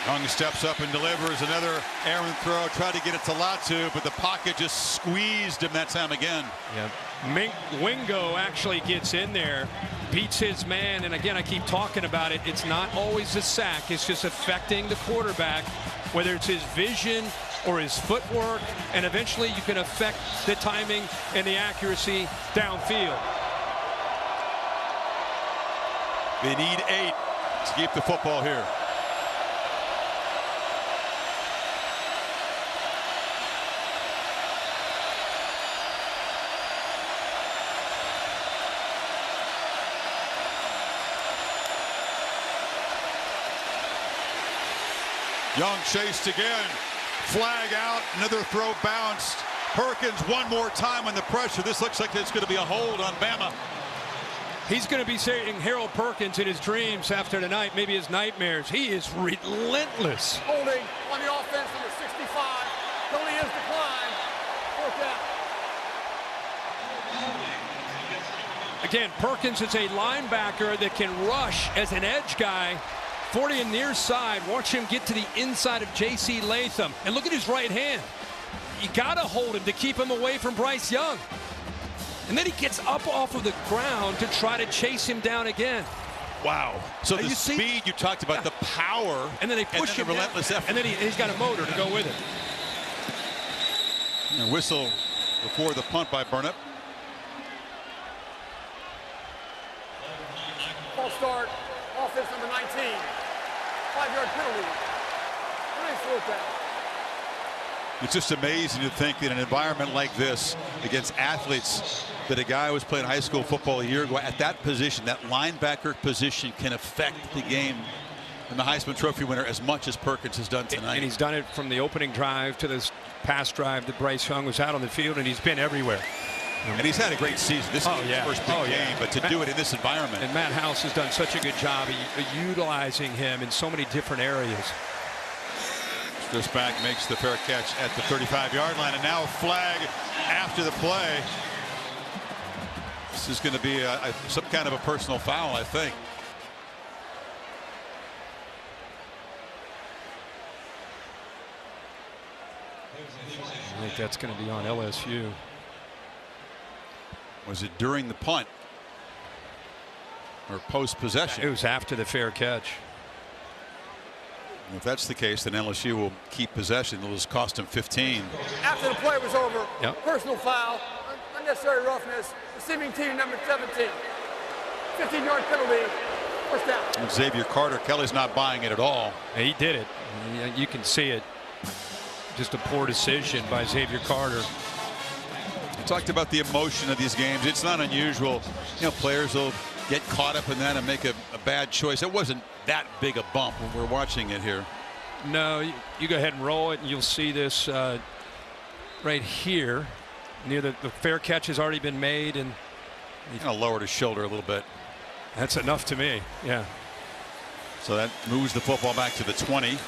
Young steps up and delivers another errant throw. Tried to get it to Latu, but the pocket just squeezed him that time again. Yeah, Wingo actually gets in there, beats his man, and again, I keep talking about it. It's not always a sack. It's just affecting the quarterback, whether it's his vision or his footwork, and eventually you can affect the timing and the accuracy downfield. They need 8 to keep the football here. Young chased again. Flag out. Another throw bounced. Perkins one more time on the pressure. This looks like it's going to be a hold on Bama. He's going to be saying Harold Perkins in his dreams after tonight, maybe his nightmares. He is relentless. Holding on the offense, number 65. Penalty is declined. 4th down. Again, Perkins is a linebacker that can rush as an edge guy. 40 in near side. Watch him get to the inside of J.C. Latham. And look at his right hand. You got to hold him to keep him away from Bryce Young. And then he gets up off of the ground to try to chase him down again. Wow. So the speed you talked about, the power, and then they push him the relentless effort. And then he's got a motor to go with it. And a whistle before the punt by Burnett. False start. Offense number 19. 5-yard penalty. 4th down. It's just amazing to think that in an environment like this, against athletes, that a guy who was playing high school football a year ago at that position, that linebacker position, can affect the game. And the Heisman Trophy winner as much as Perkins has done tonight. And he's done it from the opening drive to this pass drive that Bryce Young was out on the field, and he's been everywhere. And he's had a great season. This is his first big game, but to do it in this environment. And Matt House has done such a good job of utilizing him in so many different areas. This back makes the fair catch at the 35-yard line, and now a flag after the play. This is going to be some kind of a personal foul, I think. I think that's going to be on LSU. Was it during the punt or post possession? It was after the fair catch. If that's the case, then LSU will keep possession. It'll just cost them 15. After the play was over, personal foul, unnecessary roughness, receiving team number 17. 15-yard penalty, 1st down. And Xavier Carter, Kelly's not buying it at all. Yeah, he did it. You can see it. Just a poor decision by Xavier Carter. We talked about the emotion of these games. It's not unusual. You know, players will get caught up in that and make a bad choice. It wasn't that big a bump when we're watching it here. No, you go ahead and roll it, and you'll see this right here. Near the fair catch has already been made, and he kind of lowered his shoulder a little bit. That's enough to me. Yeah. So that moves the football back to the 20.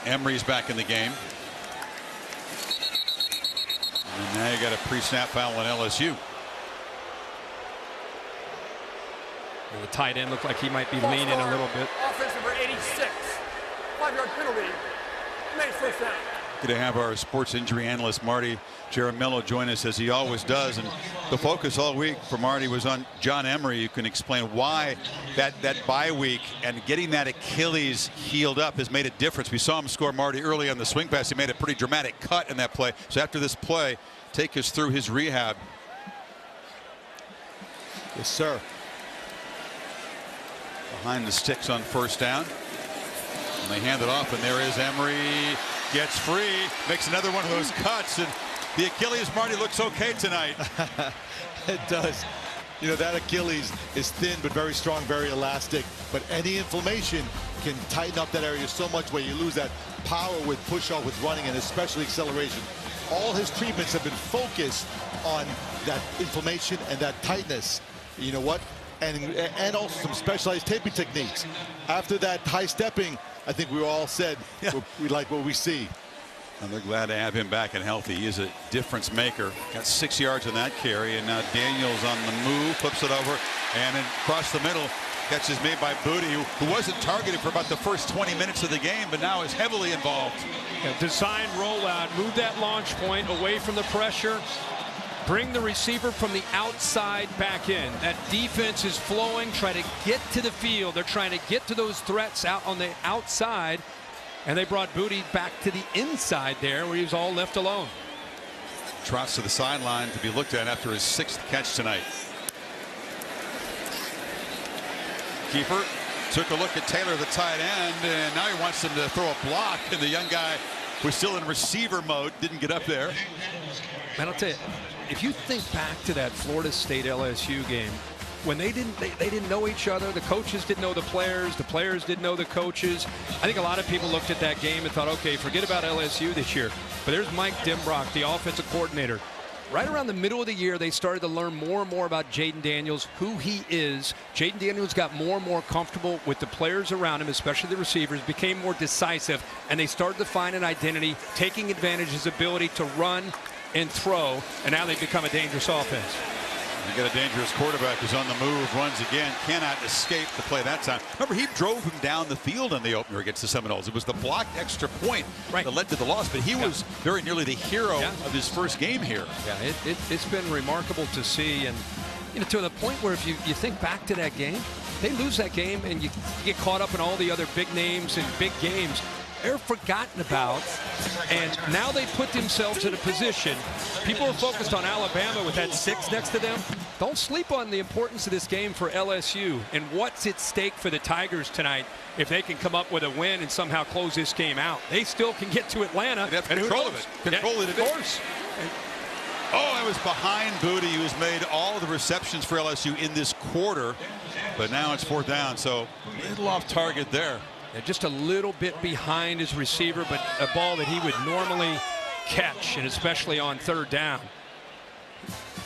Emery's back in the game. And now you got a pre-snap foul on LSU. And the tight end looked like he might be leaning a little bit. Offense number 86. 5-yard penalty. Makes 1st down. Good to have our sports injury analyst Marty Jaramillo join us, as he always does. And the focus all week for Marty was on John Emery. You can explain why that bye week and getting that Achilles healed up has made a difference. We saw him score, Marty, early on the swing pass. He made a pretty dramatic cut in that play. So after this play, take us through his rehab. Yes, sir. Behind the sticks on 1st down. And they hand it off, and there is Emery. Gets free, makes another one of those cuts, and the Achilles, Marty, looks okay tonight. It does. You know, that Achilles is thin but very strong, very elastic. But any inflammation can tighten up that area so much where you lose that power with push-off, with running, and especially acceleration. All his treatments have been focused on that inflammation and that tightness. You know what? And also some specialized taping techniques. After that high stepping, I think we all said we like what we see. And they're glad to have him back and healthy. He is a difference maker. Got 6 yards on that carry, and now Daniels on the move, flips it over, and then across the middle, catch is made by Booty, who wasn't targeted for about the first 20 minutes of the game, but now is heavily involved. Yeah, design rollout, move that launch point away from the pressure. Bring the receiver from the outside back in. That defense is flowing. Try to get to the field. They're trying to get to those threats out on the outside. And they brought Booty back to the inside there where he was all left alone. Trots to the sideline to be looked at after his 6th catch tonight. Goalkeeper took a look at Taylor, the tight end, and now he wants him to throw a block, and the young guy was still in receiver mode, didn't get up there. Man, I'll tell you, if you think back to that Florida State LSU game, when they didn't know each other, the coaches didn't know the players didn't know the coaches. I think a lot of people looked at that game and thought, okay, forget about LSU this year. But there's Mike Dimbrock, the offensive coordinator. Right around the middle of the year, they started to learn more and more about Jaden Daniels, who he is. Jaden Daniels got more and more comfortable with the players around him, especially the receivers, became more decisive, and they started to find an identity, taking advantage of his ability to run and throw, and now they've become a dangerous offense. You got a dangerous quarterback who's on the move, runs again, cannot escape the play that time. Remember, he drove him down the field in the opener against the Seminoles. It was the blocked extra point that led to the loss, but he was very nearly the hero of his first game here. Yeah, it's been remarkable to see, and to the point where if you think back to that game, they lose that game and you get caught up in all the other big names and big games. They're forgotten about, and now they put themselves in a position. People are focused on Alabama with that 6 next to them. Don't sleep on the importance of this game for LSU and what's at stake for the Tigers tonight. If they can come up with a win and somehow close this game out, they still can get to Atlanta. They have control of it. Control it, of course. Oh, it was behind Booty, who's made all the receptions for LSU in this quarter, but now it's 4th down, so a little off target there. Yeah, just a little bit behind his receiver, but a ball that he would normally catch, and especially on 3rd down.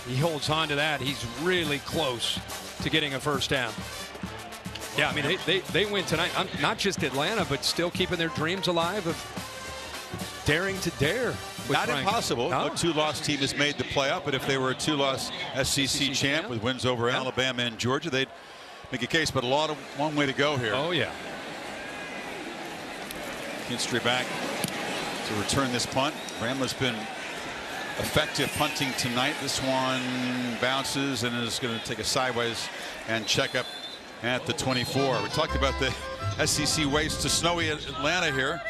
He holds on to that. He's really close to getting a 1st down. Yeah, I mean, they win tonight. Not just Atlanta, but still keeping their dreams alive of daring to dare. Not impossible. No 2-loss team has made the playoff, but if they were a 2-loss SEC champ with wins over Alabama and Georgia, they'd make a case, but long way to go here. Oh, yeah. Kinstry back to return this punt. Bramlett's been effective punting tonight. This one bounces and is going to take a sideways and check up at the 24. We talked about the SEC waste to snowy Atlanta here.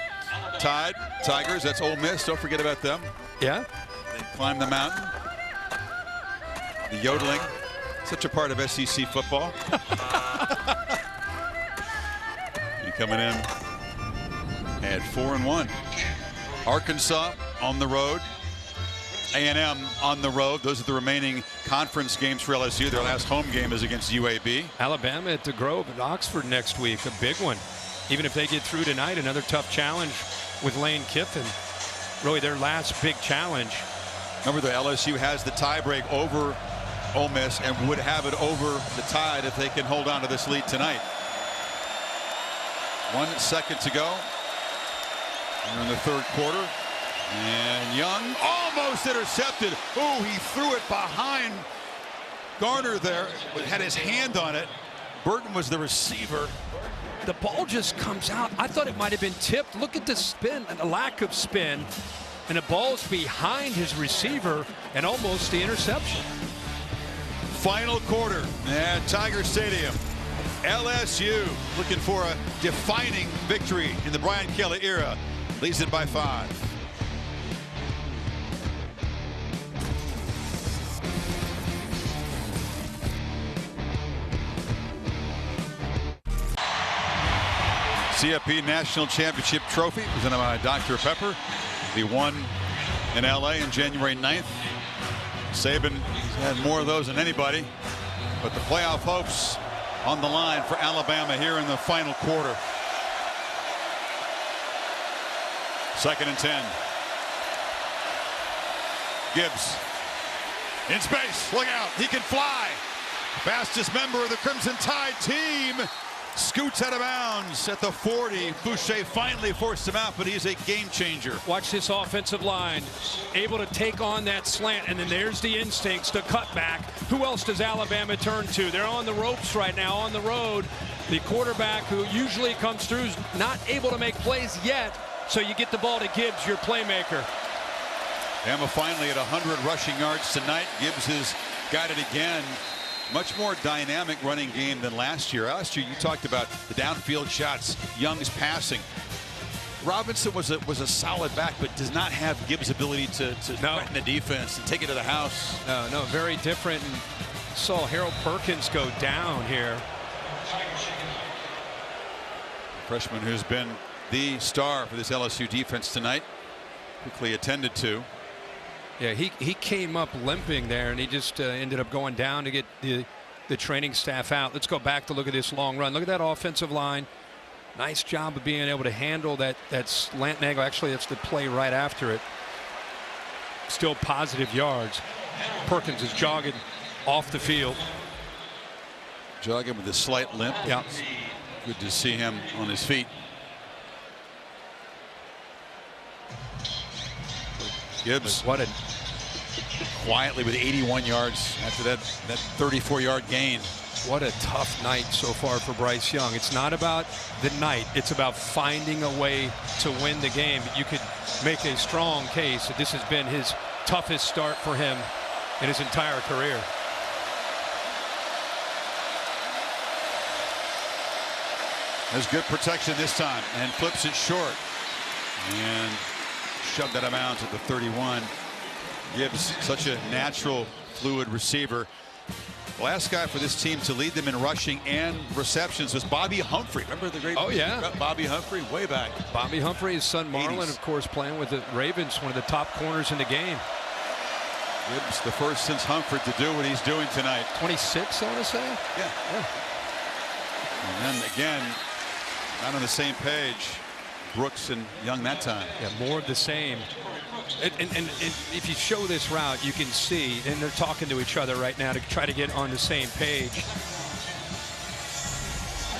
Tigers, that's Ole Miss. Don't forget about them. Yeah. They climb the mountain. The yodeling, such a part of SEC football. You coming in at 4-1. Arkansas on the road. A&M on the road. Those are the remaining conference games for LSU. Their last home game is against UAB. Alabama at the Grove at Oxford next week. A big one. Even if they get through tonight, another tough challenge with Lane Kiffin. Really their last big challenge. Remember, the LSU has the tiebreak over Ole Miss and would have it over the Tide if they can hold on to this lead tonight. 1 second to go. We're in the 3rd quarter. And Young almost intercepted. Oh, he threw it behind Garner there. Had his hand on it. Burton was the receiver. The ball just comes out. I thought it might have been tipped. Look at the spin and the lack of spin. And the ball's behind his receiver and almost the interception. Final quarter at Tiger Stadium. LSU looking for a defining victory in the Brian Kelly era. Leads it by 5. CFP National Championship Trophy presented by Dr. Pepper. He won in LA on January 9th. Saban has had more of those than anybody, but the playoff hopes on the line for Alabama here in the final quarter. 2nd and 10. Gibbs in space. Look out. He can fly. Fastest member of the Crimson Tide team scoots out of bounds at the 40. Boucher finally forced him out, but he's a game changer. Watch this offensive line. Able to take on that slant, and then there's the instincts to cut back. Who else does Alabama turn to? They're on the ropes right now, on the road. The quarterback who usually comes through is not able to make plays yet. So you get the ball to Gibbs, your playmaker. Bama finally at 100 rushing yards tonight. Gibbs has got it again. Much more dynamic running game than last year. Last year you talked about the downfield shots, Young's passing. Robinson was a solid back, but does not have Gibbs' ability to threaten the defense and take it to the house. No, very different. And saw Harold Perkins go down here. Freshman who's been the star for this LSU defense tonight. Quickly attended to. Yeah, he came up limping there, and he just ended up going down to get the training staff out. Let's go back to look at this long run. Look at that offensive line. Nice job of being able to handle that slant angle. Actually, that's the play right after it. Still positive yards. Perkins is jogging off the field. Jogging with a slight limp. Yeah. Good to see him on his feet. Gibbs quietly with 81 yards after that 34-yard gain. What a tough night so far for Bryce Young. It's not about the night. It's about finding a way to win the game. You could make a strong case that this has been his toughest start for him in his entire career. Has good protection this time and flips it short. And shoved that out of bounds at the 31. Gibbs, such a natural, fluid receiver. The last guy for this team to lead them in rushing and receptions was Bobby Humphrey. Remember the great Bobby Humphrey way back. Bobby Humphrey, his son Marlon, of course, playing with the Ravens, one of the top corners in the game. Gibbs, the first since Humphrey to do what he's doing tonight. 26, I want to say. Yeah. And then again, not on the same page. Brooks and Young that time. Yeah, more of the same. And if you show this route, you can see, and they're talking to each other right now to try to get on the same page.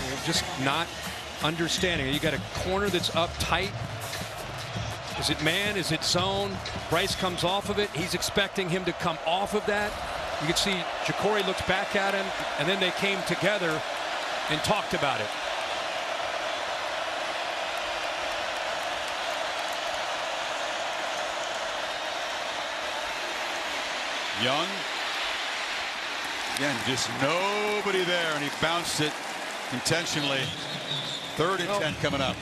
You're just not understanding. You got a corner that's up tight. Is it man? Is it zone? Bryce comes off of it. He's expecting him to come off of that. You can see Jacory looks back at him, and then they came together and talked about it. Young, again, just nobody there, and he bounced it intentionally. 3rd and 10 coming up.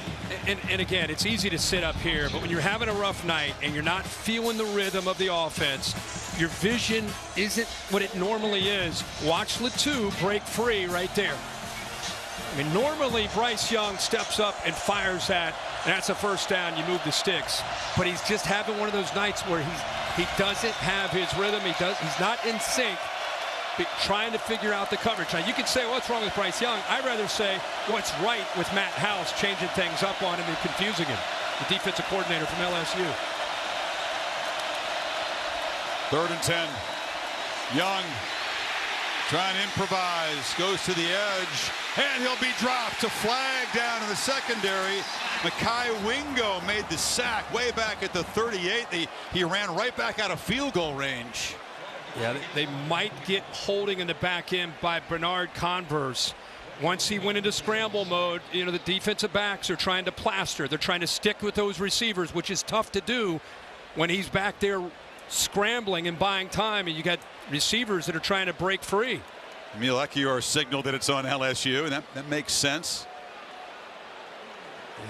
And again, it's easy to sit up here, but when you're having a rough night and you're not feeling the rhythm of the offense, your vision isn't what it normally is. Watch Latu break free right there. I mean, normally Bryce Young steps up and fires that, and that's a first down. You move the sticks, but he's just having one of those nights where he doesn't have his rhythm. He's not in sync, trying to figure out the coverage. Now, you can say, what's wrong with Bryce Young? I'd rather say what's right with Matt House changing things up on him and confusing him, the defensive coordinator from LSU. 3rd and 10. Young trying to improvise, goes to the edge, and he'll be dropped. A flag down in the secondary. Mekhi Wingo made the sack way back at the 38. He ran right back out of field goal range. Yeah, they might get holding in the back end by Bernard Converse. Once he went into scramble mode, you know, the defensive backs are trying to plaster. They're trying to stick with those receivers, which is tough to do when he's back there scrambling and buying time, and you got receivers that are trying to break free. Milekior signaled that it's on LSU, and that makes sense.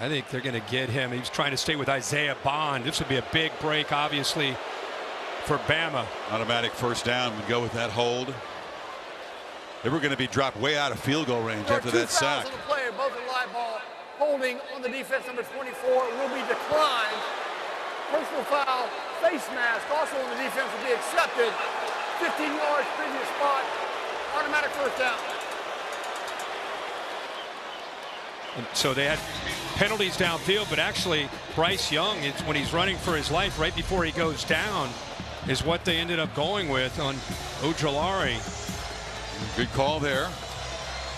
I think they're going to get him. He's trying to stay with Isaiah Bond. This would be a big break, obviously, for Bama. Automatic first down would go with that hold. They were going to be dropped way out of field goal range after that sack. On the play, both a live ball, holding on the defense, number 24, will be declined. Personal foul, face mask, also on the defense will be accepted. 15 yards, previous spot, automatic first down. And so they had penalties downfield, but actually Bryce Young, when he's running for his life right before he goes down, is what they ended up going with on Ojulari. Good call there.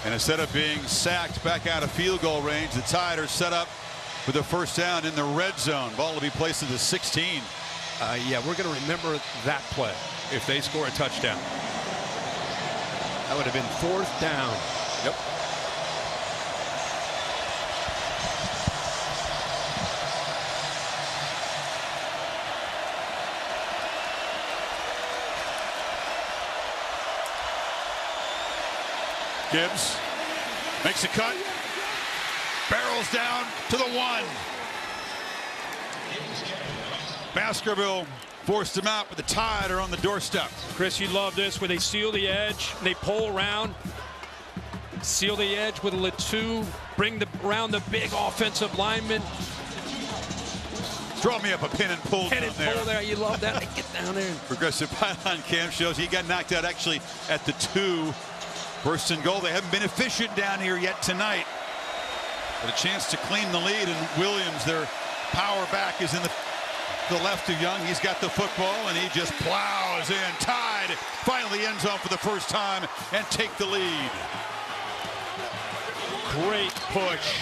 And instead of being sacked back out of field goal range, the Tide are set up with a first down in the red zone. Ball will be placed at the 16. Yeah, we're going to remember that play if they score a touchdown. That would have been 4th down. Yep. Gibbs makes a cut, barrels down to the 1. Baskerville forced him out, but the Tide are on the doorstep. Chris, you love this where they seal the edge, and they pull around, seal the edge with Latu bring around the big offensive lineman. Draw me up a pin and pull Pin and pull there. You love that. They get down there. Progressive Pylon Cam shows he got knocked out actually at the 2. First and goal. They haven't been efficient down here yet tonight. But a chance to clean the lead, and Williams, their power back, is in the left of Young. He's got the football, and he just plows in. Tied. Finally end zone for the first time and take the lead. Great push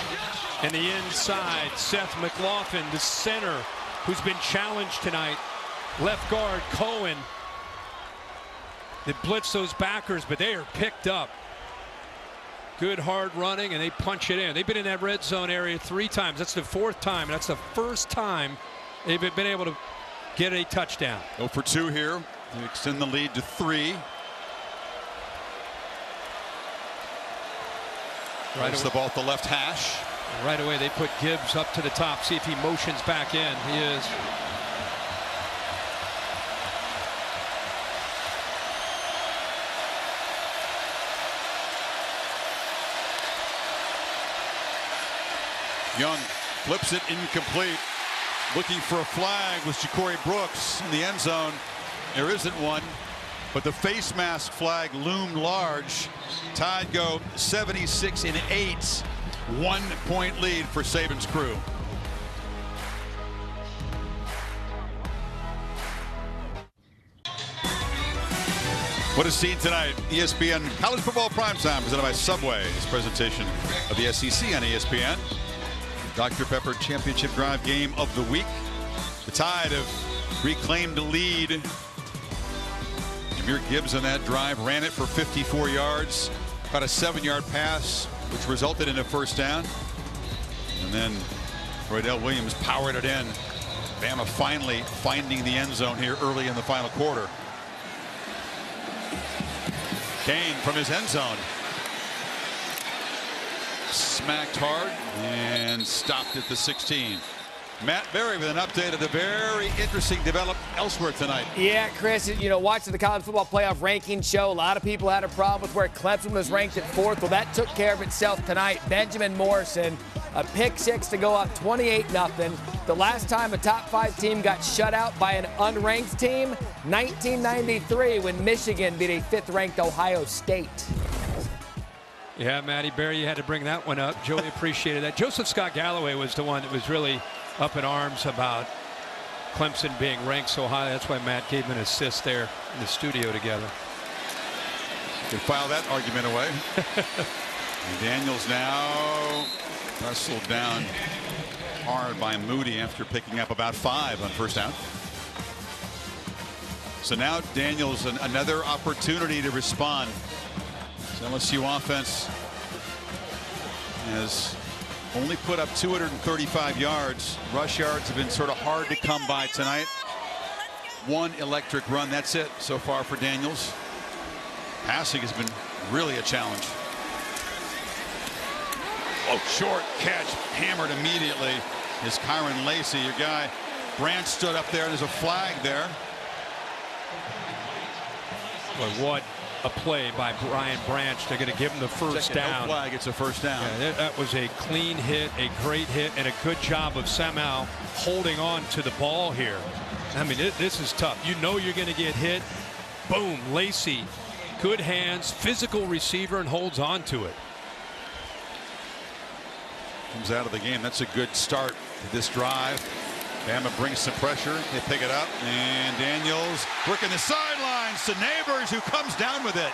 in the inside. Seth McLaughlin, the center, who's been challenged tonight. Left guard Cohen. They blitz those backers, but they are picked up. Good hard running, and they punch it in. They've been in that red zone area 3 times. That's the 4th time. That's the first time they've been able to get a touchdown. 0 for 2 here. They extend the lead to 3. Right, the ball at the left hash. Right away, they put Gibbs up to the top. See if he motions back in. He is. Young flips it incomplete. Looking for a flag with Ja'Cory Brooks in the end zone. There isn't one, but the face mask flag loomed large. Tide go 76-8. 1-point lead for Saban's crew. What is seen tonight? ESPN College Football Primetime presented by Subway. This presentation of the SEC on ESPN. Dr. Pepper Championship Drive game of the week. The Tide have reclaimed the lead. Jahmyr Gibbs on that drive ran it for 54 yards. Got a 7-yard pass, which resulted in a first down. And then Roydell Williams powered it in. Bama finally finding the end zone here early in the final quarter. Kane from his end zone. Smacked hard and stopped at the 16. Matt Berry with an update of the very interesting development elsewhere tonight. Yeah, Chris, you know, watching the college football playoff ranking show, a lot of people had a problem with where Clemson was ranked at 4th. Well, that took care of itself tonight. Benjamin Morrison, a pick 6 to go up 28-0. The last time a top 5 team got shut out by an unranked team, 1993, when Michigan beat a 5th-ranked Ohio State. Yeah, Matty Berry, you had to bring that one up. Joey appreciated that. Joseph Scott Galloway was the one that was really up in arms about Clemson being ranked so high. That's why Matt gave him an assist there in the studio together. You can file that argument away. Daniels now wrestled down hard by Moody after picking up about 5 on first down. So now Daniels another opportunity to respond. So LSU offense has only put up 235 yards. Rush yards have been sort of hard to come by tonight. 1 electric run. That's it so far for Daniels. Passing has been really a challenge. Oh, short catch, hammered immediately is Kyron Lacey. Your guy Branch stood up there. There's a flag there. Boy, what a play by Brian Branch. They're going to give him the first down. No flag, it's a first down. Yeah, that was a clean hit, a great hit, and a good job of somehow holding on to the ball here. I mean, this is tough. You know you're going to get hit. Boom, Lacey. Good hands, physical receiver, and holds on to it. Comes out of the game. That's a good start to this drive. Bama brings some pressure. They pick it up. And Daniels working the sidelines to Neighbors, who comes down with it.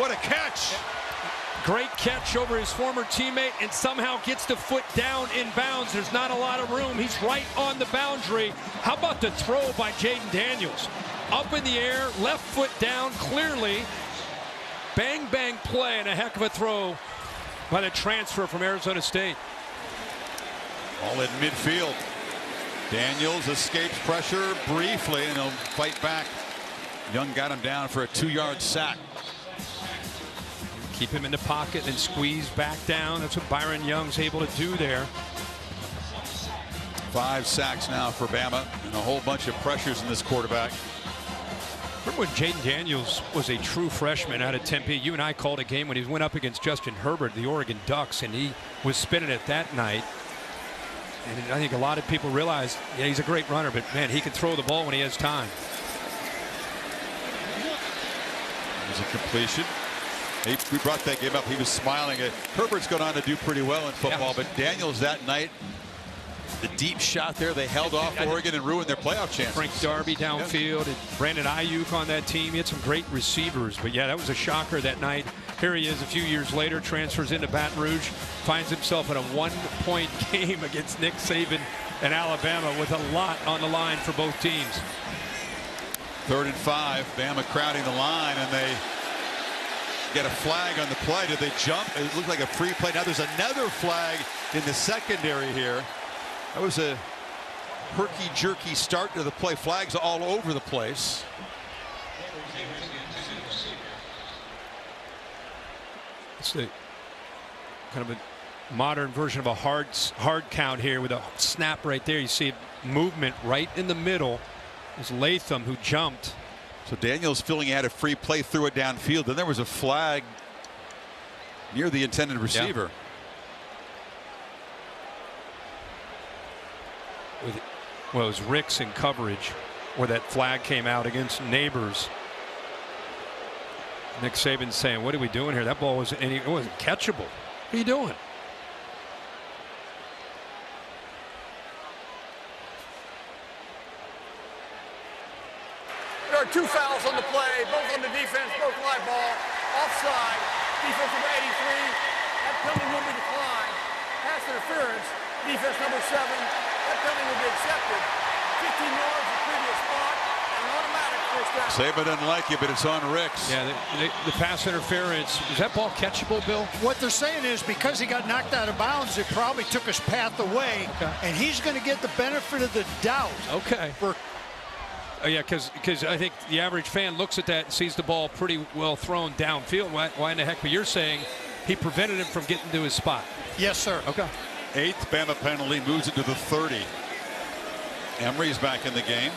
What a catch. Great catch over his former teammate, and somehow gets the foot down in bounds. There's not a lot of room. He's right on the boundary. How about the throw by Jaden Daniels? Up in the air, left foot down clearly. Bang, bang play, and a heck of a throw by the transfer from Arizona State. All in midfield. Daniels escapes pressure briefly, and he'll fight back. Young got him down for a 2-yard sack. Keep him in the pocket and squeeze back down. That's what Byron Young's able to do there. 5 sacks now for Bama, and a whole bunch of pressures in this quarterback. Remember when Jaden Daniels was a true freshman out of Tempe? You and I called a game when he went up against Justin Herbert, the Oregon Ducks, and he was spinning it that night. And I think a lot of people realized, yeah, he's a great runner, but man, he can throw the ball when he has time. There's a completion. We brought that game up. He was smiling. Herbert's gone on to do pretty well in football, but Daniels that night, the deep shot there, they held off Oregon and ruined their playoff chances. Frank Darby downfield, and Brandon Ayuk on that team. He had some great receivers, but yeah, that was a shocker that night. Here he is a few years later, transfers into Baton Rouge, finds himself in a 1-point game against Nick Saban and Alabama with a lot on the line for both teams. 3rd and 5, Bama crowding the line, and they get a flag on the play. Did they jump? It looked like a free play. Now there's another flag in the secondary here. That was a herky-jerky start to the play. Flags all over the place. It's the kind of a modern version of a hard count here with a snap right there. You see movement right in the middle. It was Latham who jumped. So Daniels feeling he had a free play, threw it downfield. Then there was a flag near the intended receiver. Yeah. Well, it was Ricks in coverage where that flag came out against Neighbors. Nick Saban's saying, what are we doing here? That ball wasn't catchable. What are you doing? There are 2 fouls on the play, both on the defense, both live ball, offside, defense number 83. That penalty will be declined. Pass interference, defense number 7. That penalty will be accepted. 15 yards the previous spot, and an automatic first down. Saban doesn't like you, but it's on Ricks. Yeah, the pass interference. Was that ball catchable, Bill? What they're saying is because he got knocked out of bounds, it probably took his path away, and he's going to get the benefit of the doubt. Okay. Yeah, because I think the average fan looks at that and sees the ball pretty well thrown downfield. Why in the heck? But you're saying he prevented him from getting to his spot. Yes, sir. Okay. 8th Bama penalty, moves it to the 30. Emery's back in the game.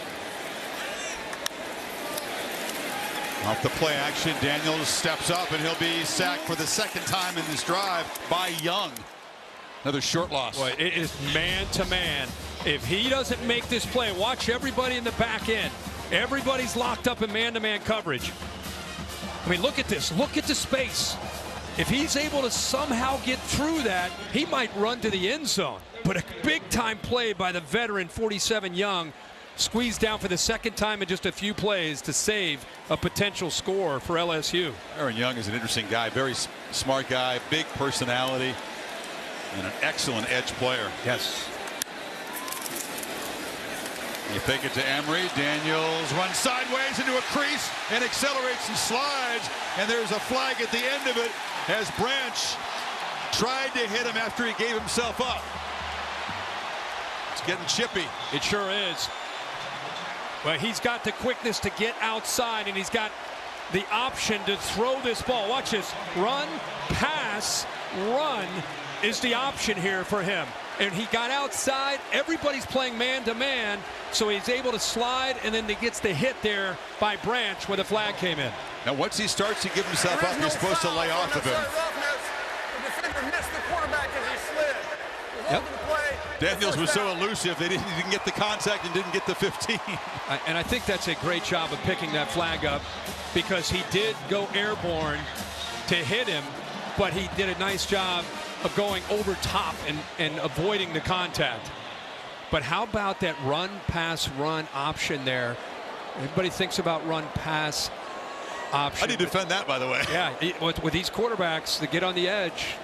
Off the play action, Daniels steps up, and he'll be sacked for the 2nd time in this drive by Young. Another short loss. Boy, it is man-to-man. If he doesn't make this play, watch everybody in the back end. Everybody's locked up in man-to-man coverage. I mean, look at this. Look at the space. If he's able to somehow get through that, he might run to the end zone. But a big-time play by the veteran, 47 Young, squeezed down for the 2nd time in just a few plays to save a potential score for LSU. Aaron Young is an interesting guy, very smart guy, big personality, and an excellent edge player. Yes. You fake it to Emery. Daniels runs sideways into a crease and accelerates and slides. And there's a flag at the end of it as Branch tried to hit him after he gave himself up. It's getting chippy. It sure is. Well, he's got the quickness to get outside, and he's got the option to throw this ball. Watch this. Run, pass, run is the option here for him. And he got outside. Everybody's playing man-to-man, so he's able to slide, and then he gets the hit there by Branch where the flag came in. Now, once he starts to give himself up, you're supposed to lay off of him. The defender missed the quarterback as he slid. Yep. Daniels was so elusive, they didn't get the contact and didn't get the 15. And I think that's a great job of picking that flag up, because he did go airborne to hit him, but he did a nice job of going over top and avoiding the contact. But how about that run, pass, run option there? Everybody thinks about run, pass option. How do you defend that, by the way? Yeah, with these quarterbacks that get on the edge,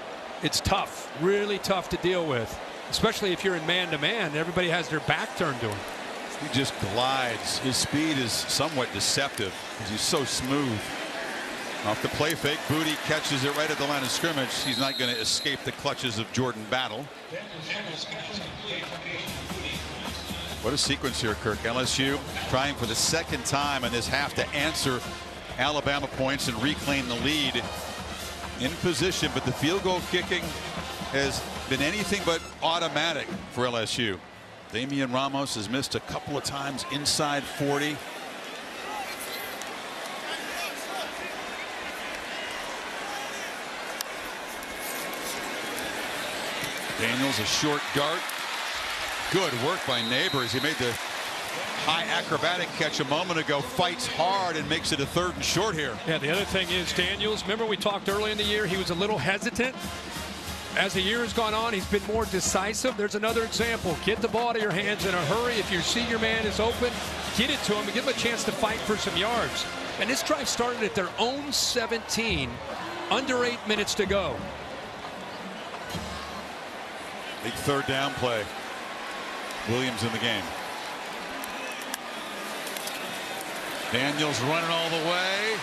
it's tough, really tough to deal with, especially if you're in man-to-man. Everybody has their back turned to him. He just glides. His speed is somewhat deceptive because he's so smooth. Off the play fake, Booty catches it right at the line of scrimmage. He's not going to escape the clutches of Jordan Battle. What a sequence here, Kirk. LSU trying for the 2nd time in this half to answer Alabama points and reclaim the lead in position, but the field goal kicking has been anything but automatic for LSU. Damian Ramos has missed a couple of times inside 40. Daniels, a short dart. Good work by Neighbors. He made the high acrobatic catch a moment ago, fights hard and makes it a 3rd and short here. Yeah, the other thing is Daniels, remember we talked early in the year, he was a little hesitant. As the year has gone on, he's been more decisive. There's another example. Get the ball to your hands in a hurry. If you see your man is open, get it to him and give him a chance to fight for some yards. And this drive started at their own 17, under 8 minutes to go. Big 3rd down play. Williams in the game. Daniels running all the way,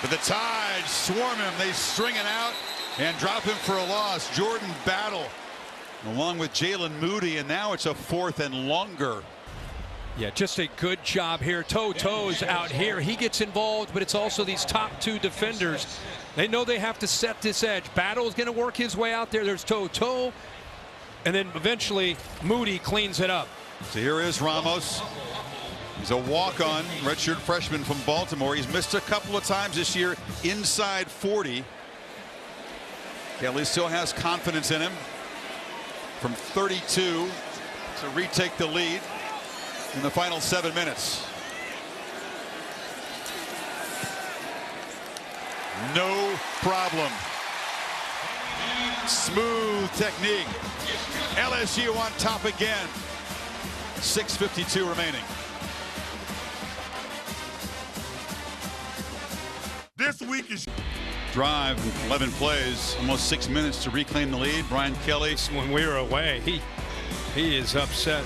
but the Tides swarm him. They string it out and drop him for a loss. Jordan Battle along with Jalen Moody, and now it's a 4th and longer. Yeah, just a good job here. To's out here. He gets involved, but it's also these top 2 defenders. They know they have to set this edge. Battle is going to work his way out there. There's Toto, and then eventually Moody cleans it up. So here is Ramos. He's a walk-on redshirt freshman from Baltimore. He's missed a couple of times this year inside 40. Kelly still has confidence in him from 32 to retake the lead in the final 7 minutes. No problem. Smooth technique. LSU on top again. 6:52 remaining. This week is drive, 11 plays, almost 6 minutes to reclaim the lead. Brian Kelly. When we were away, he is upset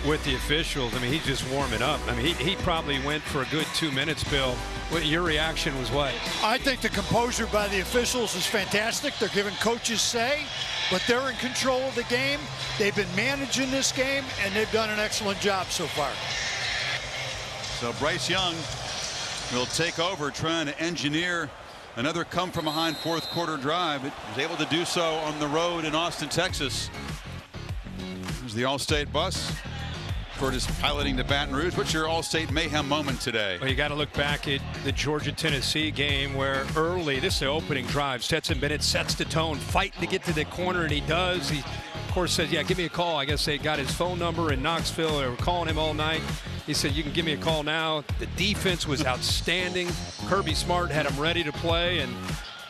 with the officials. I mean, he's just warming up. I mean, he probably went for a good 2 minutes, Bill. Your reaction was what? I think the composure by the officials is fantastic. They're giving coaches say, but they're in control of the game. They've been managing this game, and they've done an excellent job so far. So Bryce Young will take over, trying to engineer another come-from-behind 4th quarter drive. It was able to do so on the road in Austin, Texas. There's the All-State bus. Curtis piloting to Baton Rouge. What's your All-State mayhem moment today? Well, you got to look back at the Georgia-Tennessee game where early, this is the opening drive, Stetson Bennett sets the tone, fighting to get to the corner, and he does. He, of course, says, yeah, give me a call. I guess they got his phone number in Knoxville. They were calling him all night. He said, you can give me a call now. The defense was outstanding. Kirby Smart had him ready to play, and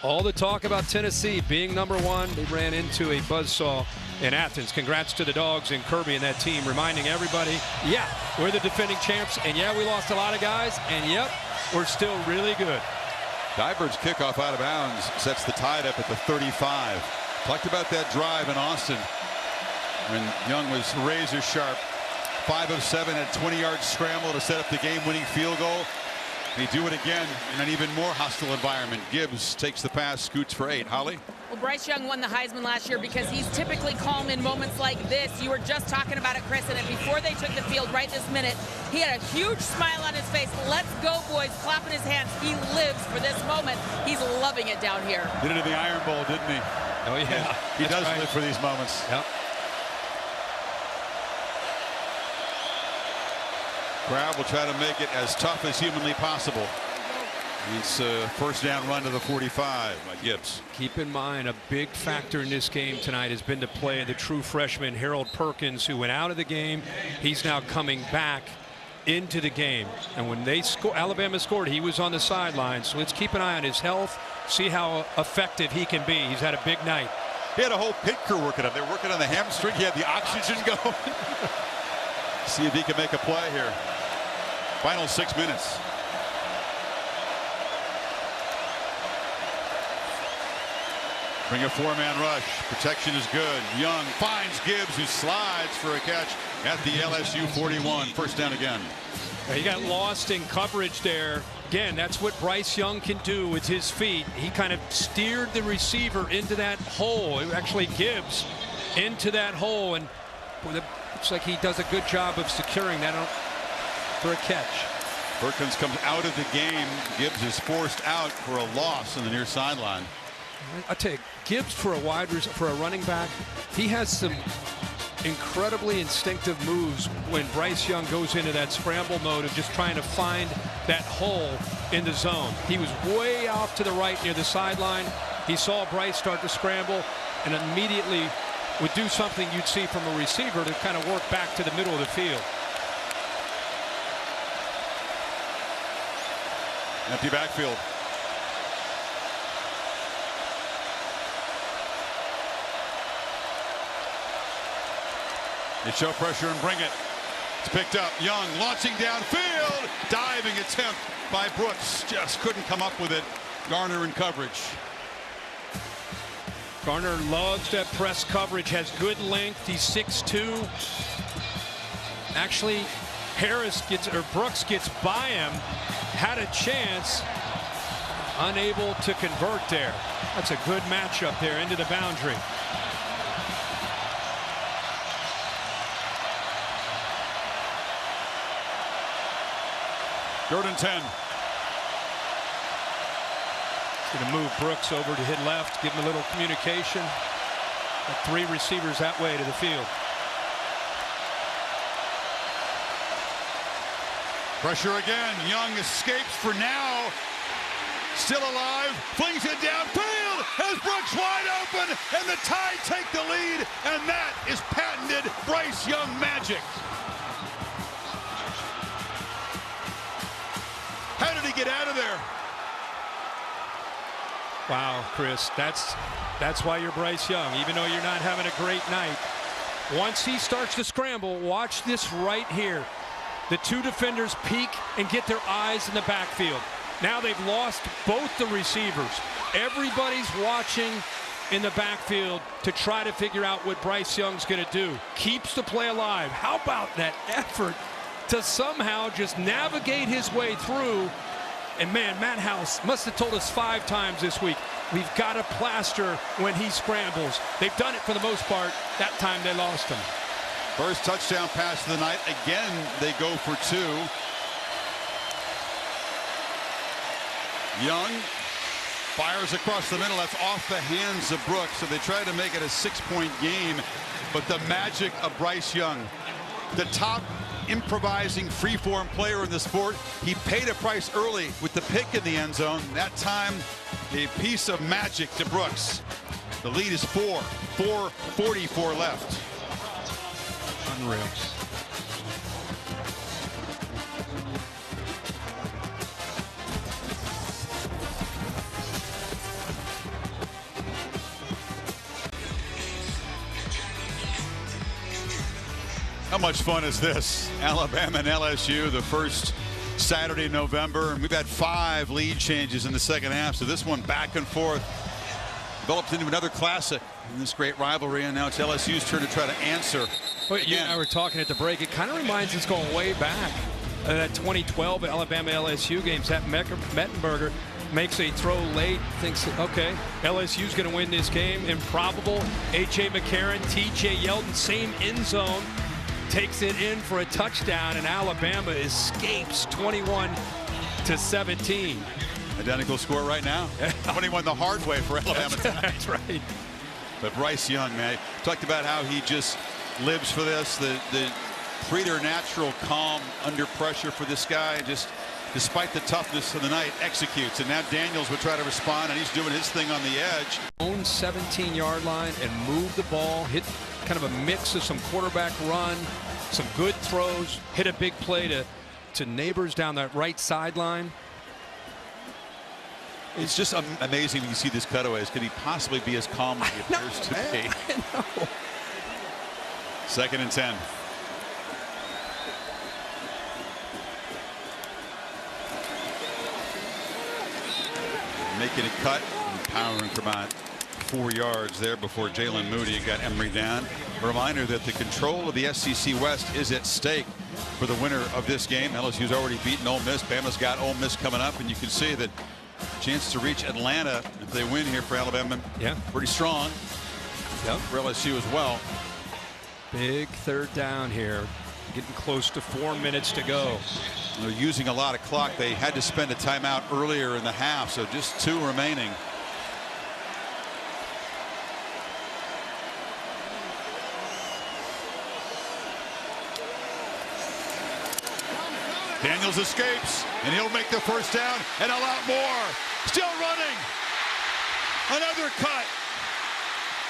all the talk about Tennessee being #1, they ran into a buzzsaw in Athens. Congrats to the Dogs and Kirby and that team, reminding everybody, yeah, we're the defending champs, and yeah, we lost a lot of guys, and yep, we're still really good. Dybert's kickoff out of bounds sets the Tide up at the 35. Talked about that drive in Austin when Young was razor sharp. 5 of 7, had 20-yard scramble to set up the game-winning field goal. They do it again in an even more hostile environment. Gibbs takes the pass, scoots for 8. Holly? Well, Bryce Young won the Heisman last year because he's typically calm in moments like this. You were just talking about it, Chris, and before they took the field right this minute, he had a huge smile on his face. Let's go, boys, clapping his hands. He lives for this moment. He's loving it down here. Did it in the Iron Bowl, didn't he? Oh, yeah. He does live for these moments. Yep. Crowd will try to make it as tough as humanly possible. It's a 1st down run to the 45 by Gibbs. Keep in mind, a big factor in this game tonight has been to play the true freshman Harold Perkins, who went out of the game. He's now coming back into the game. And when they Alabama scored, he was on the sideline. So let's keep an eye on his health, see how effective he can be. He's had a big night. He had a whole pit crew working on. They were working on the hamstring. He had the oxygen going. See if he can make a play here. Final 6 minutes. Bring a 4-man rush. Protection is good. Young finds Gibbs, who slides for a catch at the LSU 41. 1st down again. He got lost in coverage there. Again, that's what Bryce Young can do with his feet. He kind of steered the receiver into that hole. Actually, Gibbs into that hole, and it looks like he does a good job of securing that for a catch. Perkins comes out of the game. Gibbs is forced out for a loss on the near sideline. I tell you, Gibbs for a running back, he has some incredibly instinctive moves when Bryce Young goes into that scramble mode of just trying to find that hole in the zone. He was way off to the right near the sideline. He saw Bryce start to scramble and immediately would do something you'd see from a receiver to kind of work back to the middle of the field. Empty backfield. They show pressure and bring it. It's picked up. Young launching downfield. Diving attempt by Brooks. Just couldn't come up with it. Garner in coverage. Garner loves that press coverage, has good length. He's 6'2". Actually, Brooks gets by him, had a chance, unable to convert there. That's a good matchup there into the boundary. Third and 10. Going to move Brooks over to hit left, give him a little communication. Got 3 receivers that way to the field. Pressure again. Young escapes for now. Still alive. Flings it downfield as Brooks wide open, and the Tide take the lead, and that is patented Bryce Young magic. How did he get out of there? Wow, Chris, that's why you're Bryce Young, even though you're not having a great night. Once he starts to scramble, watch this right here. The 2 defenders peek and get their eyes in the backfield. Now they've lost both the receivers. Everybody's watching in the backfield to try to figure out what Bryce Young's going to do. Keeps the play alive. How about that effort to somehow just navigate his way through? And man, Matt House must have told us 5 times this week, we've got to plaster when he scrambles. They've done it for the most part. That time they lost him. First touchdown pass of the night. Again, they go for 2. Young fires across the middle. That's off the hands of Brooks. So they try to make it a 6-point game. But the magic of Bryce Young, the top improvising freeform player in the sport. He paid a price early with the pick in the end zone. That time, a piece of magic to Brooks. The lead is 4. 4:44 left. Unreal. How much fun is this? Alabama and LSU, the first Saturday in November. And we've had 5 lead changes in the second half. So this one back and forth developed into another classic in this great rivalry. And now it's LSU's turn to try to answer. Well, you and I were talking at the break. It kind of reminds us going way back. That 2012 Alabama-LSU game. Zach Mettenberger makes a throw late, thinks, okay, LSU's going to win this game. Improbable. A.J. McCarron, T.J. Yeldon, same end zone. Takes it in for a touchdown, and Alabama escapes 21-17. Identical score right now. 21 the hard way for Alabama tonight. That's right. But Bryce Young, man, talked about how he just lives for this. The preternatural calm under pressure for this guy. Just despite the toughness of the night, executes. And now Daniels would try to respond, and he's doing his thing on the edge. Own 17-yard line and move the ball. Hit kind of a mix of some quarterback run, some good throws, hit a big play to Neighbors down that right sideline. It's just amazing when you see these cutaways. Could he possibly be as calm as he appears to be? I know. 2nd and 10. Making a cut and powering for about 4 yards there before Jalen Moody got Emory down. A reminder that the control of the SEC West is at stake for the winner of this game. LSU's already beaten Ole Miss. Bama's got Ole Miss coming up, and you can see that chance to reach Atlanta if they win here for Alabama. Yeah, pretty strong. Yep. For LSU as well. Big 3rd down here. Getting close to 4 minutes to go. They're using a lot of clock. They had to spend a timeout earlier in the half, so just 2 remaining. Daniels escapes, and he'll make the first down and a lot more. Still running. Another cut.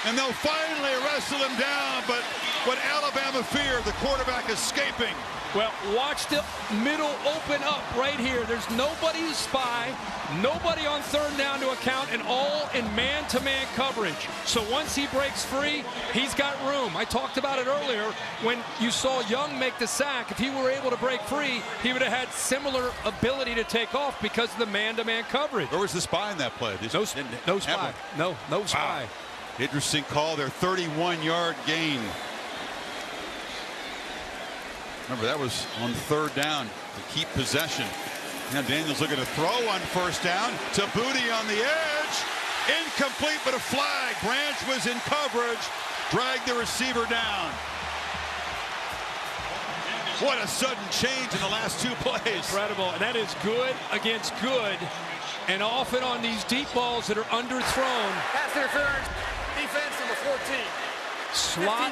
and they'll finally wrestle him down, but what Alabama feared, the quarterback escaping. Well, watch the middle open up right here. There's nobody to spy, nobody on third down to account, and all in man-to-man coverage. So once he breaks free, he's got room. I talked about it earlier when you saw Young make the sack. If he were able to break free, he would have had similar ability to take off because of the man-to-man coverage. Where was the spy in that play? No spy. No spy. Wow. Interesting call there, 31-yard gain. Remember, that was on third down to keep possession. Now Daniels looking to throw on first down to Booty on the edge. Incomplete, but a flag. Branch was in coverage, dragged the receiver down. What a sudden change in the last two plays. Incredible, and that is good against good. And often on these deep balls that are underthrown. Pass interference, defense number 14. Slot,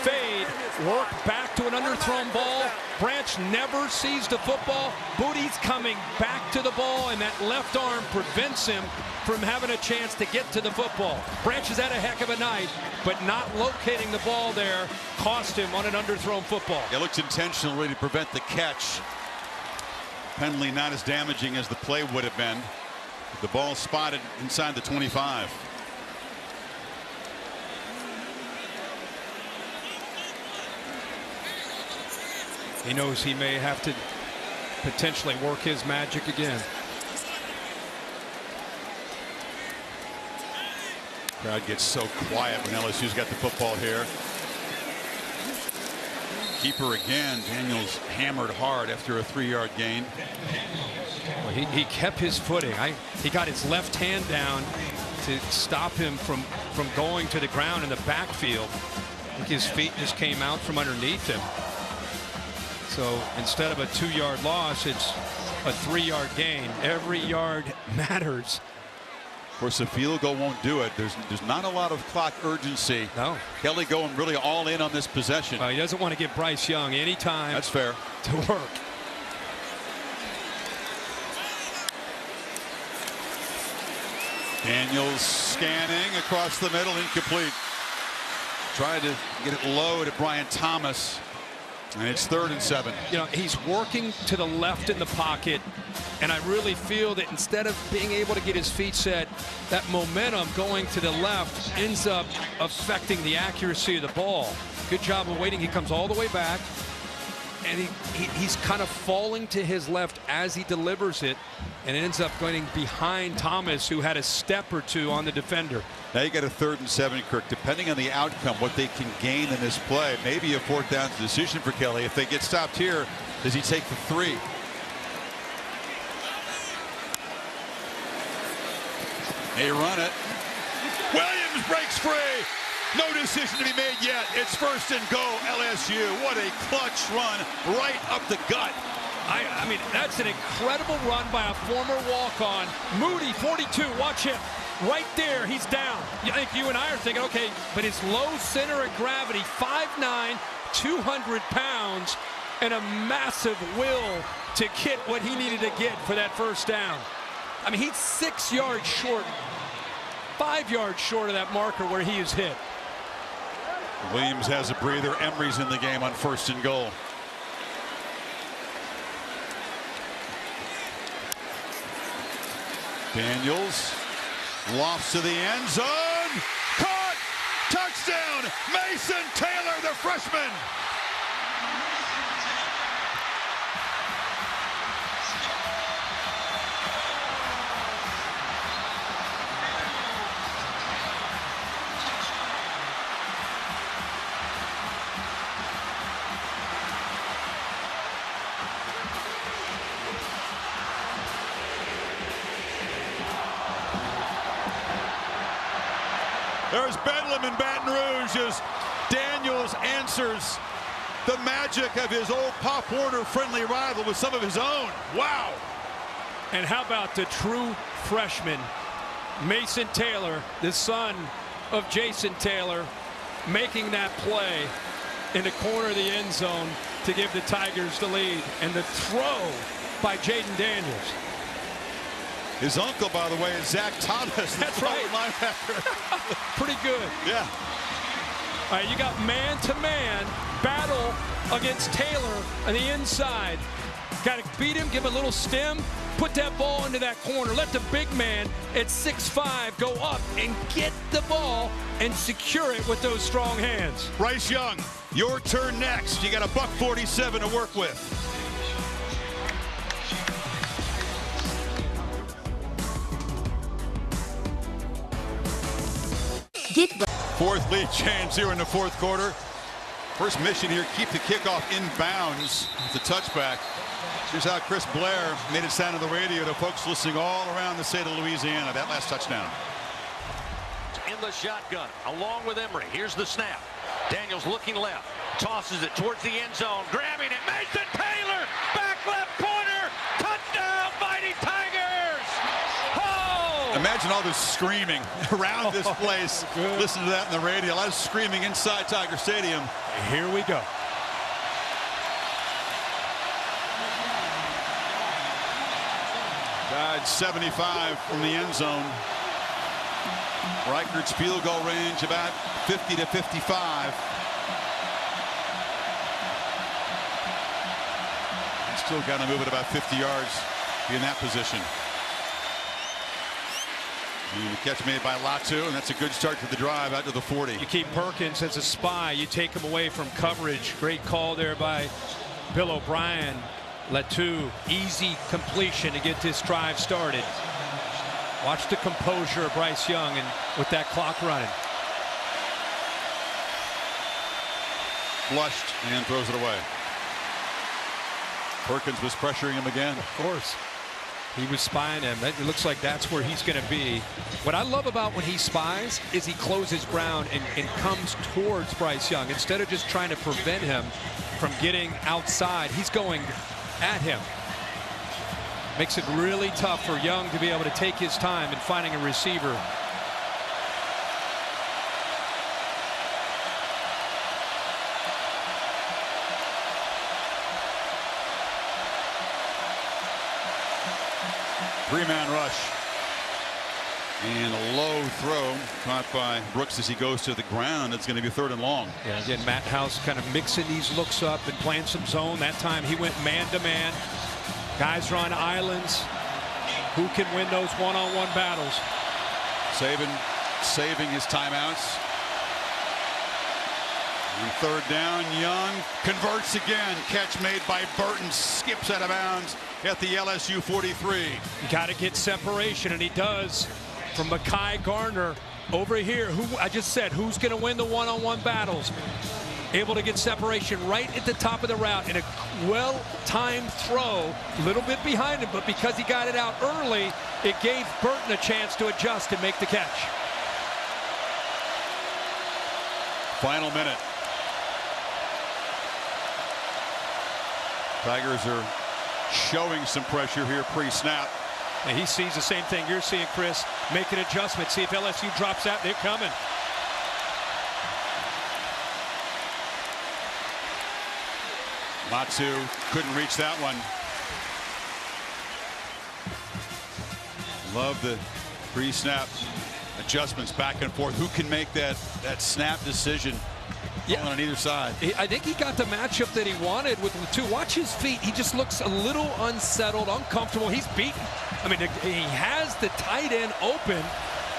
fade, work back to an underthrown ball. Branch never sees the football. Booty's coming back to the ball, and that left arm prevents him from having a chance to get to the football. Branch has had a heck of a night, but not locating the ball there cost him on an underthrown football. It looks intentional really to prevent the catch. Penalty not as damaging as the play would have been. The ball spotted inside the 25. He knows he may have to potentially work his magic again. Crowd gets so quiet when LSU's got the football here. Keeper again. Daniels hammered hard after a 3-yard gain. Well, he kept his footing. He got his left hand down to stop him from going to the ground in the backfield. I think his feet just came out from underneath him. So instead of a 2-yard loss, it's a 3-yard gain. Every yard matters. Of course, a field goal won't do it. There's not a lot of clock urgency. No. Kelly going really all in on this possession. He doesn't want to give Bryce Young any time. That's fair. To work. Daniels scanning across the middle, incomplete. Tried to get it low to Brian Thomas. And it's 3rd and 7. You know, he's working to the left in the pocket, and I really feel that instead of being able to get his feet set, that momentum going to the left ends up affecting the accuracy of the ball. Good job of waiting. He comes all the way back, and he's kind of falling to his left as he delivers it, and it ends up going behind Thomas, who had a step or two on the defender. Now you got a 3rd and 7, Kirk. Depending on the outcome, what they can gain in this play, maybe a 4th down decision for Kelly. If they get stopped here, does he take the 3? They run it. Williams breaks free. No decision to be made yet. It's 1st and goal, LSU. What a clutch run right up the gut. I mean, that's an incredible run by a former walk-on. Moody, 42, watch him. Right there, he's down. I think you and I are thinking, okay, but his low center of gravity, 5'9", 200 pounds, and a massive will to get what he needed to get for that 1st down. I mean, he's 6 yards short, 5 yards short of that marker where he is hit. Williams has a breather. Emery's in the game on 1st and goal. Daniels lofts to the end zone. Caught! Touchdown! Mason Taylor, the freshman. There's Bedlam in Baton Rouge as Daniels answers the magic of his old Pop Warner friendly rival with some of his own. Wow. And how about the true freshman, Mason Taylor, the son of Jason Taylor, making that play in the corner of the end zone to give the Tigers the lead. And the throw by Jaden Daniels. His uncle, by the way, is Zach Thomas. That's right. Pretty good. Yeah. All right, you got man-to-man battle against Taylor on the inside. Got to beat him, give him a little stem, put that ball into that corner. Let the big man at 6'5" go up and get the ball and secure it with those strong hands. Bryce Young, your turn next. You got a $147 to work with. Fourth lead change here in the fourth quarter. First mission here, keep the kickoff in bounds. It's a touchback. Here's how Chris Blair made it sound on the radio to folks listening all around the state of Louisiana. That last touchdown. In the shotgun, along with Emery. Here's the snap. Daniels looking left. Tosses it towards the end zone. Grabbing it. Mason Taylor. Back left corner. Touchdown, Mighty Tigers. Oh! Imagine all this screaming around this place. Listen to that in the radio. A lot of screaming inside Tiger Stadium. Here we go. Died 75 from the end zone. Reichert's field goal range about 50 to 55. He's still got to move it about 50 yards to be in that position. And the catch made by Latu, and that's a good start to the drive out to the 40. You keep Perkins as a spy. You take him away from coverage. Great call there by Bill O'Brien. Latu, easy completion to get this drive started. Watch the composure of Bryce Young and with that clock running. Flushed and throws it away. Perkins was pressuring him again. Of course. He was spying him. It looks like that's where he's going to be. What I love about when he spies is he closes ground and comes towards Bryce Young. Instead of just trying to prevent him from getting outside, he's going at him. Makes it really tough for Young to be able to take his time in finding a receiver. Three-man rush. And a low throw caught by Brooks as he goes to the ground. It's going to be 3rd and long. Yeah, again, Matt House kind of mixing these looks up and playing some zone. That time he went man-to-man. Guys are on islands. Who can win those one-on-one battles? Saban saving his timeouts. On 3rd down, Young converts again. Catch made by Burton. Skips out of bounds at the LSU 43. You got to get separation, and he does. From Mekhi Garner over here. Who I just said, who's going to win the one-on-one battles? Able to get separation right at the top of the route in a well-timed throw. A little bit behind him, but because he got it out early, it gave Burton a chance to adjust and make the catch. Final minute. Tigers are showing some pressure here pre-snap. And he sees the same thing you're seeing, Chris. Make an adjustment. See if LSU drops out. They're coming. Matsu couldn't reach that one. Love the pre-snap adjustments back and forth. Who can make that snap decision? Yeah, on either side. I think he got the matchup that he wanted with the two. Watch his feet. He just looks a little unsettled, uncomfortable. He's beaten. I mean, he has the tight end open.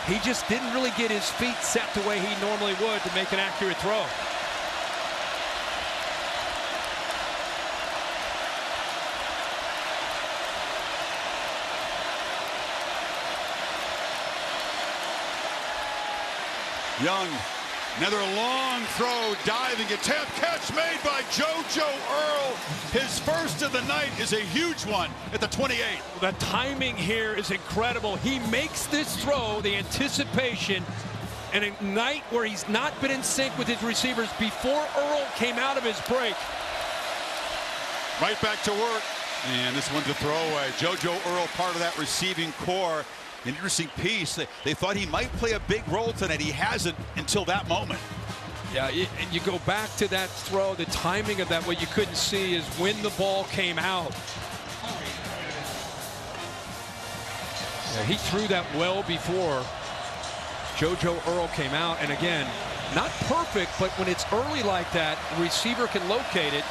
He just didn't really get his feet set the way he normally would to make an accurate throw. Young, another long throw, diving attempt, catch made by JoJo Earl. His first of the night is a huge one at the 28. The timing here is incredible. He makes this throw, the anticipation, and a night where he's not been in sync with his receivers before Earl came out of his break. Right back to work, and this one's a throwaway. JoJo Earl, part of that receiving core. An interesting piece. They thought he might play a big role tonight. He hasn't until that moment. Yeah, and you go back to that throw, the timing of that, what you couldn't see is when the ball came out. Yeah, he threw that well before JoJo Earl came out. And again, not perfect, but when it's early like that, the receiver can locate it,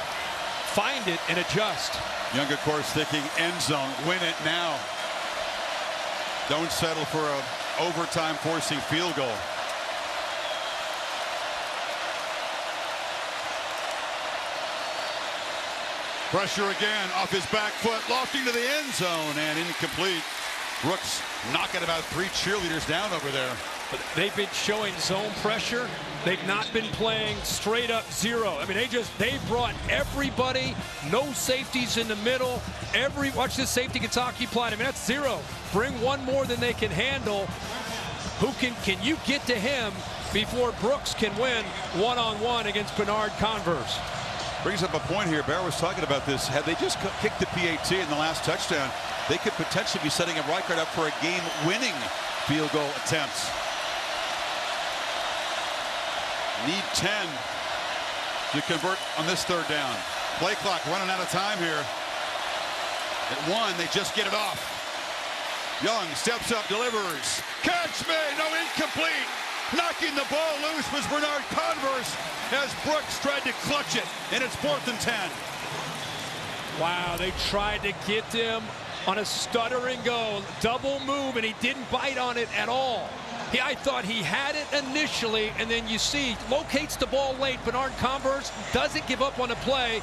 find it, and adjust. Young, of course, thinking end zone, win it now. Don't settle for a overtime forcing field goal. Pressure again off his back foot, lofting to the end zone and incomplete. Brooks knocking about 3 cheerleaders down over there. But they've been showing zone pressure. They've not been playing straight up zero. I mean, they brought everybody, no safeties in the middle. Watch this safety gets occupied. I mean, that's zero. Bring one more than they can handle. Can you get to him before Brooks can win one-on-one against Bernard Converse? Brings up a point here. Bear was talking about this. Had they just kicked the PAT in the last touchdown, they could potentially be setting Reichard up for a game-winning field goal attempts. Need 10 to convert on this third down. Play clock running out of time here. At 1, they just get it off. Young steps up, delivers. Catch made, no, incomplete. Knocking the ball loose was Bernard Converse as Brooks tried to clutch it, and it's 4th and 10. Wow, they tried to get him on a stutter and go, double move, and he didn't bite on it at all. I thought he had it initially, and then you see, locates the ball late. Bernard Converse doesn't give up on the play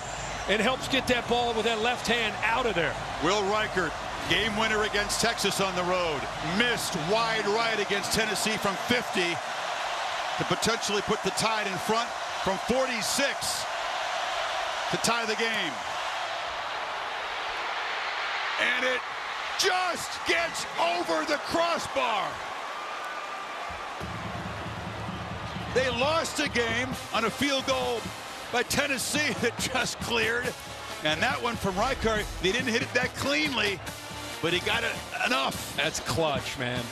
and helps get that ball with that left hand out of there. Will Reichard, game winner against Texas on the road, missed wide right against Tennessee from 50 to potentially put the Tide in front from 46 to tie the game. And it just gets over the crossbar. They lost a game on a field goal by Tennessee that just cleared. And that one from Reichard, they didn't hit it that cleanly, but he got it enough. That's clutch, man.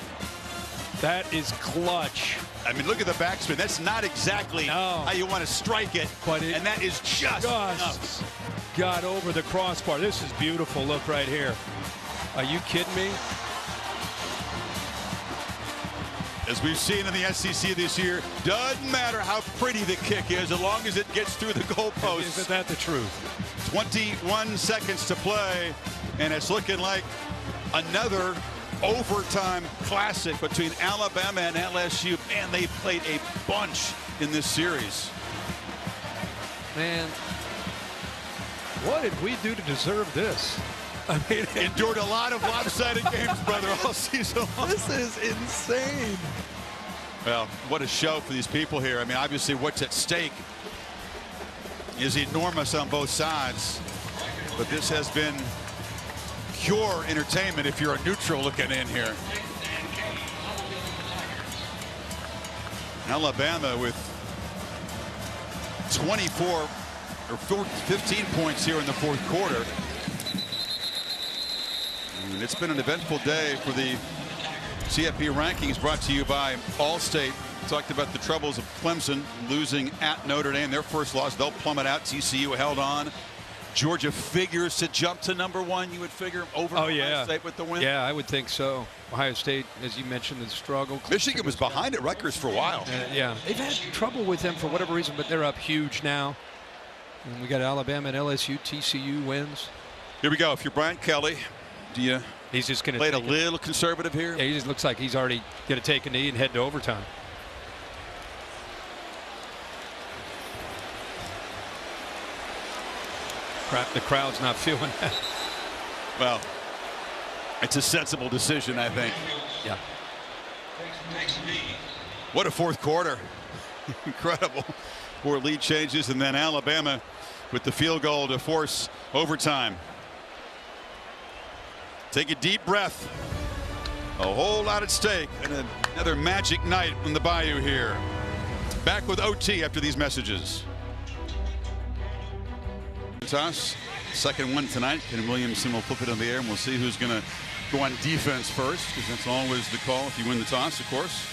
That is clutch. I mean, look at the backspin. That's not exactly how you want to strike it, and that is just enough. Got over the crossbar. This is beautiful. Look right here. Are you kidding me? As we've seen in the SEC this year, doesn't matter how pretty the kick is, as long as it gets through the goalposts. Isn't that the truth? 21 seconds to play, and it's looking like another overtime classic between Alabama and LSU. Man, they played a bunch in this series. Man, what did we do to deserve this? I mean, endured a lot of lopsided games, brother, all season long. This is insane. Well, what a show for these people here. I mean, obviously what's at stake is enormous on both sides. But this has been pure entertainment if you're a neutral looking in here. Alabama with 24 or 15 points here in the 4th quarter. And it's been an eventful day for the CFP rankings, brought to you by Allstate. Talked about the troubles of Clemson losing at Notre Dame, their first loss. They'll plummet out. TCU held on. Georgia figures to jump to #1. You would figure over Ohio State with the win. Yeah, I would think so. Ohio State, as you mentioned, the struggle. Michigan was behind at Rutgers for a while. Yeah, they've had trouble with them for whatever reason, but they're up huge now. And we got Alabama and LSU. TCU wins. Here we go. If you're Brian Kelly, do you? He's just going to play a little conservative here. Yeah, he just looks like he's already going to take a knee and head to overtime. The crowd's not feeling that. Well, it's a sensible decision, I think. Yeah. What a 4th quarter. Incredible. 4 lead changes, and then Alabama with the field goal to force overtime. Take a deep breath. A whole lot at stake, and another magic night in the Bayou here. Back with OT after these messages. Toss, second one tonight. Ken Williamson will flip it in the air, and we'll see who's going to go on defense first, because that's always the call if you win the toss, of course.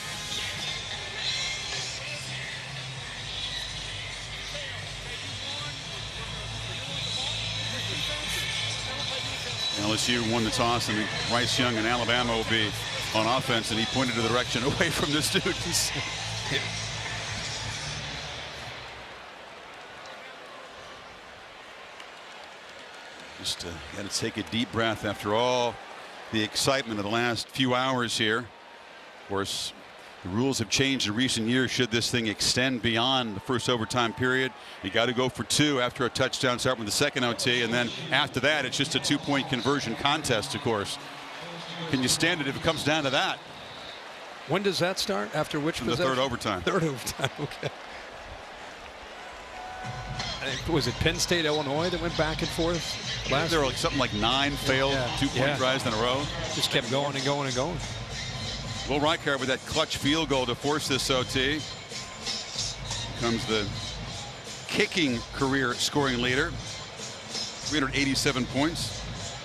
LSU won the toss, and Bryce Young and Alabama will be on offense, and he pointed to the direction away from the students. Just got to take a deep breath after all the excitement of the last few hours here. Of course, the rules have changed in recent years. Should this thing extend beyond the first overtime period, you got to go for 2 after a touchdown, start with the second OT, and then after that, it's just a 2-point conversion contest, of course. Can you stand it if it comes down to that? When does that start? After which possession? The third overtime. Third overtime, okay. Was it Penn State, Illinois that went back and forth? There were like something like 9 failed 2-point tries in a row. Just kept going and going and going. Will Reichard with that clutch field goal to force this OT. Comes the kicking career scoring leader. 387 points.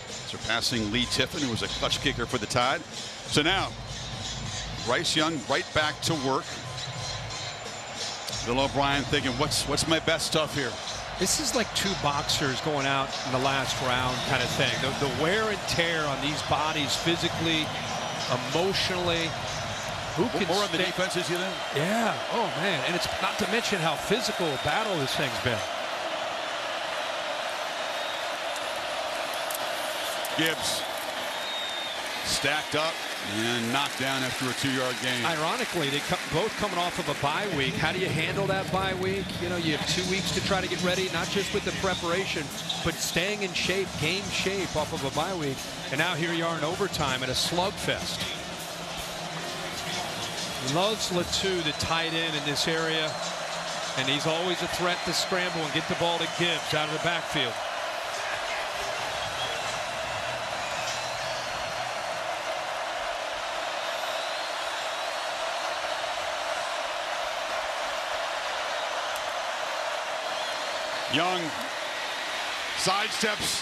Surpassing Lee Tiffin, who was a clutch kicker for the Tide. So now, Bryce Young right back to work. Bill O'Brien thinking, what's my best stuff here? This is like 2 boxers going out in the last round kind of thing. The wear and tear on these bodies physically, emotionally. Who can more on the defenses, you think? Yeah. Oh, man. And it's not to mention how physical a battle this thing's been. Gibbs stacked up and knocked down after a 2-yard gain. Ironically, they both coming off of a bye week. How do you handle that bye week? You know, you have 2 weeks to try to get ready, not just with the preparation, but staying in shape, game shape off of a bye week. And now here you are in overtime at a slugfest. He loves Latu, the tight end in this area, and he's always a threat to scramble and get the ball to Gibbs out of the backfield. Young sidesteps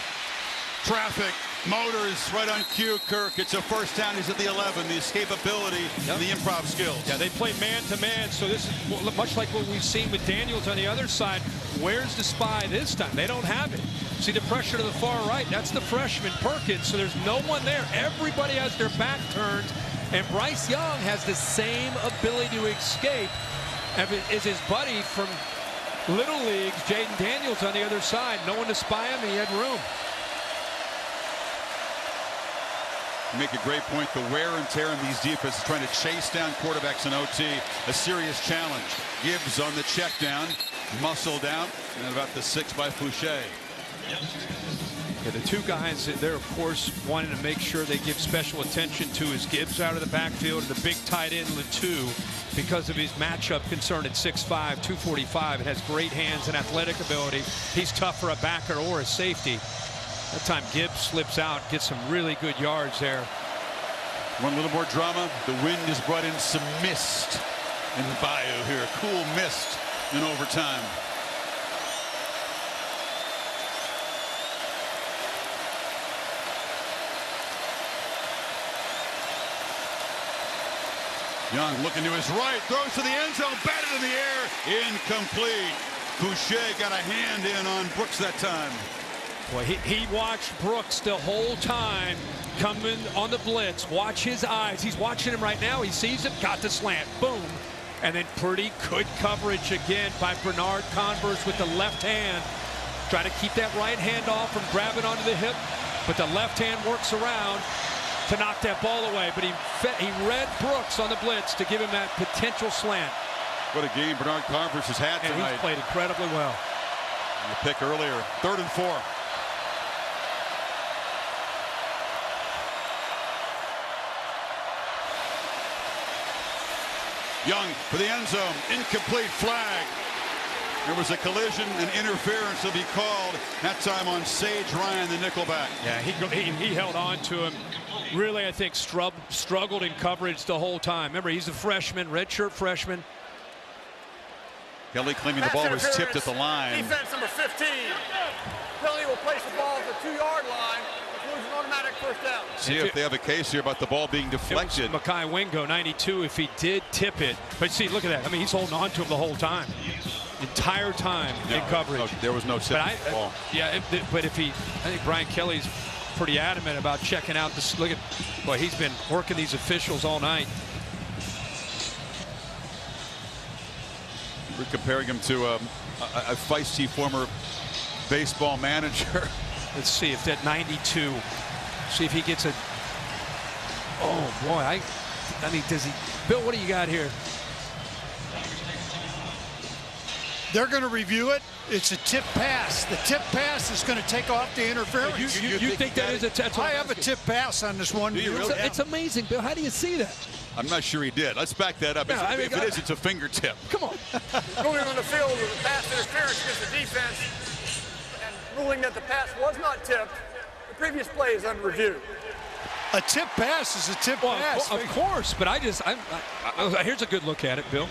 traffic, motors right on cue. Kirk, it's a first down. He's at the 11. The escapability, the improv skills. Yeah, they play man-to-man, so this is much like what we've seen with Daniels on the other side. Where's the spy this time? They don't have it. See the pressure to the far right? That's the freshman, Perkins, so there's no one there. Everybody has their back turned, and Bryce Young has the same ability to escape as his buddy from Little Leagues, Jaden Daniels, on the other side. No one to spy him, and he had room. You make a great point. The wear and tear in these defenses, trying to chase down quarterbacks in OT, a serious challenge. Gibbs on the check down, muscled out, and about the 6 by Fouché. Yeah, the 2 guys that they're, of course, wanting to make sure they give special attention to is Gibbs out of the backfield, and the big tight end, Latu, because of his matchup concern at 6'5", 245, and has great hands and athletic ability. He's tough for a backer or a safety. That time Gibbs slips out, gets some really good yards there. One little more drama. The wind has brought in some mist in the bayou here. Cool mist in overtime. Young looking to his right, throws to the end zone, batted in the air, incomplete. Fouché got a hand in on Brooks that time. Well, he watched Brooks the whole time coming on the blitz. Watch his eyes. He's watching him right now. He sees him, got the slant, boom. And then pretty good coverage again by Bernard Converse with the left hand. Try to keep that right hand off from grabbing onto the hip, but the left hand works around to knock that ball away. But he read Brooks on the blitz to give him that potential slant. What a game Bernard Converse has had tonight. And he's played incredibly well. The pick earlier, 3rd and 4. Young for the end zone, incomplete flag. There was a collision and interference to be called, that time on Sage Ryan, the nickelback. Yeah, he held on to him. Really, I think, struggled in coverage the whole time. Remember, he's a freshman, redshirt freshman. Kelly claiming the ball was tipped at the line. Defense number 15. Penalty will place the ball at the 2-yard line. Includes an automatic first down. See if they have a case here about the ball being deflected. It was Mekhi Wingo, 92, if he did tip it. But see, look at that. I mean, he's holding on to him the whole time. Entire time in coverage. There was no tip ball. Yeah, but if I think Brian Kelly's pretty adamant about checking out this. Look at, boy, he's been working these officials all night. We're comparing him to a feisty former baseball manager. Let's see if that 92. See if he gets a. Oh boy, I mean, does he? Bill, what do you got here? They're going to review it. It's a tip pass. The tip pass is going to take off the interference. You think that is a tip? I have a tip pass on this one. Really? It's amazing, Bill. How do you see that? I'm not sure he did. Let's back that up. Yeah, if it is, it's a fingertip. Come on. Ruling on the field with a pass interference against the defense and ruling that the pass was not tipped. The previous play is under review. A tip pass is a tip pass. Of course, but here's a good look at it, Bill.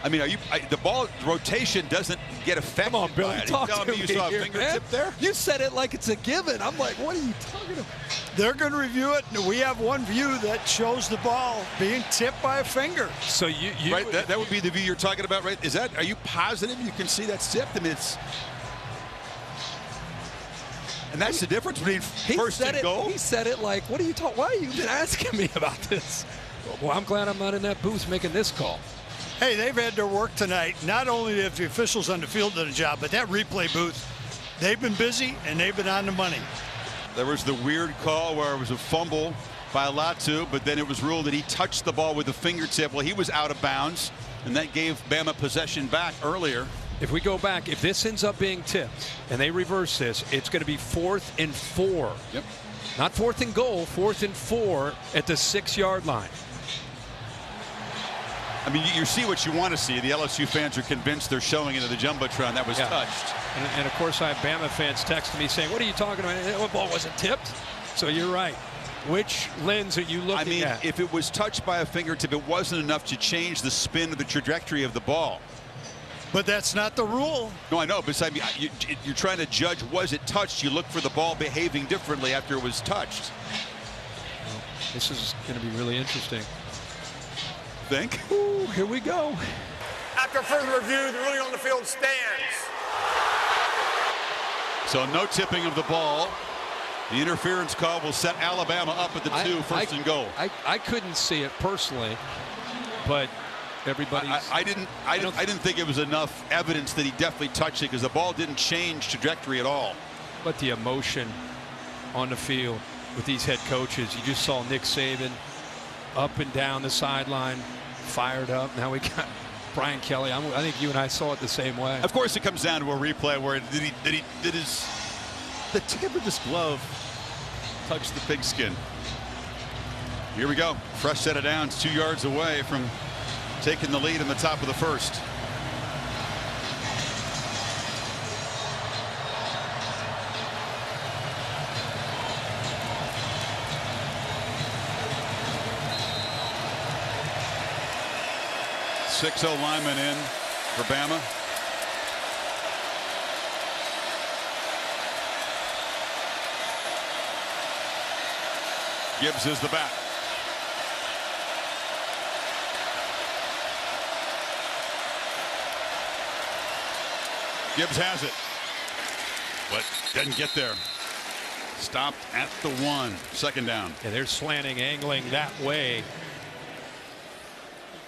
I mean, the ball rotation doesn't get affected. Come on, Bill. By it. Talk you to me you saw here, a fingertip there? You said it like it's a given. I'm like, what are you talking about? They're going to review it. We have one view that shows the ball being tipped by a finger. So you right? That would be the view you're talking about, right? Is that? Are you positive you can see that tipped? I mean, it's. And that's the difference between first and goal. He said it like, what are you talking? Why are you been asking me about this? Well, I'm glad I'm not in that booth making this call. Hey, they've had their work tonight. Not only have the officials on the field done a job, but that replay booth, they've been busy and they've been on the money. There was the weird call where it was a fumble by Latu, but then it was ruled that he touched the ball with a fingertip. Well, he was out of bounds, and that gave Bama possession back earlier. If we go back, if this ends up being tipped and they reverse this, it's going to be 4th and 4. Yep. Not 4th and goal, 4th and 4 at the 6-yard line. I mean, you see what you want to see. The LSU fans are convinced they're showing into the Jumbotron that was touched. And of course, I have Bama fans texting me saying, what are you talking about? That ball wasn't tipped. So you're right. Which lens are you looking at? I mean, if it was touched by a fingertip, it wasn't enough to change the spin of the trajectory of the ball. But that's not the rule. No, I know. But I mean, you're trying to judge, was it touched? You look for the ball behaving differently after it was touched. Well, this is going to be really interesting. Think? Ooh, here we go. After further review, the ruling on the field stands. So no tipping of the ball. The interference call will set Alabama up at the 2, first and goal. I couldn't see it personally, but everybody. I didn't think it was enough evidence that he definitely touched it because the ball didn't change trajectory at all. But the emotion on the field with these head coaches, you just saw Nick Saban up and down the sideline, fired up. Now we got Brian Kelly. I think you and I saw it the same way. Of course, it comes down to a replay where the tip of his glove touched the pigskin. Here we go. Fresh set of downs, 2 yards away from taking the lead in the top of the first. Six-0 lineman in for Bama. Gibbs is the back. Gibbs has it, but doesn't get there. Stopped at the 1, second down. Yeah, they're slanting, angling that way.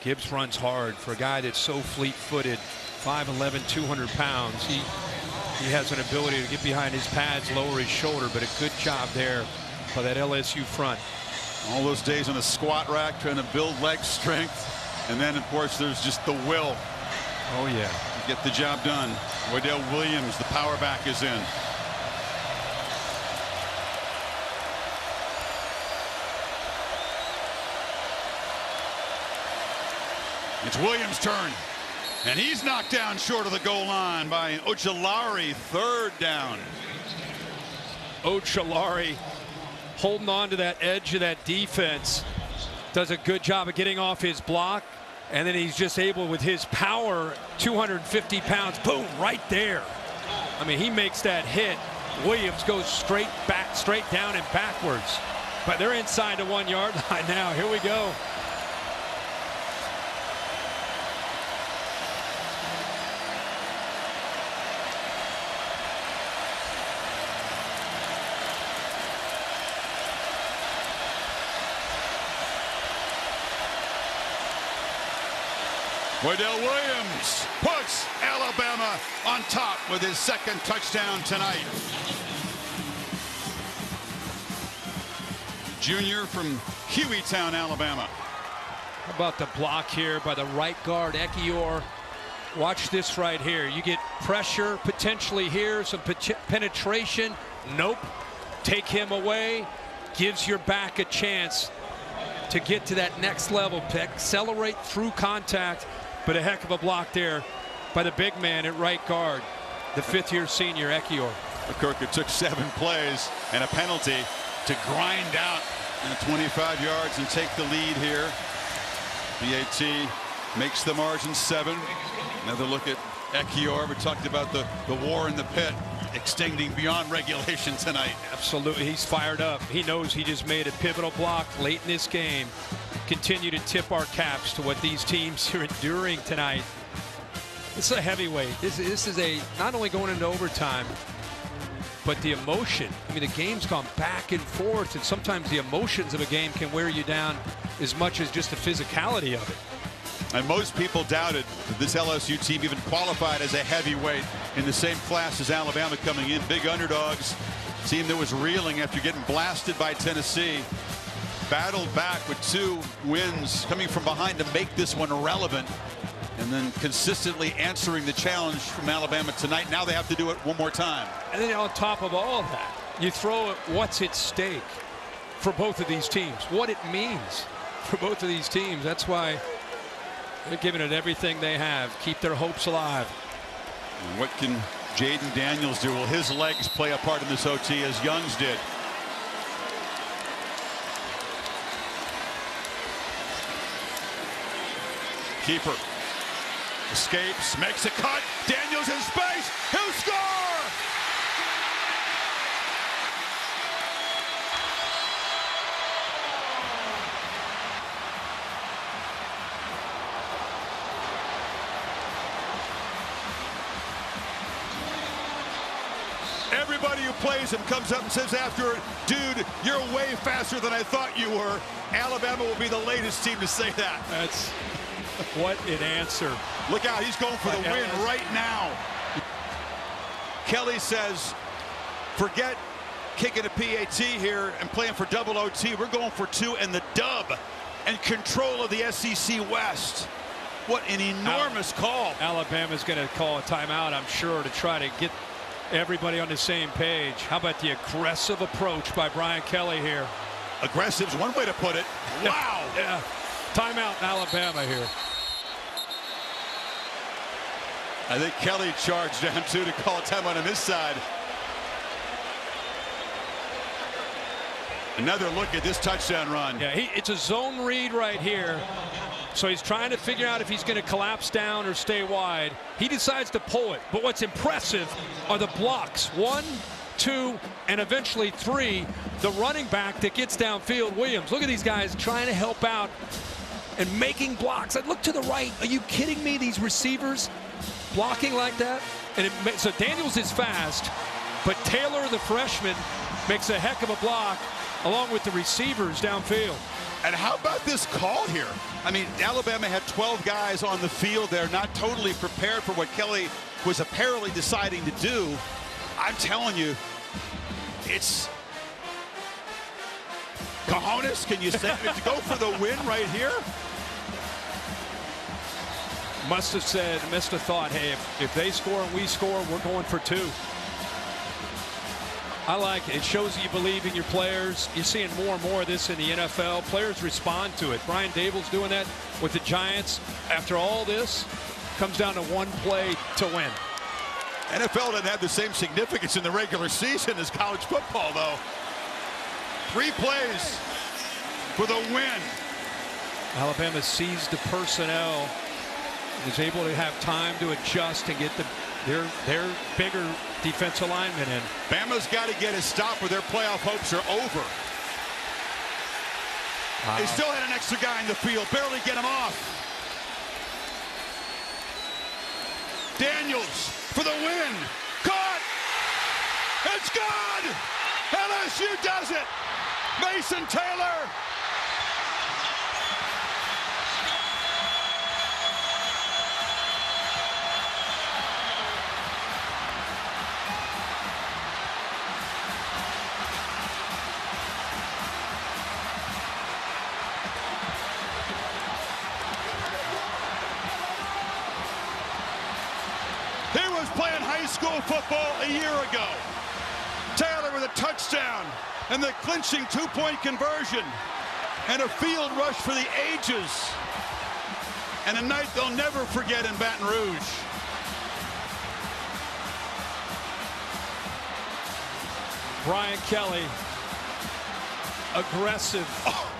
Gibbs runs hard for a guy that's so fleet-footed, 5'11", 200 pounds. He has an ability to get behind his pads, lower his shoulder, but a good job there by that LSU front. All those days on the squat rack trying to build leg strength. And then, of course, there's just the will. Oh, yeah. To get the job done. Wardell Williams, the power back, is in. It's Williams' turn. And he's knocked down short of the goal line by Ochalari, third down. Ochalari holding on to that edge of that defense. Does a good job of getting off his block. And then he's just able, with his power, 250 pounds, boom, right there. I mean, he makes that hit. Williams goes straight back, straight down and backwards. But they're inside the 1 yard line now. Here we go. Wardell Williams puts Alabama on top with his second touchdown tonight. Junior from Hueytown, Alabama. How about the block here by the right guard, Ekiyor? Watch this right here. You get pressure potentially here, some penetration. Nope. Take him away. Gives your back a chance to get to that next level. Accelerate through contact, but a heck of a block there by the big man at right guard, the fifth-year senior, Ekiyor. Kirk, it took 7 plays and a penalty to grind out in the 25 yards and take the lead here. BAT makes the margin 7. Another look at Ekiyor. We talked about the war in the pit extending beyond regulation tonight. Absolutely, he's fired up. He knows he just made a pivotal block late in this game. Continue to tip our caps to what these teams are enduring tonight. This is a heavyweight. This is a not only going into overtime, but the emotion. I mean, the game's gone back and forth, and sometimes the emotions of a game can wear you down as much as just the physicality of it. And most people doubted that this LSU team even qualified as a heavyweight in the same class as Alabama coming in. Big underdogs. Team that was reeling after getting blasted by Tennessee. Battled back with 2 wins coming from behind to make this one relevant. And then consistently answering the challenge from Alabama tonight. Now they have to do it one more time. And then on top of all of that, you throw what's at stake for both of these teams. What it means for both of these teams. That's why they're giving it everything they have. Keep their hopes alive. And what can Jaden Daniels do? Will his legs play a part in this OT as Young's did? Keeper escapes, makes a cut. Daniels in space. He'll score! Everybody who plays him comes up and says after it, dude, you're way faster than I thought you were. Alabama will be the latest team to say that. That's what an answer. Look out, he's going for the win right now. Kelly says, forget kicking a PAT here and playing for double OT. We're going for 2 and the dub and control of the SEC West. What an enormous call. Alabama's going to call a timeout, I'm sure, to try to get everybody on the same page. How about the aggressive approach by Brian Kelly here? Aggressive's one way to put it. Wow. Yeah. Timeout in Alabama here. I think Kelly charged down too to call a timeout on this side. Another look at this touchdown run. Yeah, it's a zone read right here. So he's trying to figure out if he's going to collapse down or stay wide. He decides to pull it. But what's impressive are the blocks. 1, 2, and eventually 3. The running back that gets downfield, Williams. Look at these guys trying to help out and making blocks. I look to the right. Are you kidding me? These receivers blocking like that? And so Daniels is fast, but Taylor, the freshman, makes a heck of a block along with the receivers downfield. And how about this call here? I mean, Alabama had 12 guys on the field there, not totally prepared for what Kelly was apparently deciding to do. I'm telling you, it's cojones. Can you say to go for the win right here? Must have thought, hey, if they score and we score, we're going for 2. I like it. It shows you believe in your players. You're seeing more and more of this in the NFL. Players respond to it. Brian Dable's doing that with the Giants. After all this, comes down to 1 play to win. NFL doesn't have the same significance in the regular season as college football, though. 3 plays for the win. Alabama sees the personnel, is able to have time to adjust and get their bigger defensive linemen in. Bama's got to get a stop or their playoff hopes are over. Wow. They still had an extra guy in the field, barely get him off. Daniels for the win. Caught! It's good! LSU does it! Mason Taylor! high school football a year ago. Taylor with a touchdown and the clinching two-point conversion and a field rush for the ages. And a night they'll never forget in Baton Rouge. Brian Kelly, aggressive,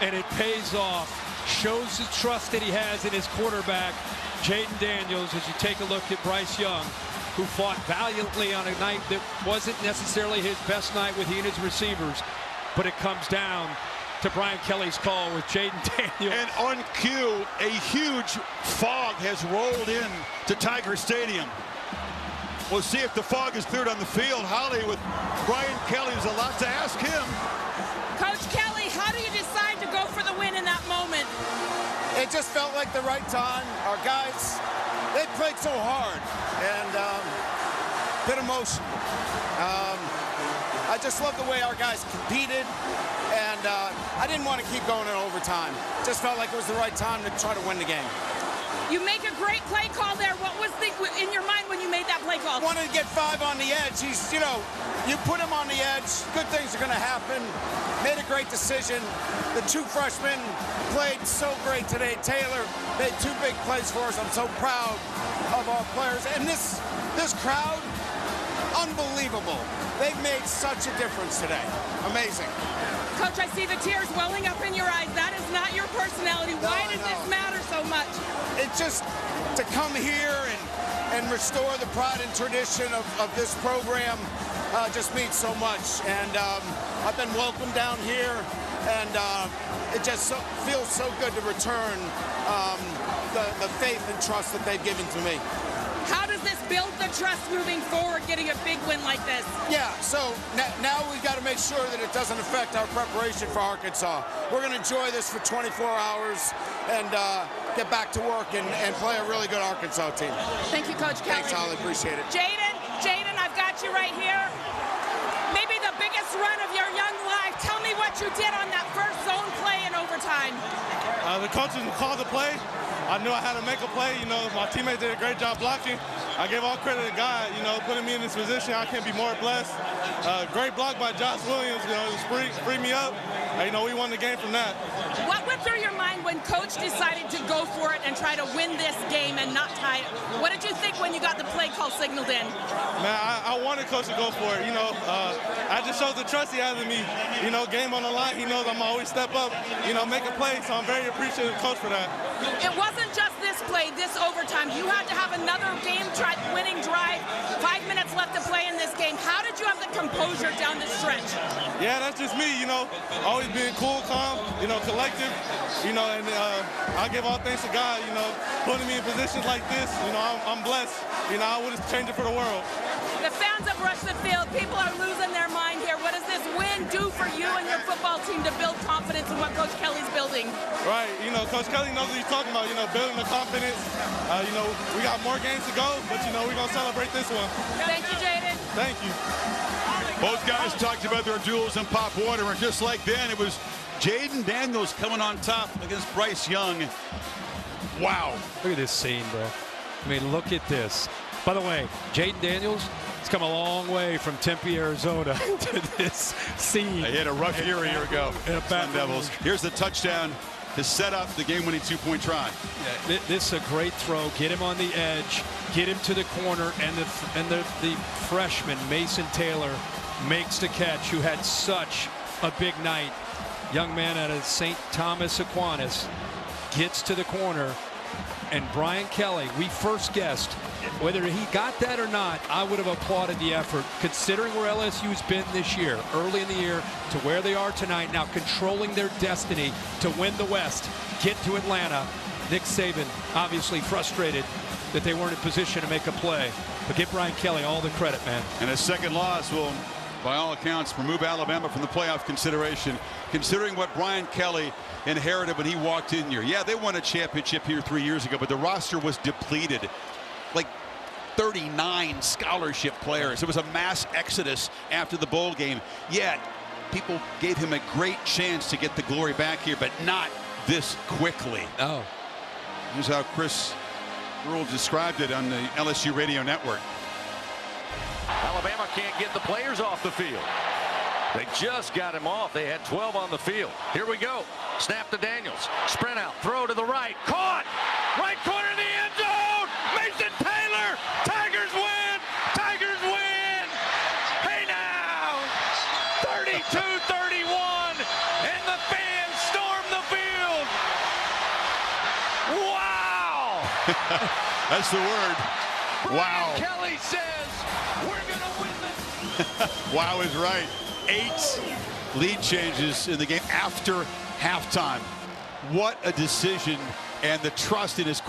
and it pays off. Shows the trust that he has in his quarterback, Jaden Daniels, as you take a look at Bryce Young, who fought valiantly on a night that wasn't necessarily his best night with he and his receivers. But it comes down to Brian Kelly's call with Jaden Daniels. And on cue, a huge fog has rolled in to Tiger Stadium. We'll see if the fog is cleared on the field. Holly with Brian Kelly, there's a lot to ask him. Coach Kelly, how do you decide to go for the win in that moment? It just felt like the right time. Our guys, they played so hard and bit emotional. I just love the way our guys competed, and I didn't want to keep going in overtime. Just felt like it was the right time to try to win the game. You make a great play call there. What was in your mind when you made that play call? Wanted to get 5 on the edge. He's, you put him on the edge, good things are going to happen. Made a great decision. The 2 freshmen played so great today. Taylor made 2 big plays for us. I'm so proud of our players. And this crowd, unbelievable. They've made such a difference today. Amazing. Coach, I see the tears welling up in your eyes. That is not your personality. Why does this matter so much? It's just to come here and restore the pride and tradition of this program just means so much. And I've been welcomed down here, and it just feels so good to return the faith and trust that they've given to me. How does this build the trust moving forward, getting a big win like this? Yeah, so now we've got to make sure that it doesn't affect our preparation for Arkansas. We're going to enjoy this for 24 hours and get back to work and play a really good Arkansas team. Thank you, Coach Kelly. Thanks, Holly. Appreciate it. Jaden, I've got you right here. Maybe the biggest run of your young life. Tell me what you did on that first zone play in overtime. The coaches called the play. I knew I had to make a play. My teammates did a great job blocking. I give all credit to God, putting me in this position. I can't be more blessed. Great block by Josh Williams, freed me up. We won the game from that. What went through your mind when Coach decided to go for it and try to win this game and not tie it? What did you think when you got the play call signaled in? Man, I wanted Coach to go for it. I just showed the trust he has in me. Game on the line, he knows I'm always step up, make a play. So I'm very appreciative of Coach for that. It wasn't just this play, this overtime. You had to have another winning drive. 5 minutes left to play in this game. How did you have the composure down the stretch? Yeah, that's just me, always being cool, calm, collective, and I give all thanks to God, putting me in positions like this. I'm blessed. I wouldn't change it for the world. The fans have rushed the field. People are losing their mind here. What does this win do for you and your football team to build confidence in what Coach Kelly's building? Right. Coach Kelly knows what he's talking about, building the confidence. We got more games to go, but, we're going to celebrate this one. Thank you, Jaden. Thank you. Both guys talked about their duels in Pop Warner, and just like then, it was Jaden Daniels coming on top against Bryce Young. Wow. Look at this scene, bro. I mean, look at this. By the way, Jaden Daniels has come a long way from Tempe, Arizona to this scene. They had a rough year a year ago. Sun Devils. Here's the touchdown to set up the game-winning 2-point try. Yeah, this is a great throw. Get him on the edge. Get him to the corner. And the freshman, Mason Taylor, makes the catch, who had such a big night. Young man out of St. Thomas Aquinas gets to the corner. And Brian Kelly, we first guessed, whether he got that or not, I would have applauded the effort, considering where LSU's been this year, early in the year, to where they are tonight, now controlling their destiny to win the West, get to Atlanta. Nick Saban obviously frustrated that they weren't in position to make a play. But give Brian Kelly all the credit, man. And a second loss will, by all accounts, remove Alabama from the playoff consideration, considering what Brian Kelly inherited when he walked in here. Yeah, they won a championship here 3 years ago, but the roster was depleted. Like 39 scholarship players. It was a mass exodus after the bowl game. Yet people gave him a great chance to get the glory back here, but not this quickly. Oh. Here's how Chris Earl described it on the LSU radio network. Alabama can't get the players off the field. They just got him off. They had 12 on the field. Here we go. Snap to Daniels. Sprint out. Throw to the right. Caught. Right corner of the end zone. Mason Taylor. Tigers win. Tigers win. Hey now. 32-31. And the fans storm the field. Wow. That's the word. Wow. Kelly says we're going to win this. Wow is right. 8 lead changes in the game after halftime. What a decision, and the trust in his